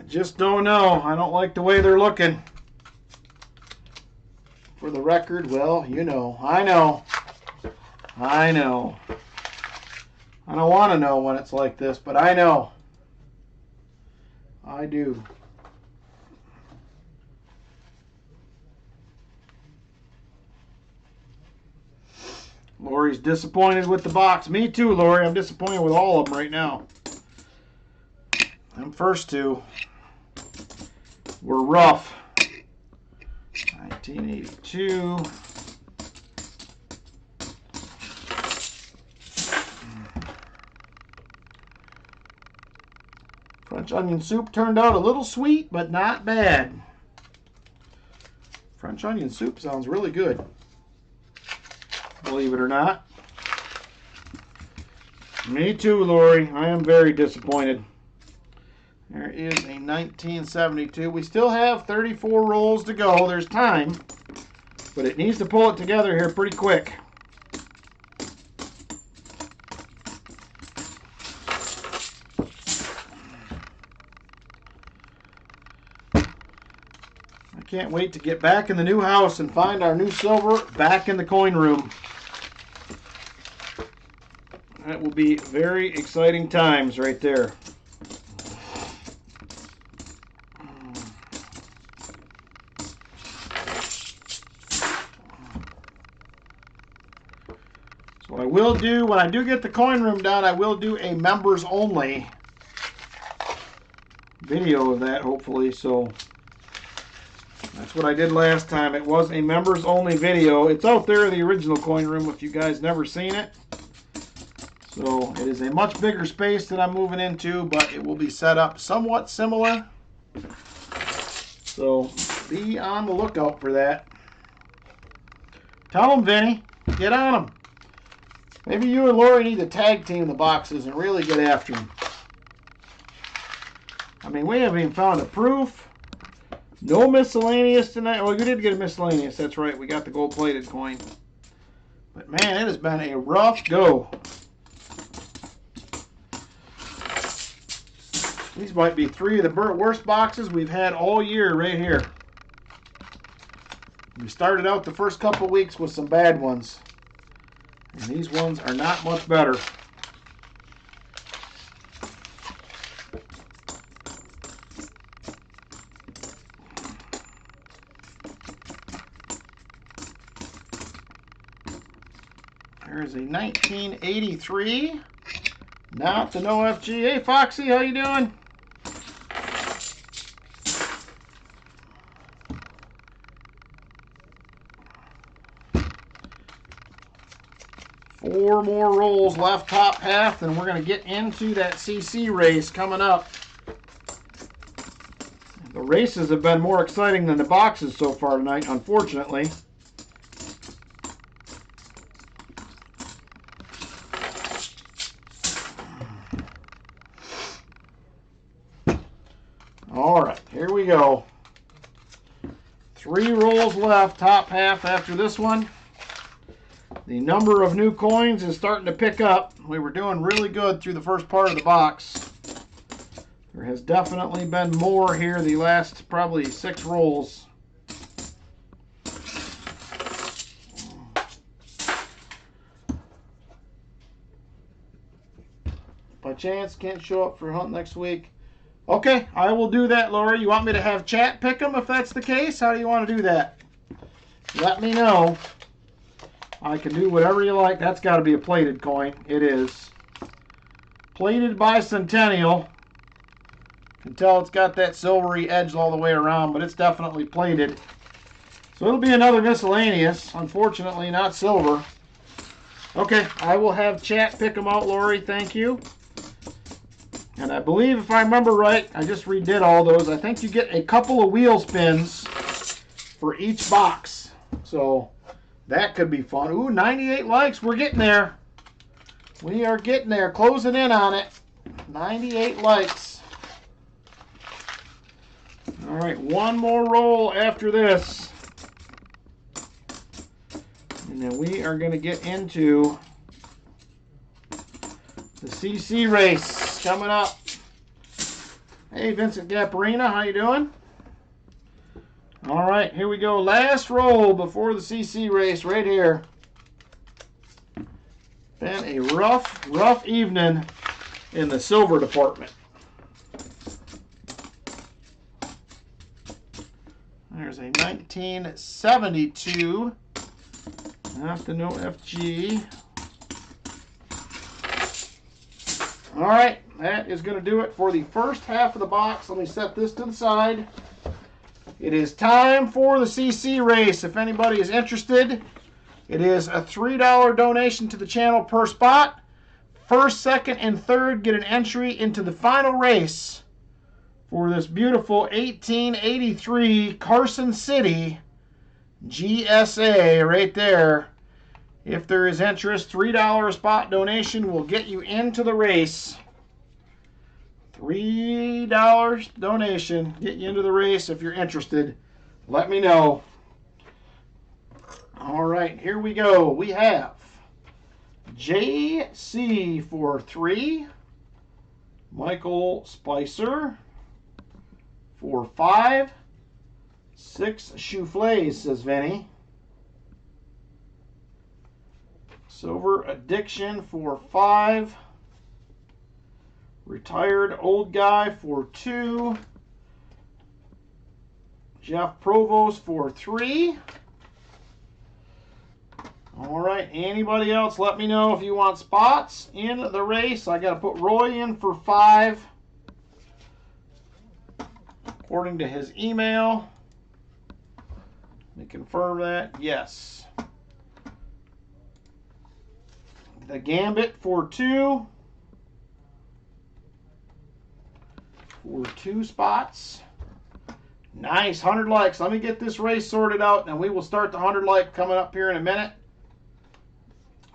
A: Just don't know. I don't like the way they're looking. For the record, well, you know. I know. I know. I don't want to know when it's like this, but I know. I do. Lori's disappointed with the box. Me too, Lori. I'm disappointed with all of them right now. Them first two were rough. 1982. French onion soup turned out a little sweet, but not bad. French onion soup sounds really good. Believe it or not. Me too, Lori. I am very disappointed. There is a 1972. We still have 34 rolls to go. There's time, but it needs to pull it together here pretty quick. I can't wait to get back in the new house and find our new silver back in the coin room. That will be very exciting times right there. So I will do, when I do get the coin room done, I will do a members only video of that, hopefully. So that's what I did last time. It was a members only video. It's out there in the original coin room if you guys never seen it. So it is a much bigger space that I'm moving into, but it will be set up somewhat similar. So be on the lookout for that. Tell them, Vinny. Get on them. Maybe you and Lori need to tag team the boxes and really get after them. I mean, we haven't even found a proof. No miscellaneous tonight. Oh, we did get a miscellaneous. That's right. We got the gold-plated coin. But, man, it has been a rough go. These might be three of the worst boxes we've had all year right here. We started out the first couple weeks with some bad ones. And these ones are not much better. There's a 1983. Not an OFG. Hey, Foxy, how you doing? Four more rolls left, top half, and we're going to get into that CC race coming up. races have been more exciting than the boxes so far tonight, unfortunately. All right, here we go. 3 rolls left, top half after this one. The number of new coins is starting to pick up. We were doing really good through the first part of the box. There has definitely been more here the last probably 6 rolls. By chance, can't show up for hunt next week. Okay, I will do that, Lori. You want me to have chat pick them if that's the case? How do you want to do that? Let me know. I can do whatever you like. That's got to be a plated coin. It is. Plated bicentennial. You can tell it's got that silvery edge all the way around, but it's definitely plated. So it'll be another miscellaneous. Unfortunately, not silver. Okay, I will have chat pick them out, Lori. Thank you. And I believe, if I remember right, I just redid all those. I think you get a couple of wheel spins for each box. So that could be fun. Ooh, 98 likes. We're getting there. We are getting there. Closing in on it. 98 likes. All right, one more roll after this. And then we are going to get into the CC race coming up. Hey, Vincent Gaparina, how you doing? All right, here we go. Last roll before the CC race right here. Been a rough evening in the silver department. There's a 1972. Not the no FG. All right, that is going to do it for the first half of the box. Let me set this to the side. It is time for the CC race. If anybody is interested, it is a $3 donation to the channel per spot. First, second, and third get an entry into the final race for this beautiful 1883 Carson City GSA right there. If there is interest, $3 spot donation will get you into the race. $3 donation, get you into the race if you're interested. Let me know. All right, here we go. We have JC for 3. Michael Spicer for 5. 6 Chouflays, says Vinny. Silver Addiction for 5. Retired Old Guy for 2. Jeff Provost for 3. All right, anybody else, let me know if you want spots in the race. I got to put Roy in for 5. According to his email. Let me confirm that. Yes. The Gambit for 2. For 2 spots. Nice, 100 likes. Let me get this race sorted out, and we will start the 100 like coming up here in a minute.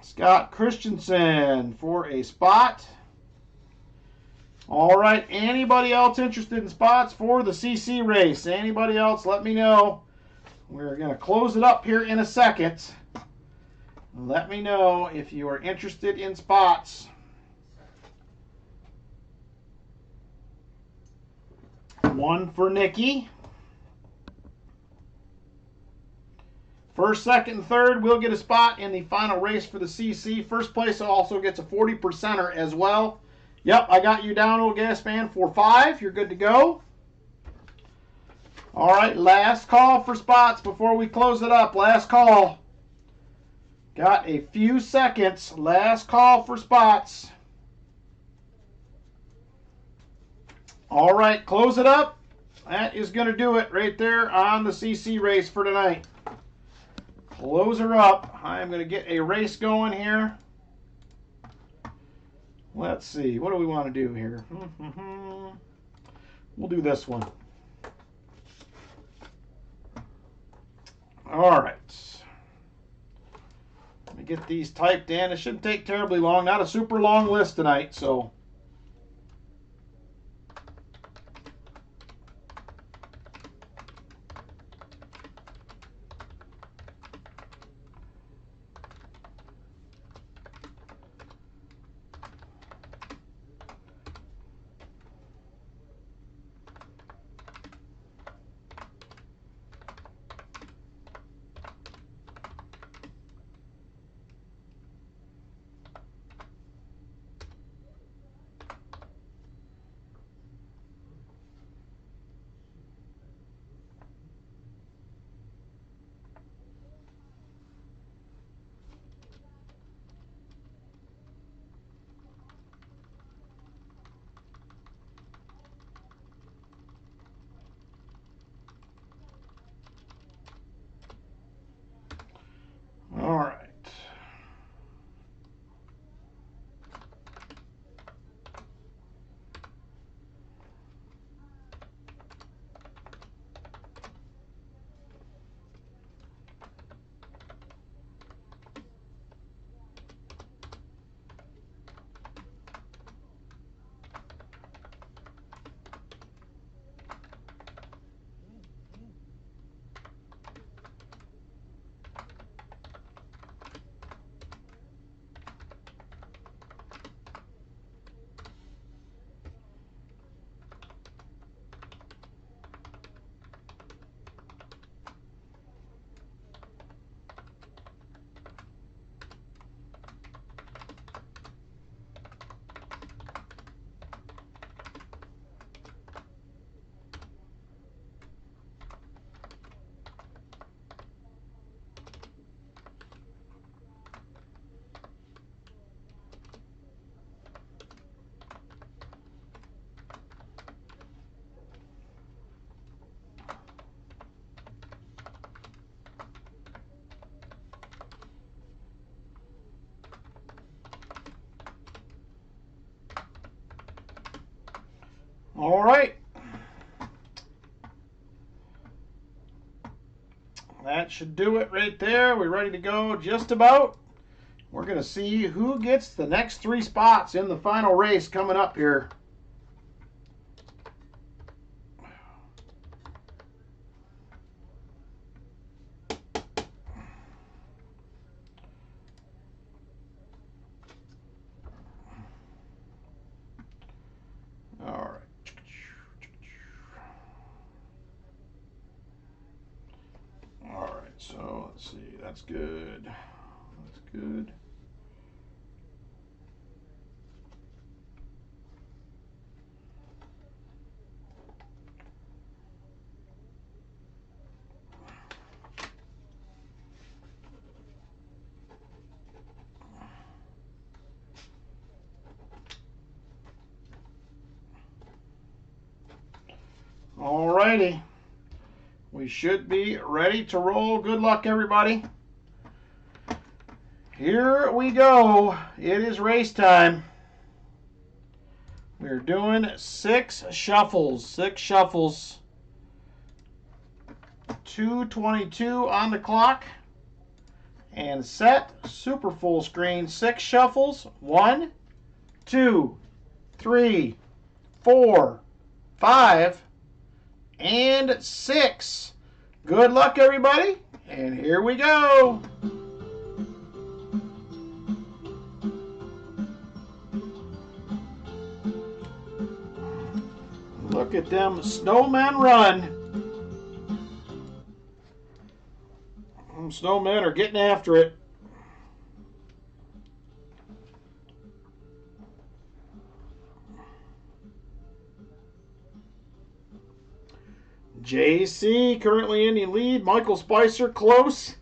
A: Scott Christensen for a spot. All right, anybody else interested in spots for the CC race? Anybody else, let me know. We're going to close it up here in a second. Let me know if you are interested in spots. One for Nikki. First, second, and third will get a spot in the final race for the CC. First place also gets a 40%er as well. Yep, I got you down, Old Gas Fan, for 5. You're good to go. All right, last call for spots before we close it up. Last call. Got a few seconds. Last call for spots. All right, close it up. That is going to do it right there on the CC race for tonight. Close her up. I'm going to get a race going here. Let's see. What do we want to do here? We'll do this one. All right. Let me get these typed in. It shouldn't take terribly long. Not a super long list tonight, so. All right. All right. That should do it right there. We're ready to go just about. We're going to see who gets the next 3 spots in the final race coming up here. All right. All right, so let's see. That's good. That's good. All righty. We should be ready to roll. Good luck, everybody. Here we go. It is race time. We're doing 6 shuffles. 6 shuffles. 2:22 on the clock. And set. Super full screen. 6 shuffles. 1, 2, 3, 4, 5, and 6. Good luck, everybody. And here we go. Look at them snowmen run. Them snowmen are getting after it. JC currently in the lead. Michael Spicer close.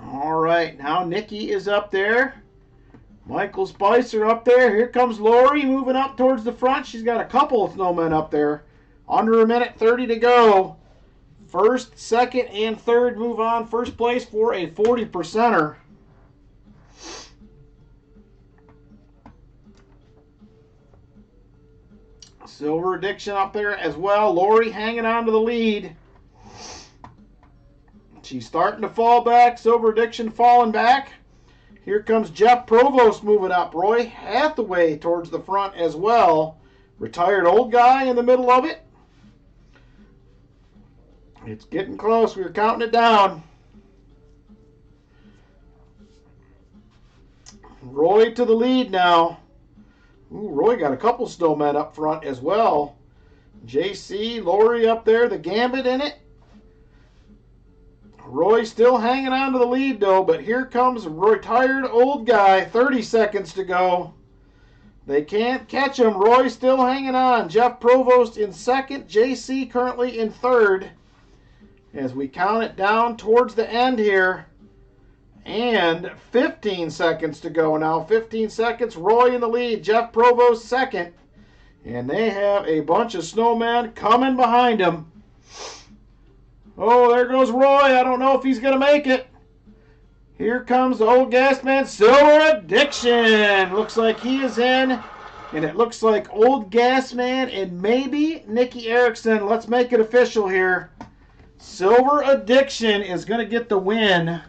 A: All right, now Nikki is up there. Michael Spicer up there. Here comes Lori moving up towards the front. She's got a couple of snowmen up there. Under a minute 30 to go. First, second, and third move on. First place for a 40%er. Silver Addiction up there as well. Lori hanging on to the lead. She's starting to fall back. Silver Addiction falling back. Here comes Jeff Provost moving up. Roy Hathaway towards the front as well. Retired old guy in the middle of it. It's getting close. We're counting it down. Roy to the lead now. Ooh, Roy got a couple snowmen up front as well. JC, Lori up there, the Gambit in it. Roy still hanging on to the lead though, but here comes a retired old guy. 30 seconds to go. They can't catch him. Roy still hanging on. Jeff Provost in second. JC currently in third. As we count it down towards the end here. And 15 seconds to go now. 15 seconds. Roy in the lead. Jeff Provost second. And they have a bunch of snowmen coming behind him. Oh, there goes Roy. I don't know if he's going to make it. Here comes the old gas man, Silver Addiction. Looks like he is in. And it looks like old gas man and maybe Nikki Erickson. Let's make it official here. Silver Addiction is going to get the win.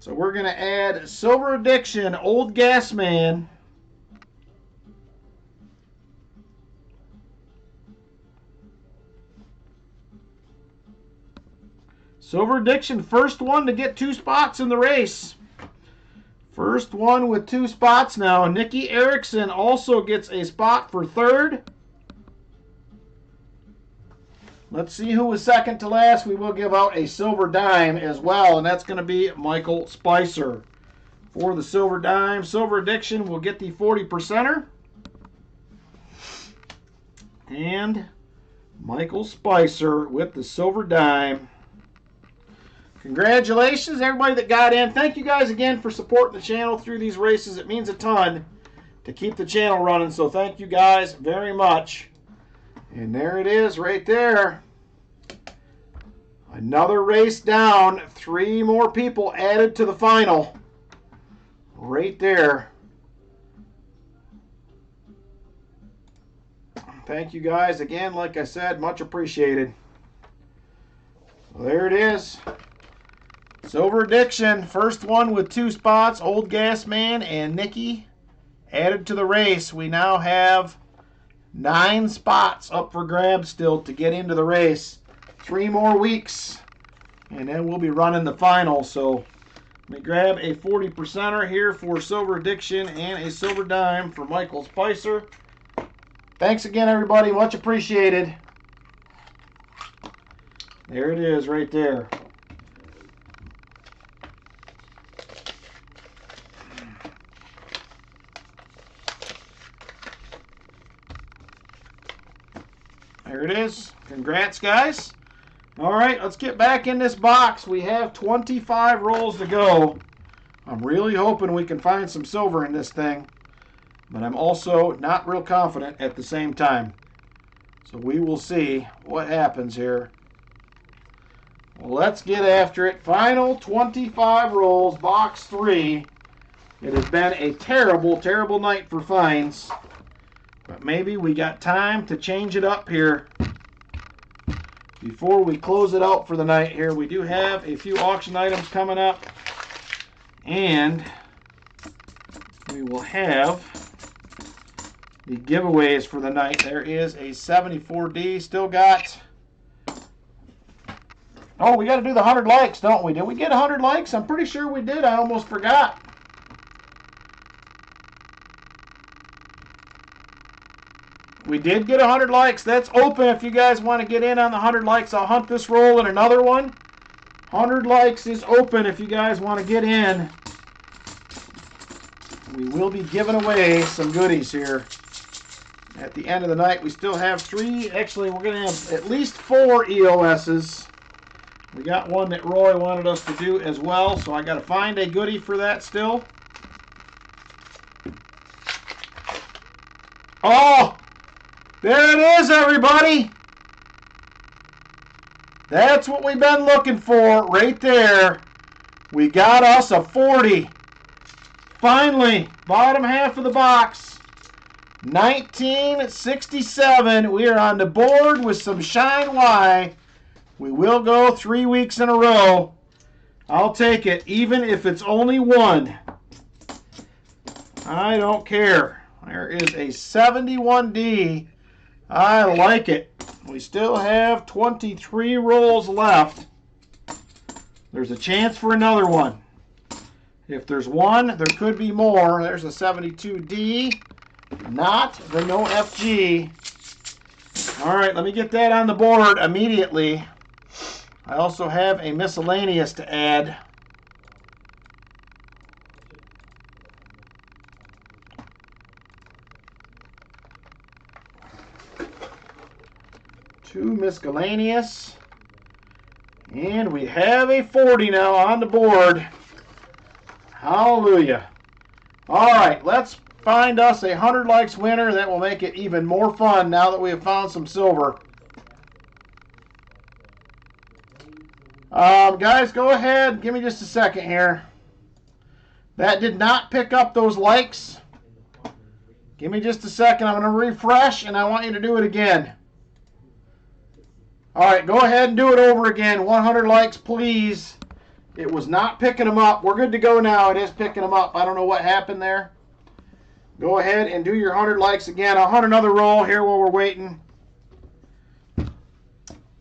A: So we're going to add Silver Addiction, old gas man. Silver Addiction, first one to get 2 spots in the race. First one with 2 spots now. Nikki Erickson also gets a spot for third. Let's see who was second to last. We will give out a silver dime as well, and that's going to be Michael Spicer. For the silver dime, Silver Addiction will get the 40%er. And Michael Spicer with the silver dime. Congratulations, everybody that got in. Thank you guys again for supporting the channel through these races. It means a ton to keep the channel running, so thank you guys very much. And there it is right there. Another race down. 3 more people added to the final. Right there. Thank you guys again. Like I said, much appreciated. Well, there it is. Silver Addiction, first one with 2 spots. Old Gas Man and Nikki added to the race. We now have 9 spots up for grabs still to get into the race. 3 more weeks, and then we'll be running the final. So let me grab a 40%er here for Silver Addiction and a silver dime for Michael Spicer. Thanks again, everybody. Much appreciated. There it is right there. There it is. Congrats, guys. All right, let's get back in this box. We have 25 rolls to go. I'm really hoping we can find some silver in this thing, but I'm also not real confident at the same time. So we will see what happens here. Well, let's get after it. Final 25 rolls, box 3. It has been a terrible, terrible night for finds. But maybe we got time to change it up here before we close it out for the night here. We do have a few auction items coming up. And we will have the giveaways for the night. There is a 74D. Still got... Oh, we got to do the 100 likes, don't we? Did we get 100 likes? I'm pretty sure we did. I almost forgot. We did get 100 likes. That's open if you guys want to get in on the 100 likes. I'll hunt this roll in another one. 100 likes is open if you guys want to get in. We will be giving away some goodies here at the end of the night. We still have 3. Actually, we're going to have at least 4 EOSs. We got one that Roy wanted us to do as well, so I got to find a goodie for that still. Oh! There it is, everybody. That's what we've been looking for right there. We got us a 40. Finally, bottom half of the box. 1967. We are on the board with some Shine Y. We will go 3 weeks in a row. I'll take it, even if it's only one. I don't care. There is a 71D. I like it. We still have 23 rolls left. There's a chance for another one. If there's one, there could be more. There's a 72D, not the no FG. All right, let me get that on the board immediately. I also have a miscellaneous to add. Two miscellaneous. And we have a 40 now on the board. Hallelujah. All right, let's find us a 100 likes winner. That will make it even more fun now that we have found some silver. Guys, go ahead. Give me just a second here. That did not pick up those likes. Give me just a second. I'm going to refresh, and I want you to do it again. All right, go ahead and do it over again. 100 likes, please. It was not picking them up. We're good to go now. It is picking them up. I don't know what happened there. Go ahead and do your 100 likes again. I'll hunt another roll here while we're waiting.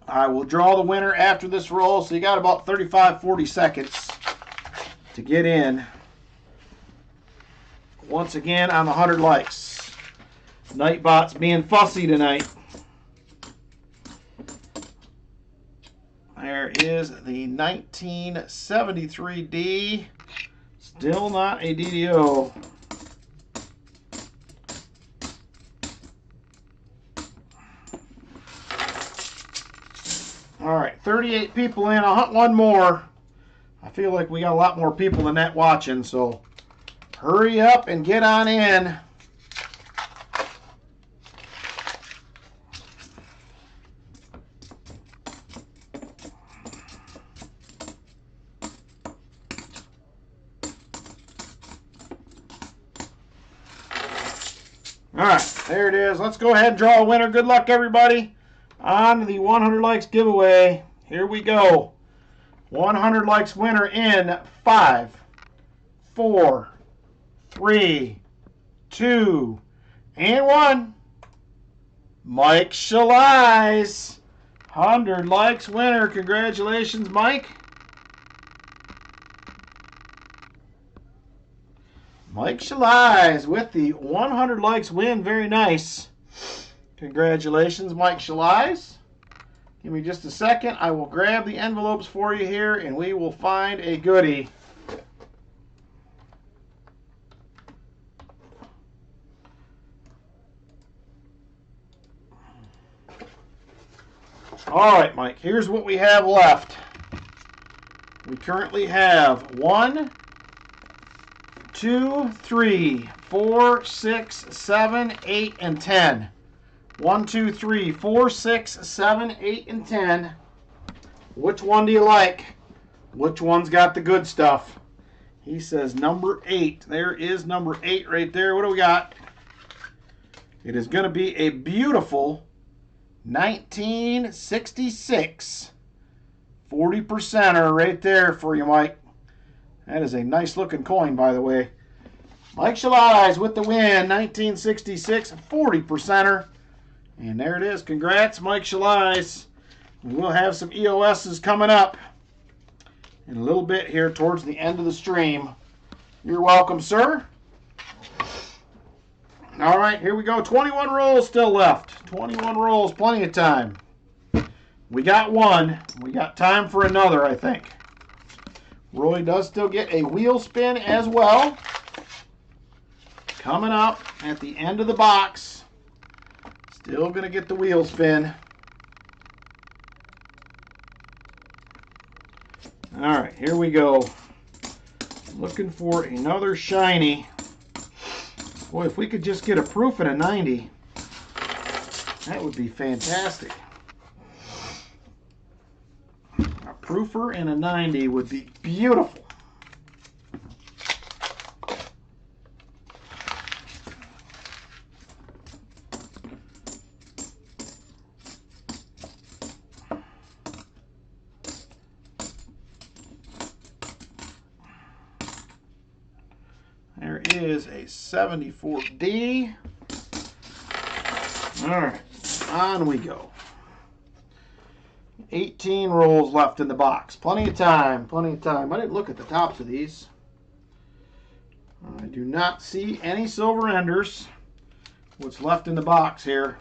A: I will draw the winner after this roll, so you got about 35, 40 seconds to get in. Once again on the 100 likes. Nightbot's being fussy tonight. There is the 1973D. Still not a DDO. All right, 38 people in. I'll hunt one more. I feel like we got a lot more people than that watching, so hurry up and get on in. All right, there it is. Let's go ahead and draw a winner. Good luck, everybody, on the 100 likes giveaway. Here we go. 100 likes winner in 5, 4, 3, 2, and 1. Mike Shalais. 100 likes winner. Congratulations, Mike. Mike Shalais with the 100 likes win. Very nice. Congratulations, Mike Shalais. Give me just a second. I will grab the envelopes for you here, and we will find a goodie. All right, Mike, here's what we have left. We currently have 1, 2, 3, 4, 6, 7, 8, and 10. 1, 2, 3, 4, 6, 7, 8, and 10. Which one do you like? Which one's got the good stuff? He says number 8. There is number 8 right there. What do we got? It is going to be a beautiful 1966 40%er right there for you, Mike. That is a nice looking coin, by the way. Mike Shalais with the win, 1966 40%er. And there it is. Congrats, Mike Shalais. We'll have some EOSs coming up in a little bit here towards the end of the stream. You're welcome, sir. All right, here we go. 21 rolls still left. 21 rolls, plenty of time. We got one. We got time for another, I think. Roy does still get a wheel spin as well. Coming up at the end of the box. Still going to get the wheel spin. All right, here we go. Looking for another shiny. Boy, if we could just get a proof at a 90. That would be fantastic. A proofer and a 90 would be beautiful. There is a 74D. All right, on we go. 18 rolls left in the box. Plenty of time, plenty of time. I didn't look at the tops of these. I do not see any silver enders. What's left in the box here?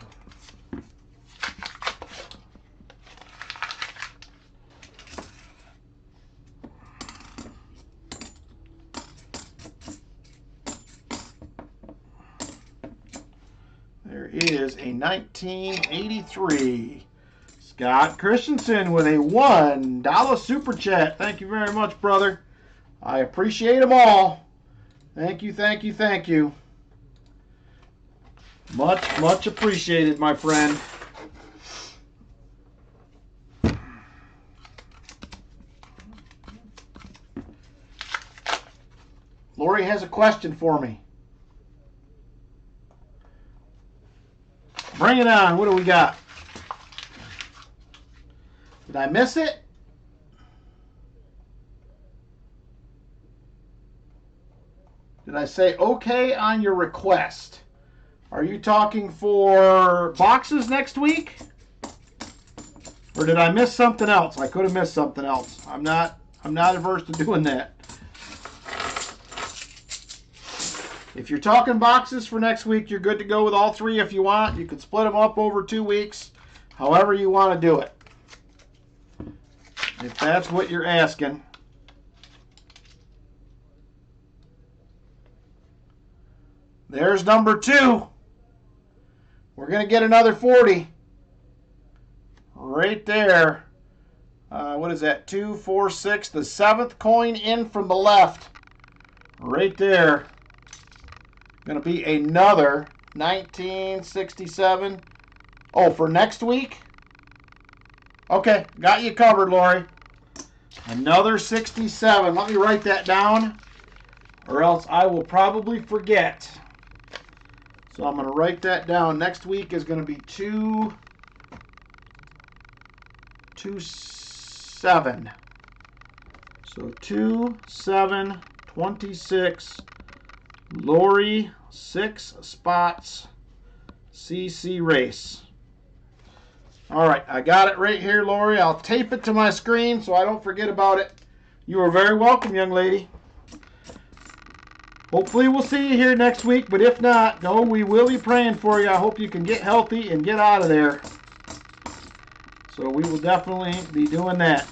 A: There is a 1983 Scott Christensen with a $1 super chat. Thank you very much, brother. I appreciate them all. Thank you, thank you, thank you. Much, much appreciated, my friend. Lori has a question for me. Bring it on. What do we got? Did I miss it? Did I say okay on your request? Are you talking for boxes next week? Or did I miss something else? I could have missed something else. I'm not averse to doing that. If you're talking boxes for next week, you're good to go with all three if you want. You could split them up over 2 weeks, however you want to do it. If that's what you're asking. There's number 2. We're going to get another 40. Right there. What is that? 2, 4, 6. The 7th coin in from the left. Right there. Going to be another 1967. Oh, for next week? Okay, got you covered, Lori. Another 67. Let me write that down, or else I will probably forget. So I'm going to write that down. Next week is going to be 2-7. So 2-7-26. Lori, 6 spots, CC race. All right, I got it right here, Lori. I'll tape it to my screen so I don't forget about it. You are very welcome, young lady. Hopefully we'll see you here next week, but if not, no, we will be praying for you. I hope you can get healthy and get out of there. So we will definitely be doing that.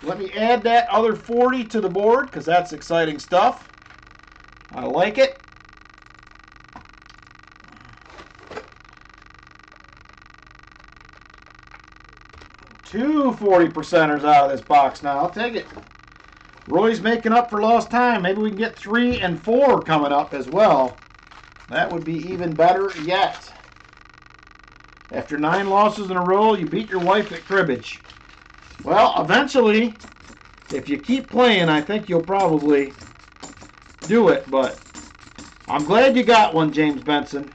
A: Let me add that other 40 to the board because that's exciting stuff. I like it. Two 40%ers out of this box now. I'll take it. Roy's making up for lost time. Maybe we can get 3 and 4 coming up as well. That would be even better yet. After 9 losses in a row, you beat your wife at cribbage. Well, eventually, if you keep playing, I think you'll probably do it, but I'm glad you got one, James Benson.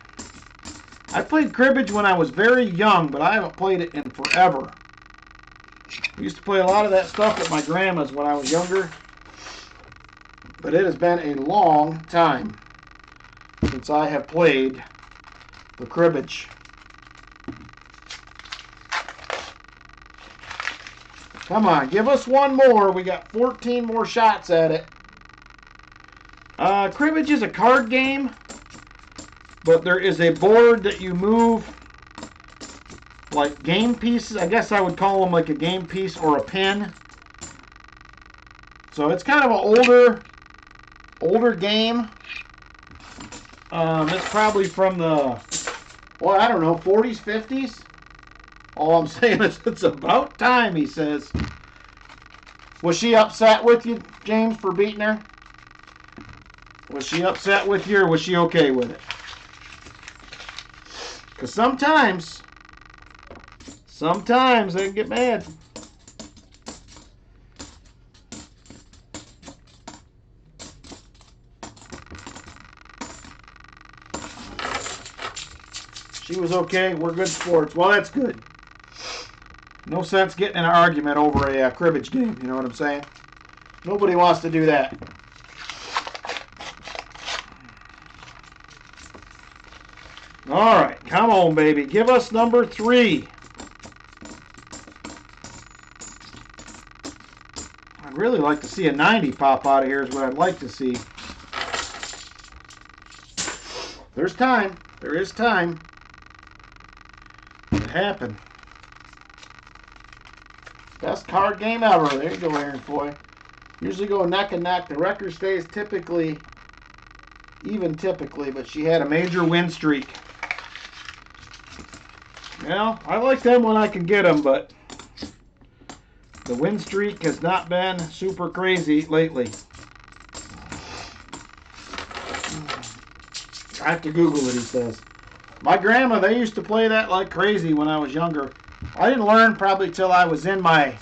A: I played cribbage when I was very young, but I haven't played it in forever. I used to play a lot of that stuff at my grandma's when I was younger, but it has been a long time since I have played the cribbage. Come on, give us one more. We got 14 more shots at it. Cribbage is a card game, but there is a board that you move like game pieces. I guess I would call them like a game piece or a pin. So it's kind of an older game. It's probably from the, well, I don't know, 40s, 50s. All I'm saying is it's about time, he says. Was she upset with you, James, for beating her? Was she upset with you, or was she okay with it? Because sometimes they can get mad. She was okay. We're good sports. Well, that's good. No sense getting in an argument over a cribbage game. You know what I'm saying? Nobody wants to do that. All right. Come on, baby. Give us number 3. I'd really like to see a 90 pop out of here is what I'd like to see. There's time. There is time. It happened. Best card game ever. There you go, Aaron Foy. Usually go neck and neck. The record stays typically, but she had a major win streak. Well, I like them when I can get them, but the win streak has not been super crazy lately. I have to Google it, he says. My grandma, they used to play that like crazy when I was younger. I didn't learn probably till I was in my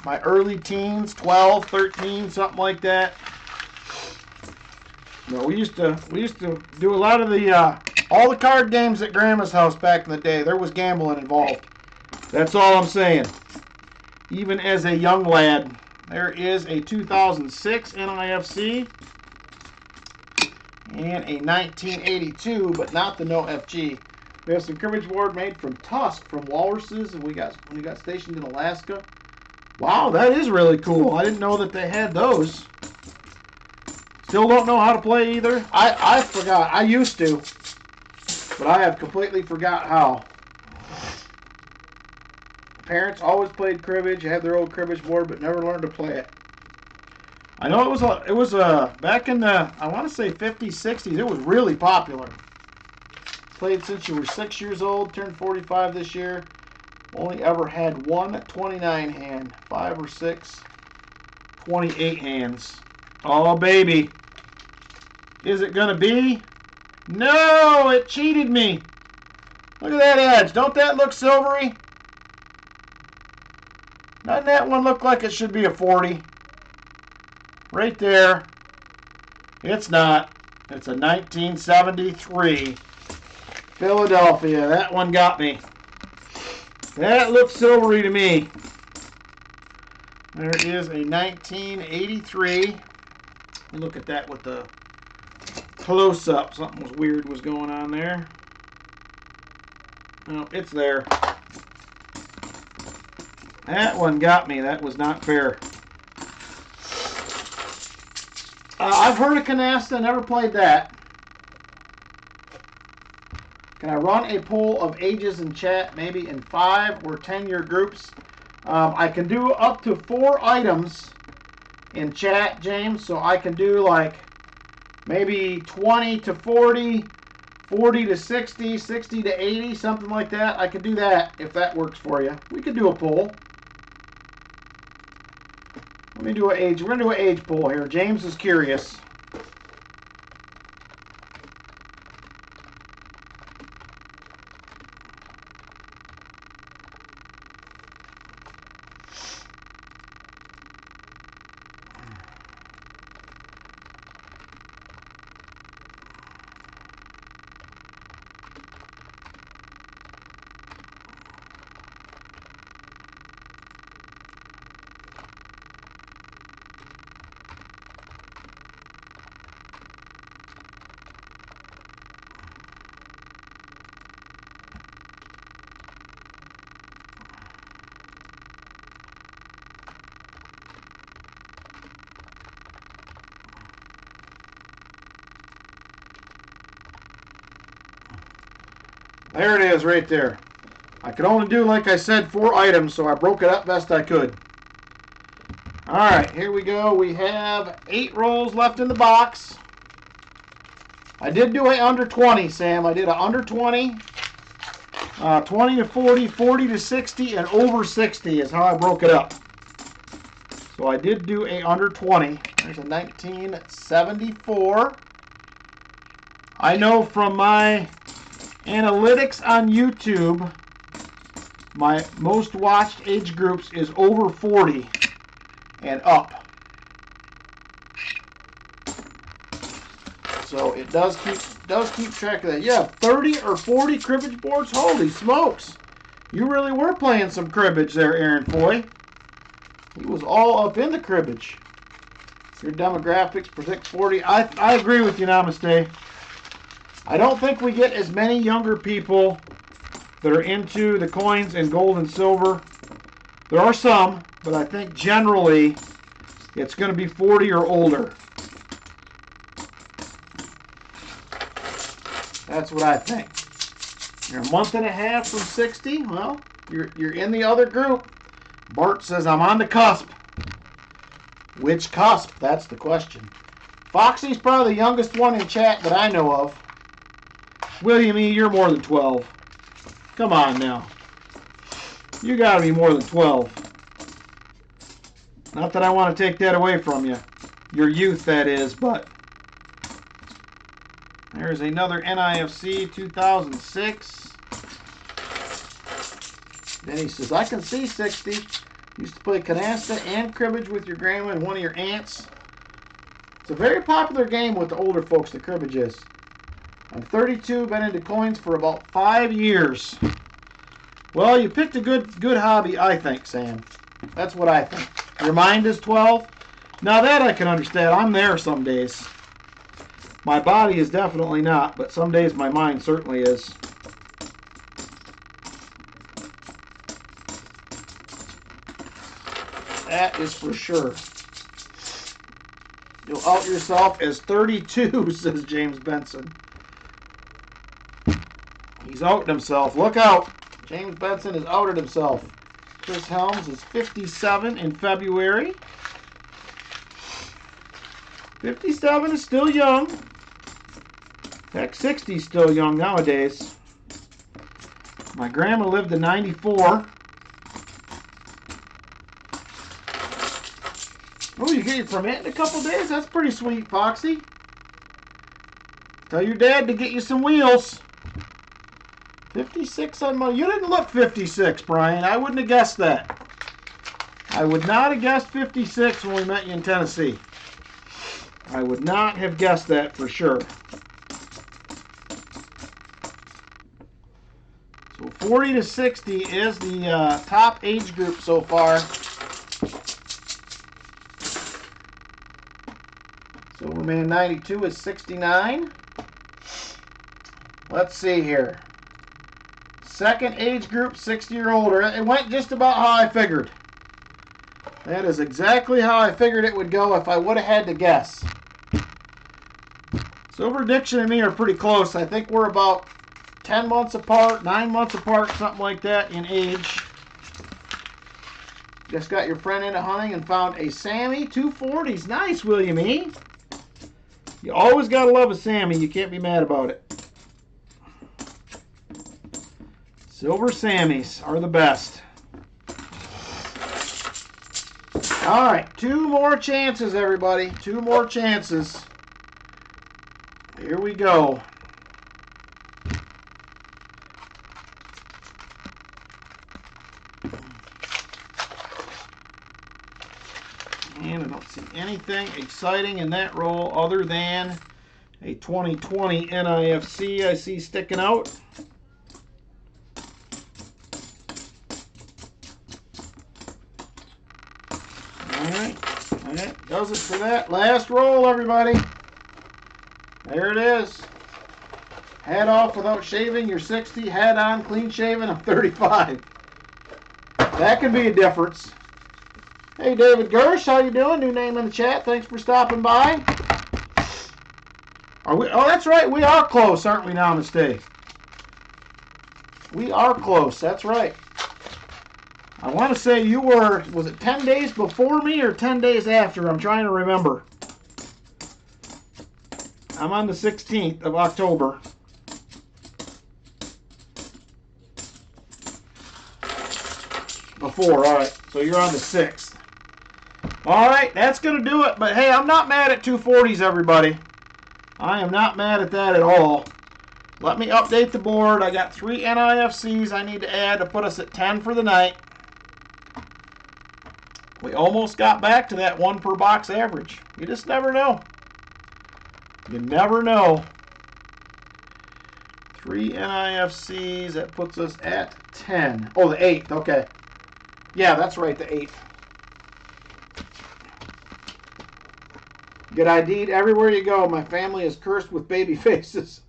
A: early teens, 12, 13, something like that. No, we used to do a lot of the all the card games at Grandma's house back in the day. There was gambling involved. That's all I'm saying. Even as a young lad, there is a 2006 NIFC and a 1982, but not the no FG. We have some cribbage board made from tusk from walruses, and when we got stationed in Alaska. Wow, that is really cool. I didn't know that they had those. Still don't know how to play either. I forgot. I used to, but I have completely forgot how. Parents always played cribbage, had their old cribbage board, but never learned to play it. I know it was back in the, I want to say 50s, 60s. It was really popular. Played since you were 6 years old, turned 45 this year. Only ever had one 29 hand, 5 or 6 28 hands. Oh, baby. Is it going to be? No, it cheated me. Look at that edge. Don't that look silvery? Doesn't that one look like it should be a 40? Right there. It's not. It's a 1973 Philadelphia. That one got me. That looks silvery to me. There is a 1983. Let me look at that with the close-up. Something weird was going on there. No, it's there. That one got me. That was not fair. I've heard of canasta, never played that. Can I run a poll of ages in chat, maybe in 5 or 10-year groups? I can do up to 4 items in chat, James. So I can do like maybe 20 to 40, 40 to 60, 60 to 80, something like that. I could do that if that works for you. We could do a poll. Let me do an age. We're going to do an age poll here. James is curious. There it is right there. I could only do, like I said, 4 items, so I broke it up best I could. Alright, here we go. We have 8 rolls left in the box. I did do a under 20, Sam. I did a under 20, 20 to 40, 40 to 60, and over 60 is how I broke it up. So I did do a under 20. There's a 1974. I know from my analytics on YouTube, my most watched age groups is over 40 and up. So it does keep track of that. Yeah, 30 or 40 cribbage boards. Holy smokes! You really were playing some cribbage there, Aaron Foy. He was all up in the cribbage. Your demographics predict 40. I agree with you, Namaste. I don't think we get as many younger people that are into the coins and gold and silver. There are some, but I think generally it's going to be 40 or older. That's what I think. You're a month and a half from 60. Well, you're in the other group. Bart says I'm on the cusp. Which cusp? That's the question. Foxy's probably the youngest one in chat that I know of. William E., you're more than 12. Come on now. You got to be more than 12. Not that I want to take that away from you. Your youth, that is, but... There's another NIFC 2006. Then he says, I can see 60. Used to play canasta and cribbage with your grandma and one of your aunts. It's a very popular game with the older folks, the cribbage is. I'm 32, been into coins for about 5 years. Well, you picked a good hobby, I think, Sam. That's what I think. Your mind is 12? Now that I can understand. I'm there some days. My body is definitely not, but some days my mind certainly is. That is for sure. You'll out yourself as 32, says James Benson. He's outed himself. Look out. James Benson has outed himself. Chris Helms is 57 in February. 57 is still young. Heck, 60 is still young nowadays. My grandma lived to 94. Oh, you get your permit in a couple days? That's pretty sweet, Foxy. Tell your dad to get you some wheels. 56 on my... You didn't look 56, Brian. I wouldn't have guessed that. I would not have guessed 56 when we met you in Tennessee. I would not have guessed that for sure. So 40 to 60 is the top age group so far. Silverman 92 is 69. Let's see here. Second age group, 60 or older. It went just about how I figured. That is exactly how I figured it would go if I would have had to guess. Silver Addiction and me are pretty close. I think we're about 10 months apart, 9 months apart, something like that in age. Just got your friend into hunting and found a Sammy 240s. Nice, William E. You always got to love a Sammy. You can't be mad about it. Silver Sammies are the best. All right, 2 more chances, everybody. 2 more chances. Here we go. And I don't see anything exciting in that roll other than a 2020 NIFC I see sticking out. Alright, that does it for that. Last roll, everybody. There it is. Hat off without shaving, you're 60. Hat on, clean shaven, I'm 35. That could be a difference. Hey, David Gersh, how you doing? New name in the chat. Thanks for stopping by. Are we? Oh, that's right. We are close, aren't we, Namaste? We are close. That's right. I want to say you were, was it 10 days before me or 10 days after? I'm trying to remember. I'm on the 16th of October. Before, all right. So you're on the 6th. All right, that's going to do it. But, hey, I'm not mad at 240s, everybody. I am not mad at that at all. Let me update the board. I got 3 NIFCs I need to add to put us at 10 for the night. We almost got back to that 1 per box average. You just never know. You never know. 3 NIFCs, that puts us at 10. Oh, the 8th, okay. Yeah, that's right, the 8th. Get ID'd everywhere you go. My family is cursed with baby faces.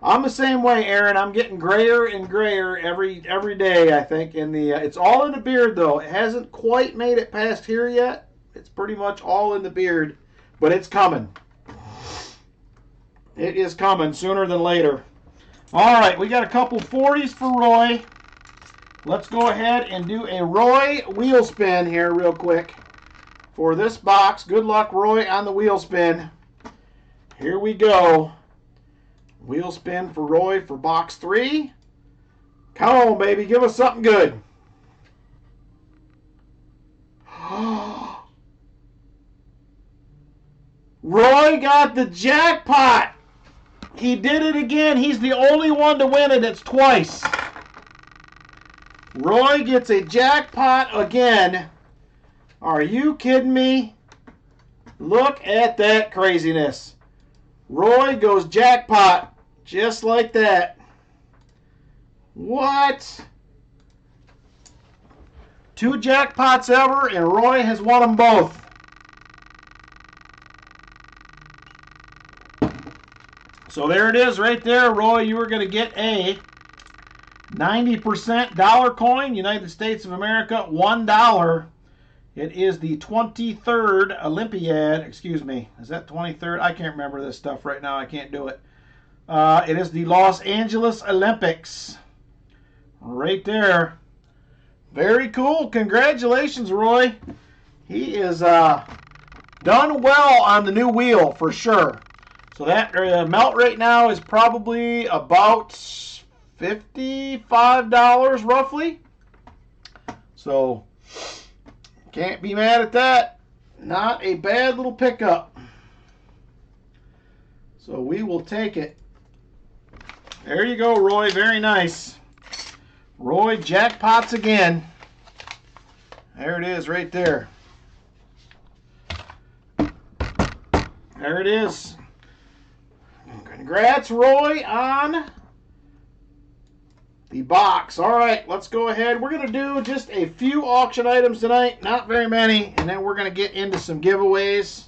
A: I'm the same way, Aaron. I'm getting grayer and grayer every day, I think. It's all in the beard, though. It hasn't quite made it past here yet. It's pretty much all in the beard, but it's coming. It is coming sooner than later. All right, we got a couple 40s for Roy. Let's go ahead and do a Roy wheel spin here real quick for this box. Good luck, Roy, on the wheel spin. Here we go. Wheel spin for Roy for box 3. Come on, baby. Give us something good. Roy got the jackpot. He did it again. He's the only one to win it. It's twice. Roy gets a jackpot again. Are you kidding me? Look at that craziness. Roy goes jackpot. Just like that. What? 2 jackpots ever, and Roy has won them both. So there it is right there, Roy. You were going to get a 90% dollar coin, United States of America, $1. It is the 23rd Olympiad. Excuse me. Is that 23rd? I can't remember this stuff right now. I can't do it. It is the Los Angeles Olympics. Right there. Very cool. Congratulations, Roy. He is done well on the new wheel for sure. So that melt right now is probably about $55 roughly. So can't be mad at that. Not a bad little pickup. So we will take it. There you go, Roy. Very nice. Roy jackpots again. There it is right there. There it is. Congrats, Roy, on the box. All right, let's go ahead. We're going to do just a few auction items tonight. Not very many. And then we're going to get into some giveaways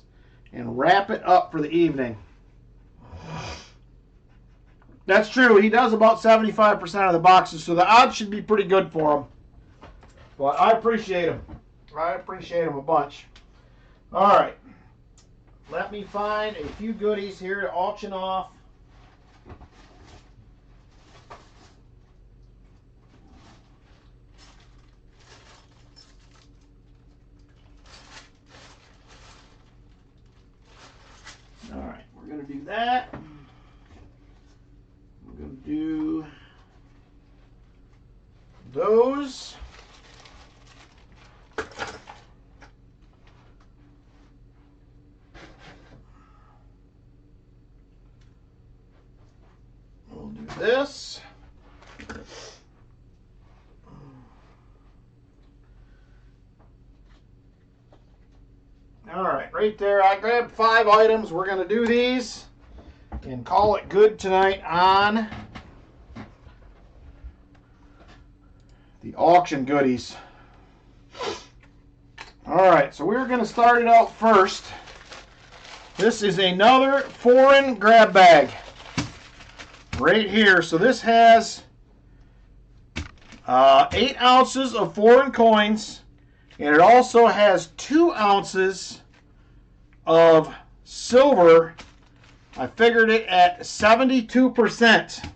A: and wrap it up for the evening. That's true. He does about 75% of the boxes, so the odds should be pretty good for him. But I appreciate him. I appreciate him a bunch. All right. Let me find a few goodies here to auction off. All right. We're going to do that. We're going to do those. We'll do this. All right, right there. I grabbed 5 items. We're going to do these and call it good tonight on the auction goodies. All right, so we're going to start it out first. This is another foreign grab bag right here. So this has 8 ounces of foreign coins, and it also has 2 ounces of silver. I figured it at 72%.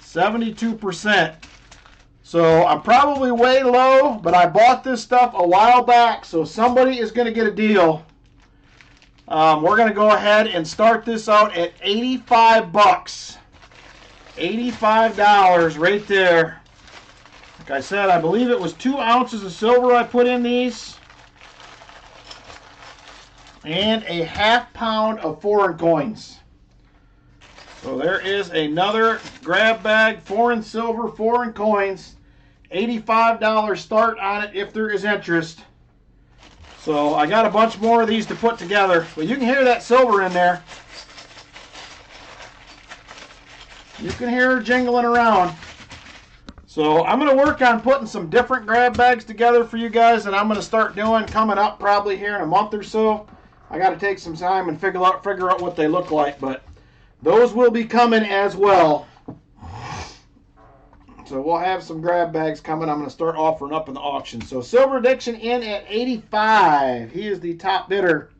A: 72%. So I'm probably way low, but I bought this stuff a while back, so somebody is going to get a deal. We're going to go ahead and start this out at 85 bucks. $85 right there. Like I said, I believe it was 2 ounces of silver I put in these. And a ½ pound of foreign coins. So there is another grab bag, foreign silver, foreign coins. $85 start on it if there is interest. So I got a bunch more of these to put together. But you can hear that silver in there. You can hear her jingling around. So I'm going to work on putting some different grab bags together for you guys, and I'm going to start doing coming up probably here in a month or so. I got to take some time and figure out what they look like, but those will be coming as well. So we'll have some grab bags coming. I'm going to start offering up in the auction. So Silver Addiction in at $85. He is the top bidder.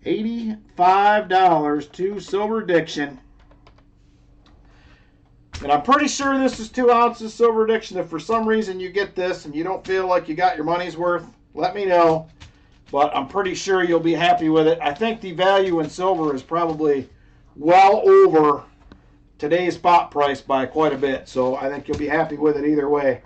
A: $85 to Silver Addiction. And I'm pretty sure this is 2 ounces Silver Addiction. If for some reason you get this and you don't feel like you got your money's worth, let me know. But I'm pretty sure you'll be happy with it. I think the value in silver is probably well over today's spot price by quite a bit. So I think you'll be happy with it either way.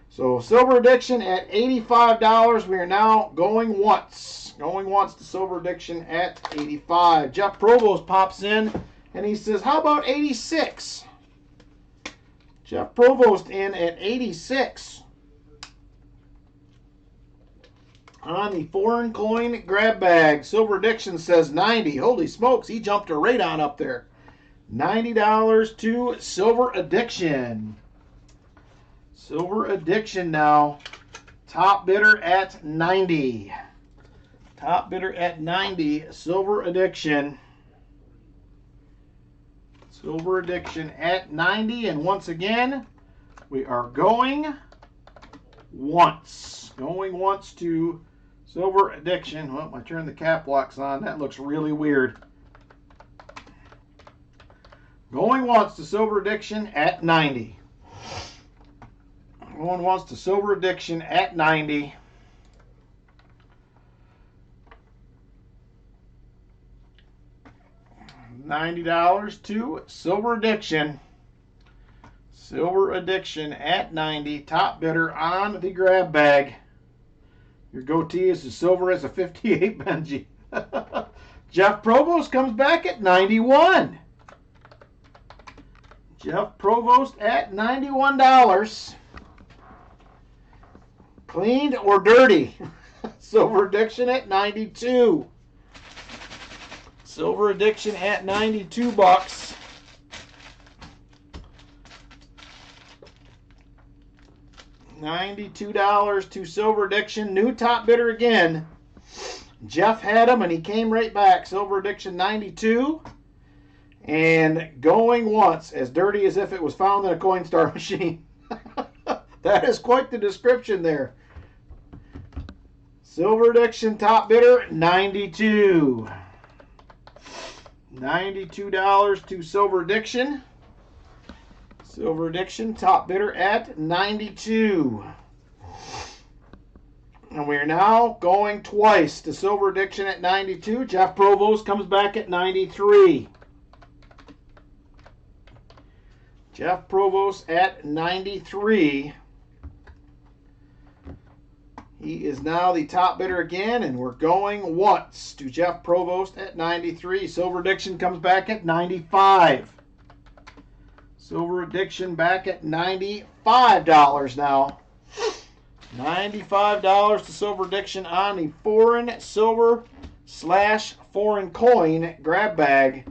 A: So Silver Addiction at $85. We are now going once. Going once to Silver Addiction at $85. Jeff Provost pops in and he says, how about $86? Jeff Provost in at $86 on the foreign coin grab bag. Silver Addiction says $90. Holy smokes, he jumped a rate on up there. $90 to Silver Addiction. Silver Addiction now. Top bidder at $90. Top bidder at $90. Silver Addiction. Silver Addiction at $90. And once again, we are going once. Going once to Silver Addiction. Well, I turned the cap locks on. That looks really weird. Going once to Silver Addiction at $90. Going once to Silver Addiction at $90. $90 to Silver Addiction. Silver Addiction at $90. Top bidder on the grab bag. Your goatee is as silver as a 58 Benji. Jeff Provost comes back at $91. Jeff Provost at $91. Cleaned or dirty? Silver Addiction at $92. Silver Addiction at $92. $92 to Silver Addiction. New top bidder again. Jeff had him and he came right back. Silver Addiction 92. And going once, as dirty as if it was found in a Coinstar machine. That is quite the description there. Silver Addiction top bidder, $92. $92 to Silver Addiction. Silver Addiction top bidder at $92. And we are now going twice to Silver Addiction at $92. Jeff Provost comes back at $93. Jeff Provost at $93. He is now the top bidder again, and we're going once to Jeff Provost at $93. Silver Addiction comes back at $95. Silver Addiction back at $95 now. $95 to Silver Addiction on the foreign silver / foreign coin grab bag.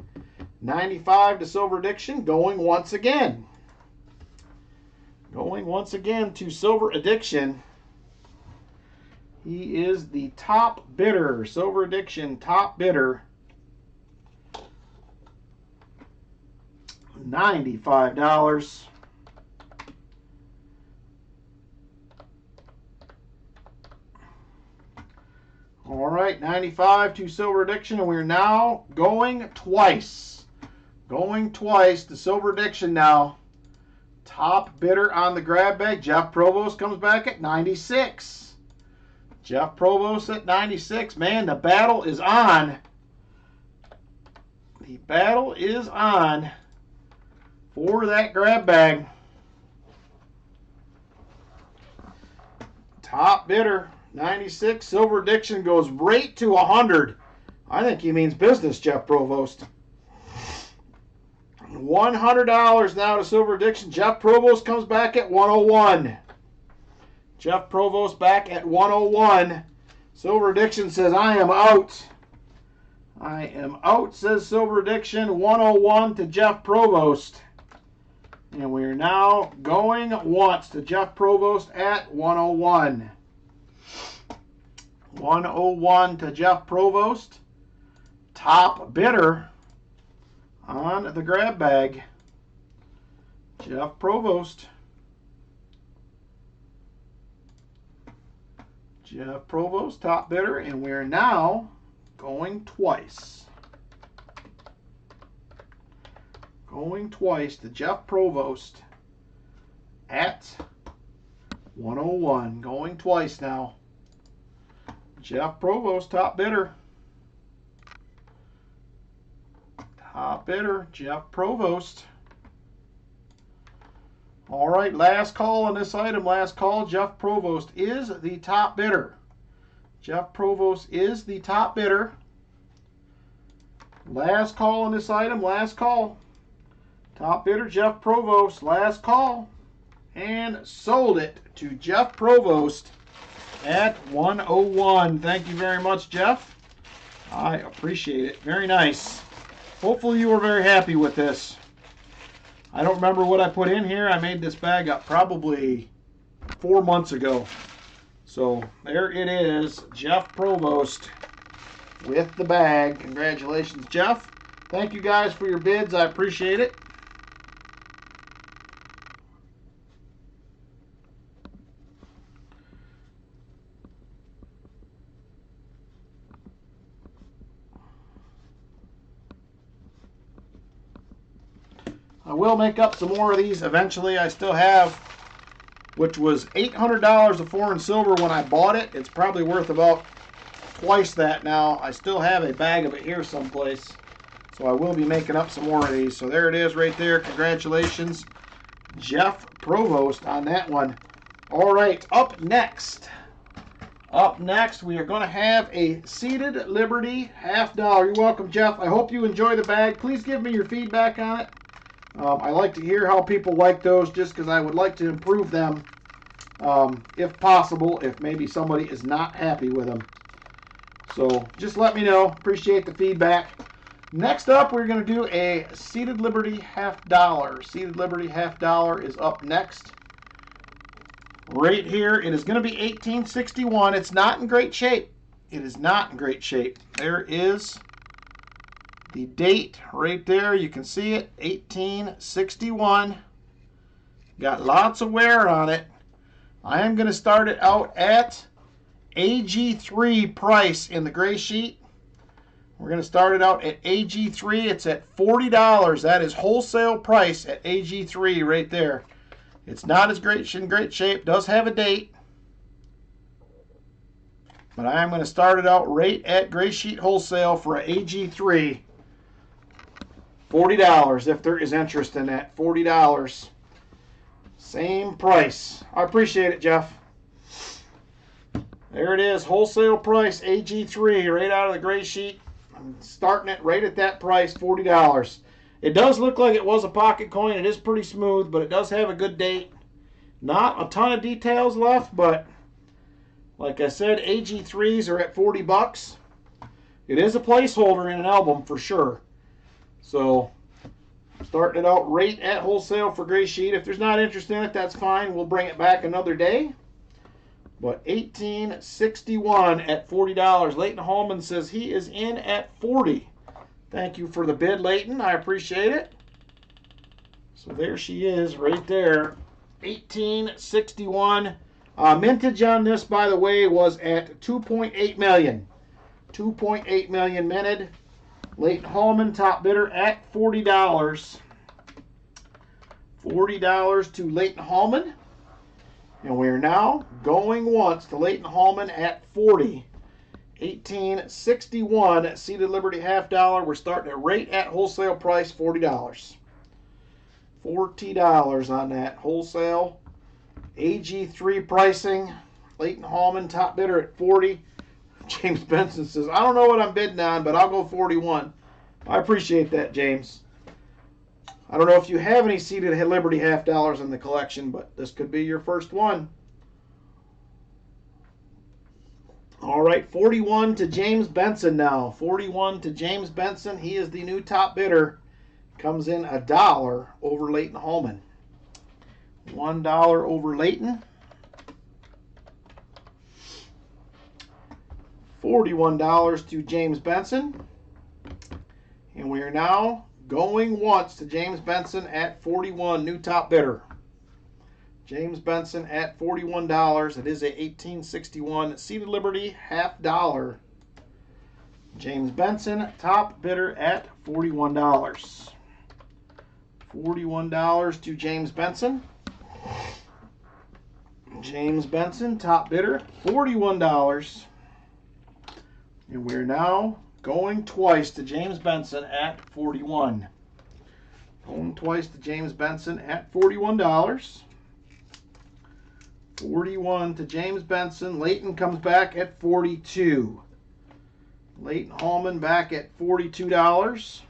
A: $95 to Silver Addiction, going once again. Going once again to Silver Addiction. He is the top bidder. Silver Addiction, top bidder. $95. All right, $95 to Silver Addiction, and we're now going twice. Going twice to Silver Addiction now. Top bidder on the grab bag. Jeff Provost comes back at $96. Jeff Provost at $96. Man, the battle is on. The battle is on for that grab bag. Top bidder, $96. Silver Addiction goes right to $100. I think he means business, Jeff Provost. $100 now to Silver Addiction. Jeff Provost comes back at 101. Jeff Provost back at 101. Silver Addiction says, I am out. I am out, says Silver Addiction. 101 to Jeff Provost. And we are now going once to Jeff Provost at 101. 101 to Jeff Provost. Top bidder on the grab bag, Jeff Provost. Jeff Provost, top bidder, and we're now going twice. Going twice to Jeff Provost at 101. Going twice now. Jeff Provost, top bidder. Top bidder, Jeff Provost. All right, last call on this item. Last call. Jeff Provost is the top bidder. Jeff Provost is the top bidder. Last call on this item. Last call. Top bidder, Jeff Provost. Last call. And sold it to Jeff Provost at 101. Thank you very much, Jeff. I appreciate it. Very nice. Hopefully you were very happy with this. I don't remember what I put in here. I made this bag up probably 4 months ago. So there it is, Jeff Provost with the bag. Congratulations, Jeff. Thank you guys for your bids. I appreciate it. I will make up some more of these eventually. I still have, which was $800 of foreign silver when I bought it. It's probably worth about twice that now. I still have a bag of it here someplace. So I will be making up some more of these. So there it is right there. Congratulations, Jeff Provost, on that one. All right, up next. Up next, we are going to have a Seated Liberty $50. You're welcome, Jeff. I hope you enjoy the bag. Please give me your feedback on it. I like to hear how people like those just because I would like to improve them if possible, if maybe somebody is not happy with them. So just let me know. Appreciate the feedback. Next up, we're going to do a Seated Liberty $50. Seated Liberty $50 is up next. Right here, it is going to be 1861. It's not in great shape. It is not in great shape. There is the date right there. You can see it, 1861. Got lots of wear on it. I am going to start it out at AG3 price in the gray sheet. We're going to start it out at AG3. It's at $40. That is wholesale price at AG3 right there. It's not as in great shape. Does have a date. But I am going to start it out right at gray sheet wholesale for an AG3. $40 if there is interest in that. $40. Same price. I appreciate it, Jeff. There it is. Wholesale price AG3 right out of the gray sheet. I'm starting it right at that price, $40. It does look like it was a pocket coin. It is pretty smooth, but it does have a good date. Not a ton of details left, but like I said, AG3s are at $40. It is a placeholder in an album for sure. So, starting it out right at wholesale for gray sheet. If there's not interest in it, that's fine. We'll bring it back another day. But 1861 at $40. Leighton Hallman says he is in at 40. Thank you for the bid, Leighton. I appreciate it. So there she is right there. 1861. Mintage on this, by the way, was at 2.8 million. 2.8 million minted. Leighton Hallman, top bidder at $40. $40 to Leighton Hallman. And we are now going once to Leighton Hallman at 40. 1861 Seated Liberty $50. We're starting it right at wholesale price, $40. $40 on that wholesale. AG3 pricing. Leighton Hallman, top bidder at 40. James Benson says, I don't know what I'm bidding on, but I'll go 41. I appreciate that, James. I don't know if you have any seated Liberty half dollars in the collection, but this could be your first one. All right, 41 to James Benson now. 41 to James Benson. He is the new top bidder. Comes in $1 over Leighton Hallman. $1 over Leighton. $41 to James Benson. And we are now going once to James Benson at 41, new top bidder. James Benson at $41. It is a 1861 seated Liberty half dollar. James Benson, top bidder at $41. $41 to James Benson. James Benson, top bidder, $41. And we're now going twice to James Benson at 41. Going twice to James Benson at $41. 41 to James Benson. Leighton comes back at 42. Leighton Hallman back at $42.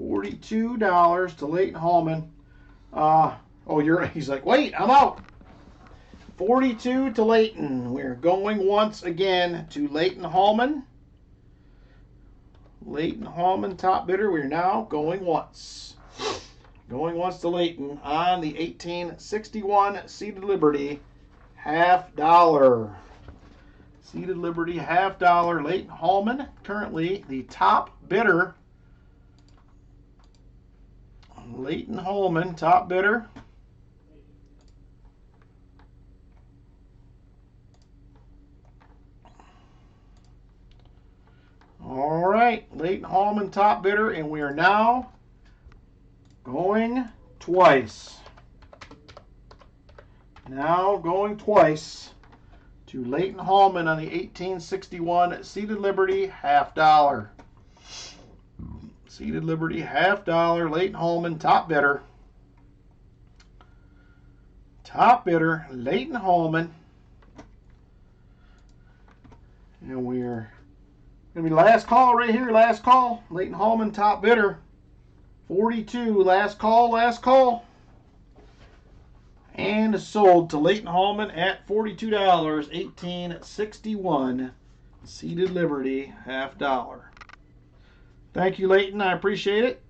A: $42 to Leighton Hallman. He's like, wait, I'm out. 42 to Leighton. We're going once again to Leighton Hallman. Leighton Hallman, top bidder. We're now going once. Going once to Leighton on the 1861 seated Liberty half dollar. Seated Liberty half dollar. Leighton Hallman, currently the top bidder. Leighton Hallman, top bidder. All right, Leighton Hallman, top bidder, and we are now going twice. Now going twice to Leighton Hallman on the 1861 seated Liberty half dollar. Seated Liberty half dollar. Leighton Hallman, top bidder. Top bidder, Leighton Hallman. And we're going to be last call right here. Last call. Leighton Hallman, top bidder. 42. Last call. Last call. And sold to Leighton Hallman at $42. 1861 seated Liberty half dollar. Thank you, Leighton. I appreciate it.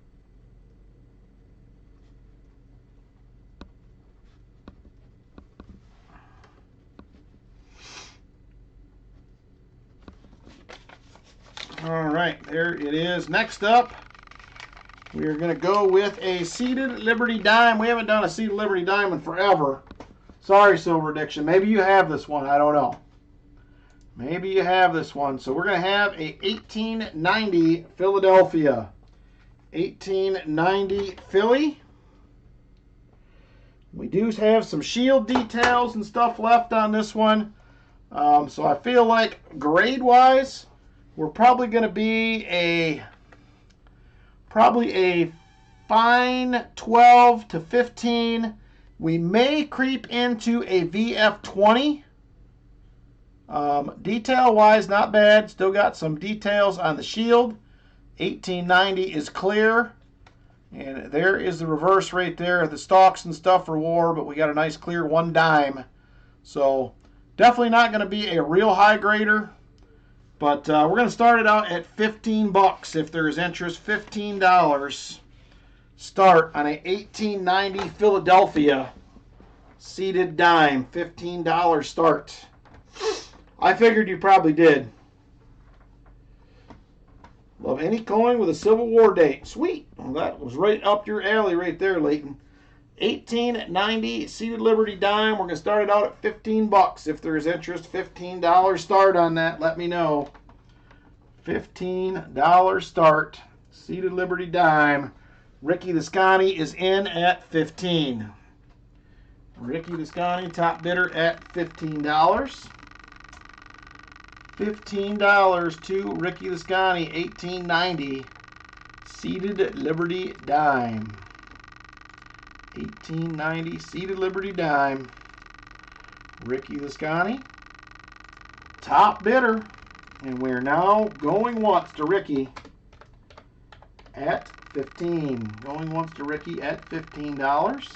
A: All right, there it is. Next up, we are going to go with a seated Liberty dime. We haven't done a seated Liberty dime in forever. Sorry, Silver Addiction. Maybe you have this one. I don't know. Maybe you have this one. So we're going to have a 1890 Philadelphia. 1890 Philly. We do have some shield details and stuff left on this one. So I feel like grade-wise, we're probably going to be a fine 12 to 15. We may creep into a VF20. Detail-wise, not bad. Still got some details on the shield. 1890 is clear. And there is the reverse right there. The stalks and stuff are war, but we got a nice clear 1 dime. So definitely not going to be a real high grader. But we're going to start it out at $15 if there is interest. $15 start on a 1890 Philadelphia seated dime. $15 start. I figured you probably did. Love any coin with a Civil War date. Sweet. Well, that was right up your alley right there, Leighton. 1890 seated Liberty dime. We're going to start it out at $15 if there is interest. $15 start on that. Let me know. $15 start. Seated Liberty dime. Ricky Descani is in at 15. Ricky Descani, top bidder at $15. $15 to Ricky Descani, 1890 seated Liberty dime. 1890 seated Liberty dime. Ricky Descani, top bidder. And we're now going once to Ricky at 15. Going once to Ricky at $15.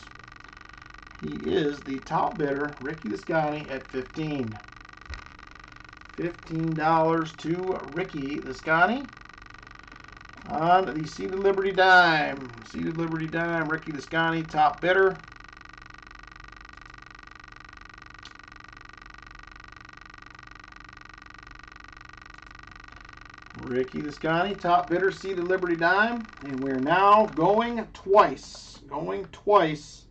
A: He is the top bidder, Ricky Visconti, at 15. $15 to Ricky Visconti on the Seated Liberty Dime. Seated Liberty Dime, Ricky Visconti, top bidder. Ricky Visconti, top bidder, Seated Liberty Dime. And we're now going twice. Going twice.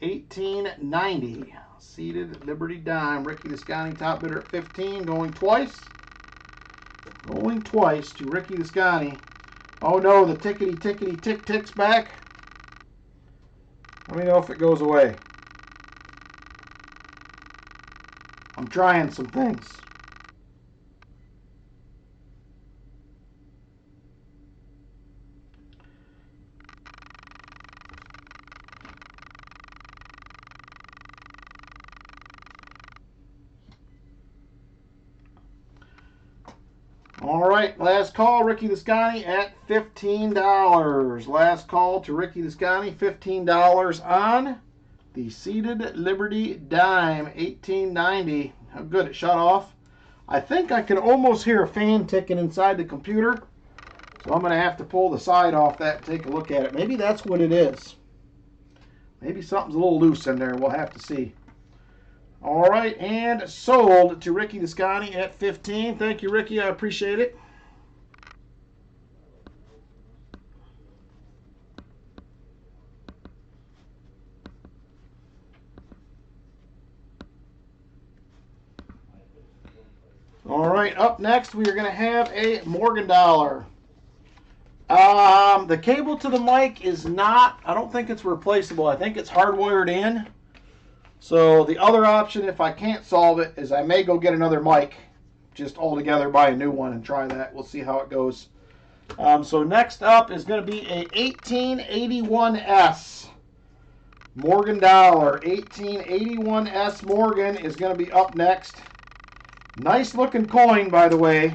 A: $18.90. Seated Liberty Dime. Ricky Visconti, top bidder at 15. Going twice. Going twice to Ricky Visconti. Oh no, the tickety tick ticks back. Let me know if it goes away. I'm trying some things. All right, last call, Ricky Visconti at $15. Last call to Ricky Visconti, $15 on the Seated Liberty Dime, $18.90. How good it shut off. I think I can almost hear a fan ticking inside the computer, so I'm going to have to pull the side off that and take a look at it. Maybe that's what it is. Maybe something's a little loose in there. We'll have to see. All right, and sold to Ricky Visconti at 15. Thank you, Ricky. I appreciate it. All right, up next, we are going to have a Morgan dollar. The cable to the mic is not, I don't think it's replaceable. I think it's hardwired in. So the other option, if I can't solve it, is I may go get another mic, just altogether buy a new one and try that. We'll see how it goes. So next up is going to be a 1881S Morgan dollar. 1881S Morgan is going to be up next. Nice looking coin, by the way.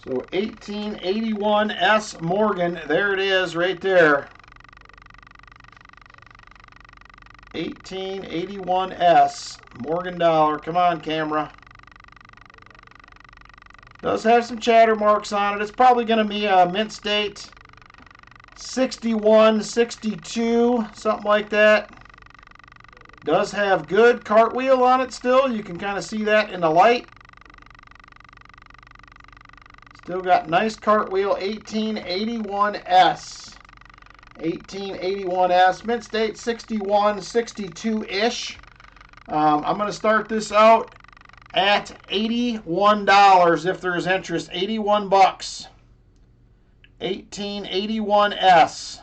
A: So 1881S Morgan, there it is right there. 1881S Morgan dollar. Come on, camera. Does have some chatter marks on it. It's probably going to be a mint state 61, 62, something like that. Does have good cartwheel on it still. You can kind of see that in the light. Still got nice cartwheel. 1881S. 1881S, mint state 61, 62-ish. I'm going to start this out at $81 if there is interest. 81 bucks. 1881S.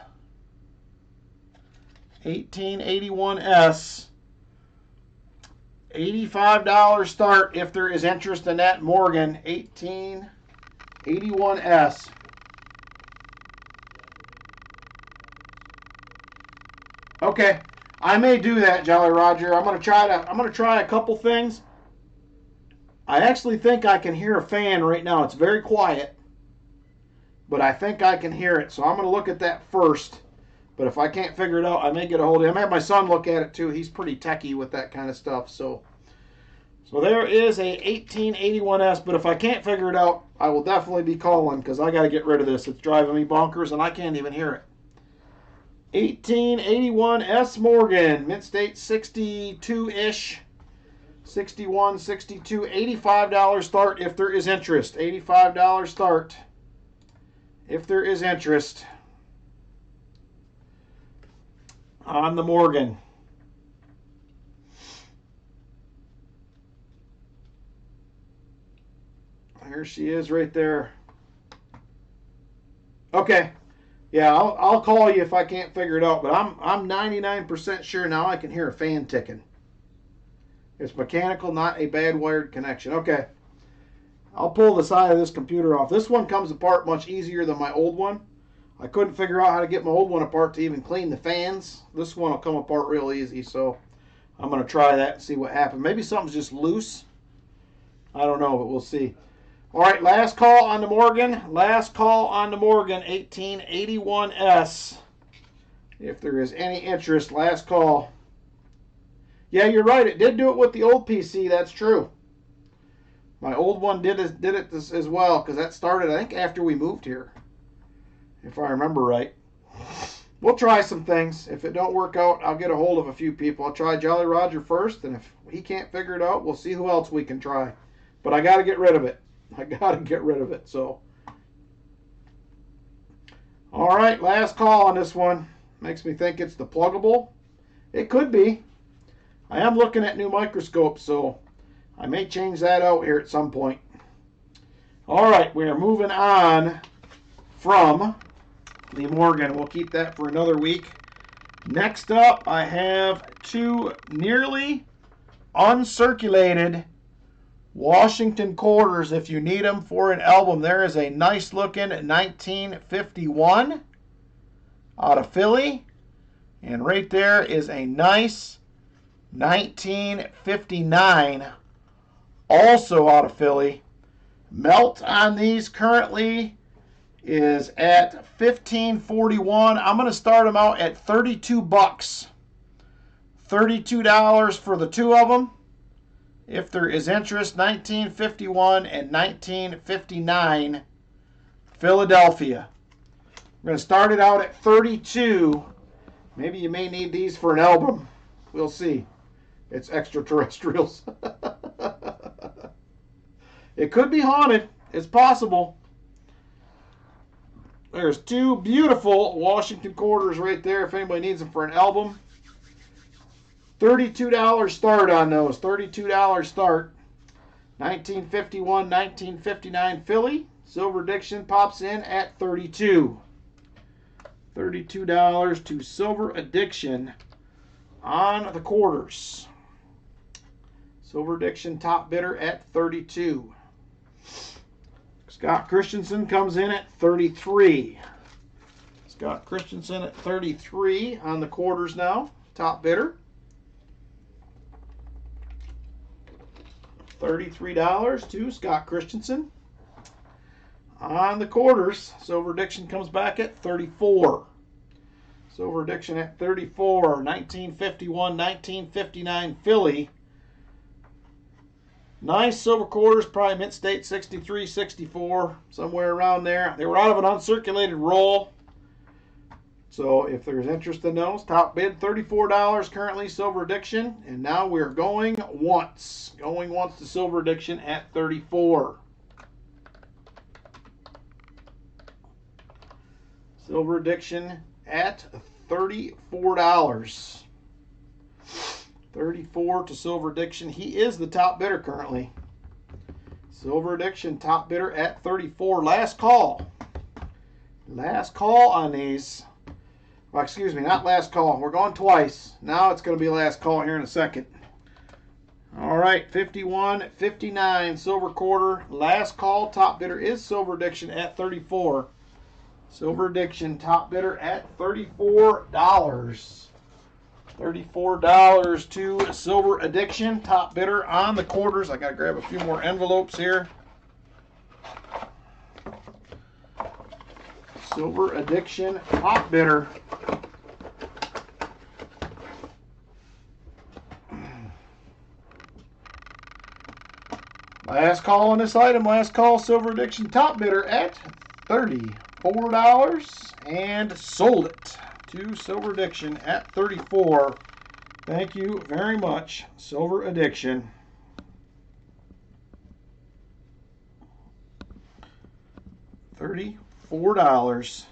A: 1881S. $85 start if there is interest in that Morgan. 1881S. Okay, I may do that, Jolly Roger. I'm gonna try a couple things. I actually think I can hear a fan right now. It's very quiet, but I think I can hear it. So I'm gonna look at that first. But if I can't figure it out, I may get a hold of him. I have my son look at it too. He's pretty techie with that kind of stuff. So there is a 1881S. But if I can't figure it out, I will definitely be calling because I got to get rid of this. It's driving me bonkers, and I can't even hear it. 1881S Morgan, mint state 62-ish, 61, 62, $85 start if there is interest. $85 start if there is interest on the Morgan. Here she is right there. Okay. Yeah, I'll call you if I can't figure it out, but I'm 99% sure now I can hear a fan ticking. It's mechanical, not a bad wired connection. Okay. I'll pull the side of this computer off. This one comes apart much easier than my old one. I couldn't figure out how to get my old one apart to even clean the fans. This one will come apart real easy, so I'm going to try that and see what happens. Maybe something's just loose. I don't know, but we'll see. All right, last call on the Morgan. Last call on the Morgan 1881S. If there is any interest, last call. Yeah, you're right. It did do it with the old PC. That's true. My old one did it as well, because that started, I think, after we moved here, if I remember right. We'll try some things. If it don't work out, I'll get a hold of a few people. I'll try Jolly Roger first, and if he can't figure it out, we'll see who else we can try. But I got to get rid of it. So, all right, last call on this one. Makes me think it's the pluggable. It could be. I am looking at new microscopes, so I may change that out here at some point. All right, we are moving on from the Morgan. We'll keep that for another week. Next up, I have two nearly uncirculated Washington quarters if you need them for an album. There is a nice looking 1951 out of Philly. And right there is a nice 1959 also out of Philly. Melt on these currently is at $15.41. I'm going to start them out at $32. $32 for the two of them. If there is interest, 1951 and 1959 Philadelphia. We're going to start it out at $32. Maybe you may need these for an album. We'll see. It's extraterrestrials. It could be haunted. It's possible. There's two beautiful Washington quarters right there if anybody needs them for an album. $32 start on those. $32 start. 1951, 1959 Philly. Silver Addiction pops in at $32. $32 to Silver Addiction on the quarters. Silver Addiction top bidder at $32. Scott Christensen comes in at $33. Scott Christensen at $33 on the quarters now. Top bidder. $33 to Scott Christensen. On the quarters, Silver Addiction comes back at $34. Silver Addiction at $34. 1951, 1959 Philly. Nice silver quarters, probably mint state 63, 64, somewhere around there. They were out of an uncirculated roll. So if there's interest in those, top bid $34 currently, Silver Addiction. And now we're going once. Going once to Silver Addiction at $34. Silver Addiction at $34. $34 to Silver Addiction. He is the top bidder currently. Silver Addiction top bidder at $34. Last call. Last call on these. Well, excuse me, not last call. We're going twice. Now it's going to be last call here in a second. All right, 51, 59 silver quarter. Last call. Top bidder is Silver Addiction at $34. Silver Addiction top bidder at $34. $34 to Silver Addiction. Top bidder on the quarters. I got to grab a few more envelopes here. Silver Addiction top bidder. Last call on this item. Last call, Silver Addiction top bidder at $34 and sold it to Silver Addiction at $34. Thank you very much, Silver Addiction. $34.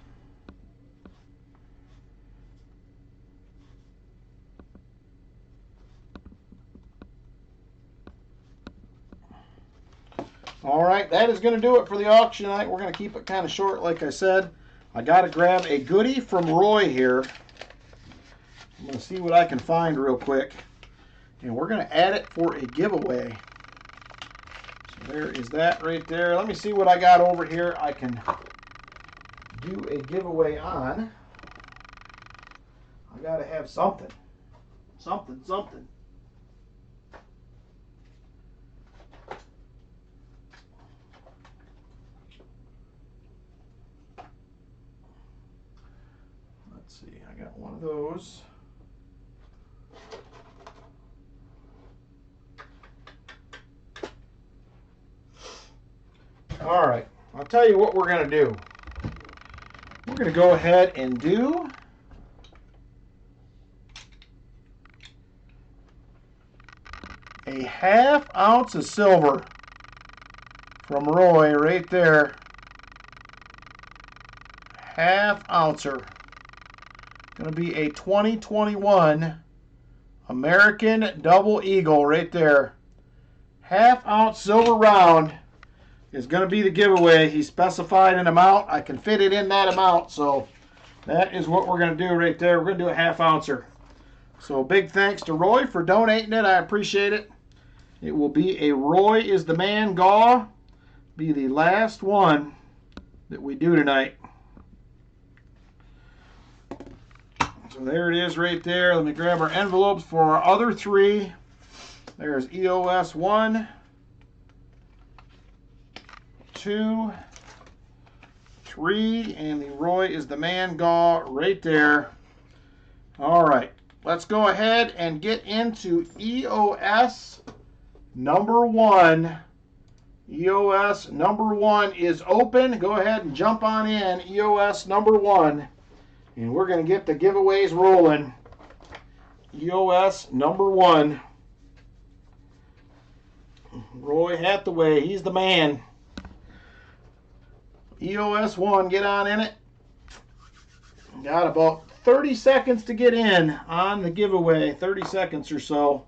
A: All right, that is going to do it for the auction tonight. We're going to keep it kind of short, like I said. I got to grab a goodie from Roy here. I'm going to see what I can find real quick. And we're going to add it for a giveaway. So there is that right there. Let me see what I got over here I can do a giveaway on. I got to have something. Something. Let's see, I got one of those. All right, I'll tell you what we're going to do. We're going to go ahead and do a 1/2 ounce of silver from Roy right there. 1/2 ouncer. Going to be a 2021 American Double Eagle right there. 1/2 ounce silver round is going to be the giveaway. He specified an amount. I can fit it in that amount, so that is what we're going to do right there. We're going to do a 1/2 ouncer. So big thanks to Roy for donating it. I appreciate it. It will be a Roy is the Man Gaw. Be the last one that we do tonight. So there it is right there. Let me grab our envelopes for our other 3. There's EOS 1, 2, 3, and the Roy is the Man Gaw right there. All right, let's go ahead and get into EOS number 1. EOS number 1 is open. Go ahead and jump on in, EOS number 1, and we're going to get the giveaways rolling. EOS number 1. Roy Hathaway, he's the man. EOS 1, get on in it. Got about 30 seconds to get in on the giveaway, 30 seconds or so.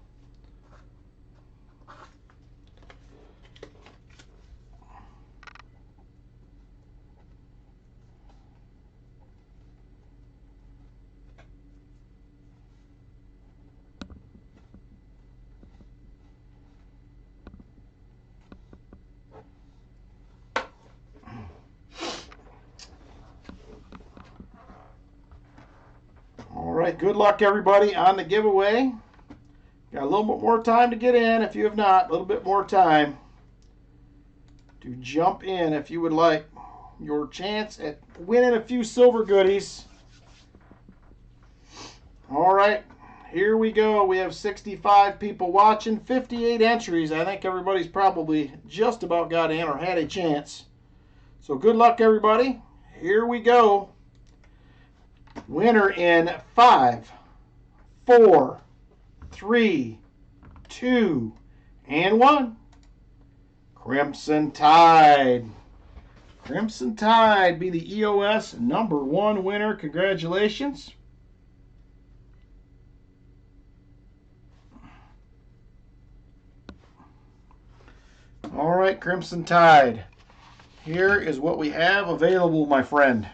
A: All right, good luck everybody on the giveaway. Got a little bit more time to get in if you have not, a little bit more time to jump in if you would like your chance at winning a few silver goodies. All right, here we go. We have 65 people watching, 58 entries. I think everybody's probably just about got in or had a chance. So good luck everybody. Here we go. Winner in 5, 4, 3, 2, and 1. Crimson Tide. Crimson Tide be the EOS number 1 winner. Congratulations. All right, Crimson Tide. Here is what we have available, my friend.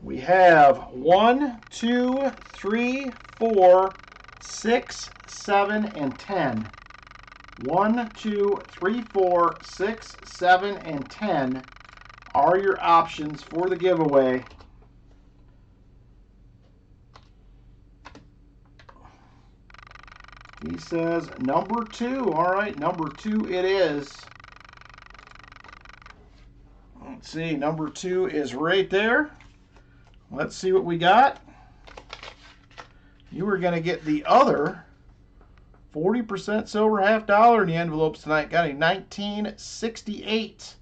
A: We have 1, 2, 3, 4, 6, 7, and 10. 1, 2, 3, 4, 6, 7, and 10 are your options for the giveaway. He says number 2. All right, number 2 it is. Let's see, number 2 is right there. Let's see what we got. You are going to get the other 40% silver $50 in the envelopes tonight. Got a 1968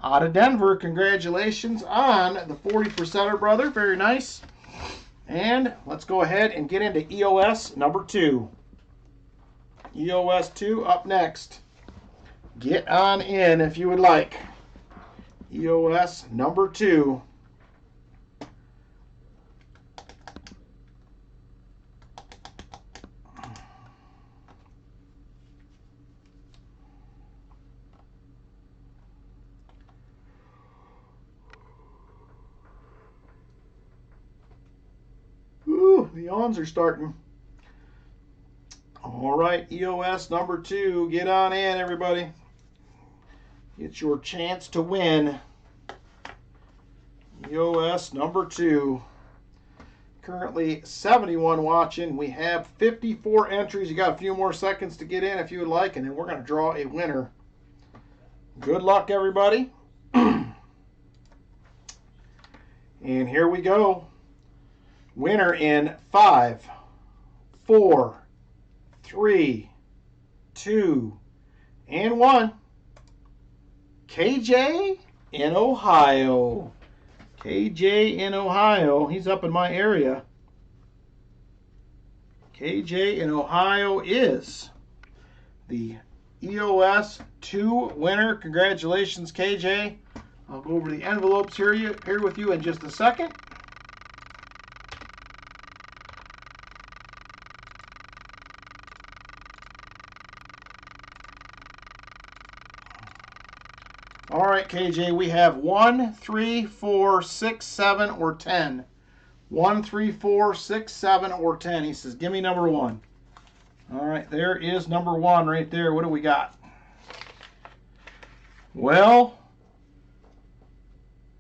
A: out of Denver. Congratulations on the 40%er, brother. Very nice. And let's go ahead and get into EOS number 2. EOS 2 up next. Get on in if you would like. EOS number 2. Ooh, the yawns are starting. All right, EOS number 2. Get on in, everybody. It's your chance to win. EOS number 2. Currently 71 watching. We have 54 entries. You got a few more seconds to get in if you would like, and then we're going to draw a winner. Good luck, everybody. And here we go. Winner in 5, 4, 3, 2, and 1. KJ in Ohio. KJ in Ohio. He's up in my area. KJ in Ohio is the EOS 2 winner. Congratulations, KJ. I'll go over the envelopes here with you in just a second. All right, KJ, we have 1, 3, 4, 6, 7, or 10. 1, 3, 4, 6, 7, or 10. He says, give me number 1. All right, there is number 1 right there. What do we got? Well,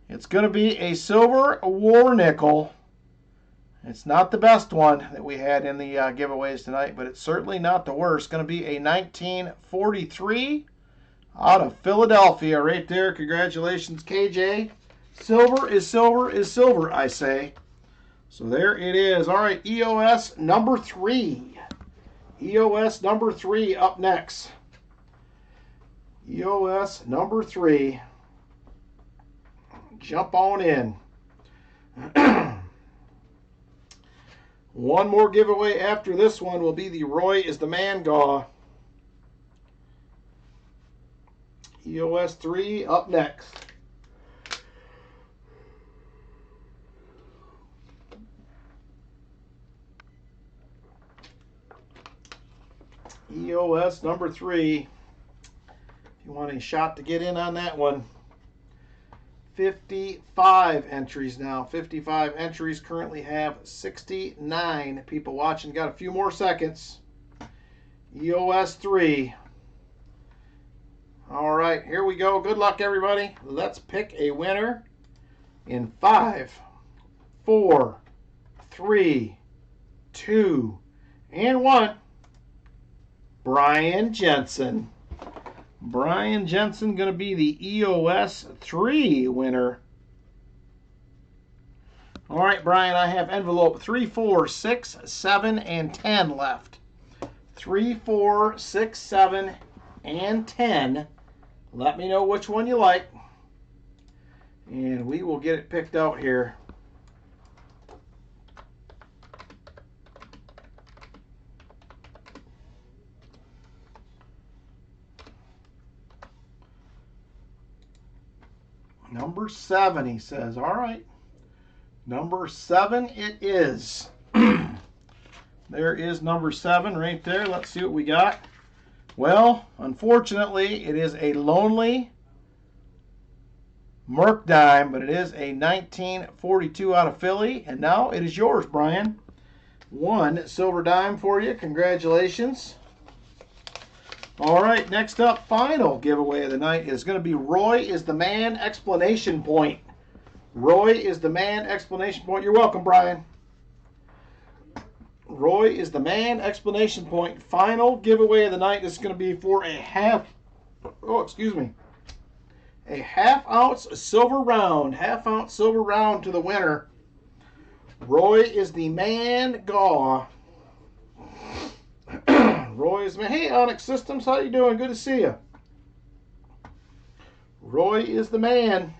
A: it's going to be a silver war nickel. It's not the best one that we had in the giveaways tonight, but it's certainly not the worst. It's going to be a 1943 out of Philadelphia right there. Congratulations, KJ. Silver is silver is silver, I say. So there it is. All right, EOS number 3. EOS number 3 up next. EOS number 3. Jump on in. One more giveaway after this one will be the Roy is the Man Gaw. EOS 3 up next. EOS number 3. If you want a shot to get in on that one. 55 entries now. 55 entries. Currently have 69 people watching. Got a few more seconds. EOS 3. All right, here we go. Good luck, everybody. Let's pick a winner in 5, 4, 3, 2, and 1. Brian Jensen. Brian Jensen going to be the EOS 3 winner. All right, Brian, I have envelope 3, 4, 6, 7, and 10 left. 3, 4, 6, 7, and 10. Let me know which one you like, and we will get it picked out here. Number 7, he says. All right. Number 7 it is. There is number 7 right there. Let's see what we got. Well, unfortunately, it is a lonely Merc dime, but it is a 1942 out of Philly. And now it is yours, Brian. 1 silver dime for you. Congratulations. All right, next up, final giveaway of the night is going to be Roy is the Man exclamation point. Roy is the Man exclamation point. You're welcome, Brian. Roy is the Man exclamation point. Final giveaway of the night. This is going to be for a half ounce silver round. Half ounce silver round to the winner. Roy is the Man Gaw. Roy is the Man. Hey, Onyx Systems, how you doing? Good to see you. Roy is the Man.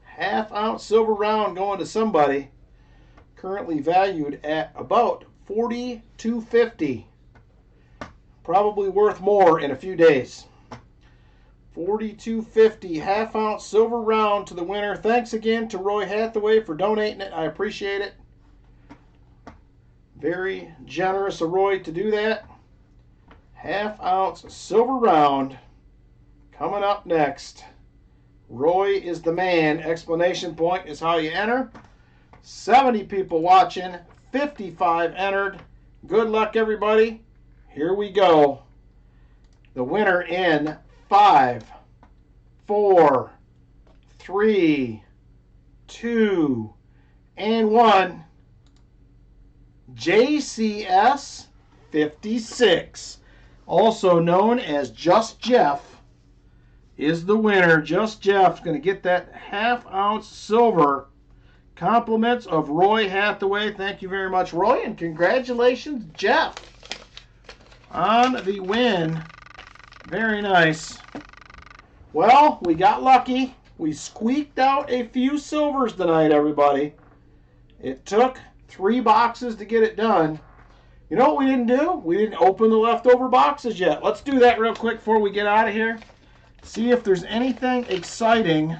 A: Half ounce silver round going to somebody. Currently valued at about $42.50. Probably worth more in a few days. $42.50 half ounce silver round to the winner. Thanks again to Roy Hathaway for donating it. I appreciate it. Very generous of Roy to do that. Half ounce silver round coming up next. Roy is the Man exclamation point is how you enter. 70 people watching, 55 entered. Good luck, everybody. Here we go. The winner in 5, 4, 3, 2, and one JCS 56, also known as Just Jeff, is the winner. Just Jeff's going to get that half-ounce silver. Compliments of Roy Hathaway. Thank you very much, Roy, and congratulations, Jeff, on the win. Very nice. Well, we got lucky. We squeaked out a few silvers tonight, everybody. It took 3 boxes to get it done. You know what we didn't do? We didn't open the leftover boxes yet. Let's do that real quick before we get out of here. See if there's anything exciting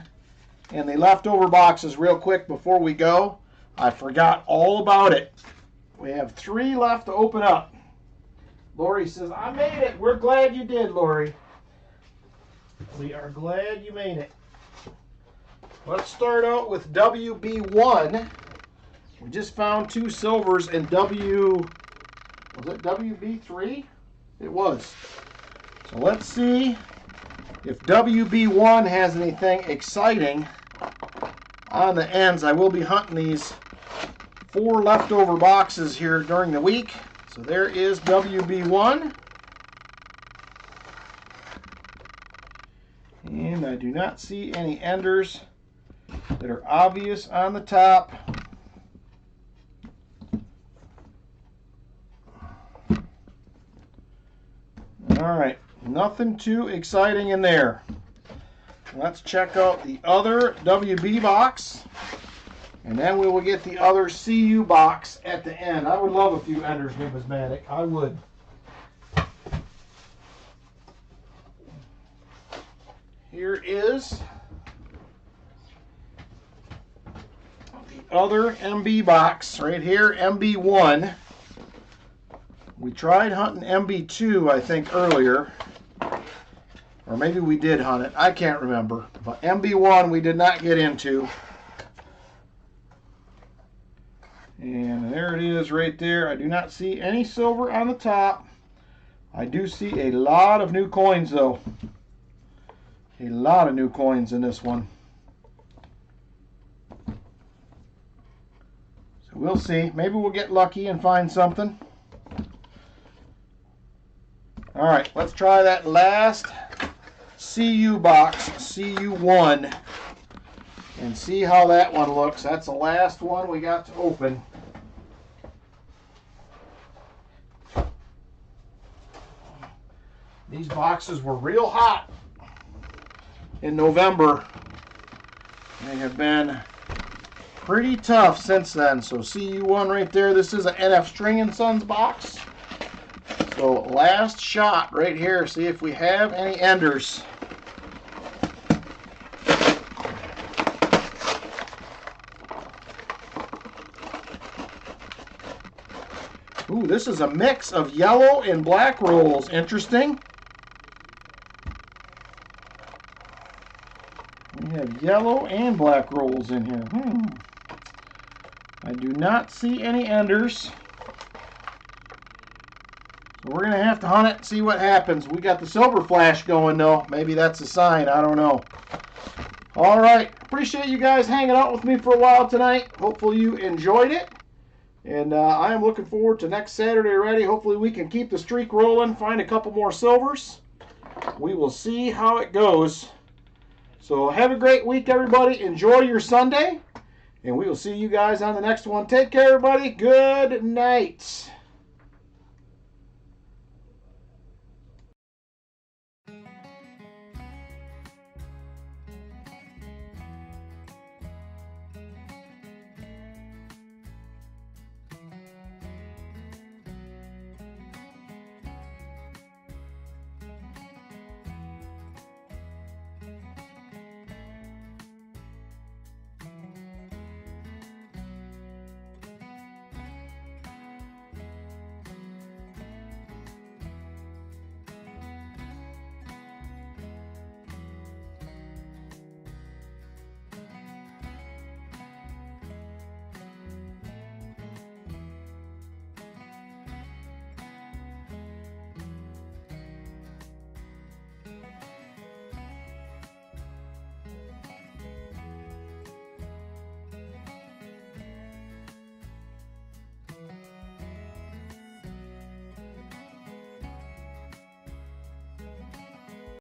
A: in the leftover boxes real quick before we go. I forgot all about it. We have 3 left to open up. Lori says, I made it. We're glad you did, Lori. We are glad you made it. Let's start out with WB1. We just found 2 silvers in was it WB3? It was. So let's see if WB1 has anything exciting on the ends. I will be hunting these 4 leftover boxes here during the week. So there is WB1. And I do not see any enders that are obvious on the top. All right, nothing too exciting in there. Let's check out the other WB box, and then we will get the other CU box at the end. I would love a few enders numismatic. I would. Here is the other MB box right here, MB1. We tried hunting MB2, I think, earlier. Or maybe we did hunt it. I can't remember. But MB1 we did not get into. And there it is right there. I do not see any silver on the top. I do see a lot of new coins, though. A lot of new coins in this one. So we'll see. Maybe we'll get lucky and find something. All right, let's try that last CU box, CU1, and see how that one looks. That's the last one we got to open. These boxes were real hot in November. They have been pretty tough since then. So CU1 right there. This is an NF String & Sons box. So last shot right here. See if we have any enders. Ooh, this is a mix of yellow and black rolls. Interesting. We have yellow and black rolls in here. I do not see any enders. So we're going to have to hunt it and see what happens. We got the silver flash going, though. Maybe that's a sign. I don't know. All right. Appreciate you guys hanging out with me for a while tonight. Hopefully you enjoyed it. And I am looking forward to next Saturday already. Hopefully we can keep the streak rolling, find a couple more silvers. We will see how it goes. So have a great week, everybody. Enjoy your Sunday. And we will see you guys on the next one. Take care, everybody. Good night.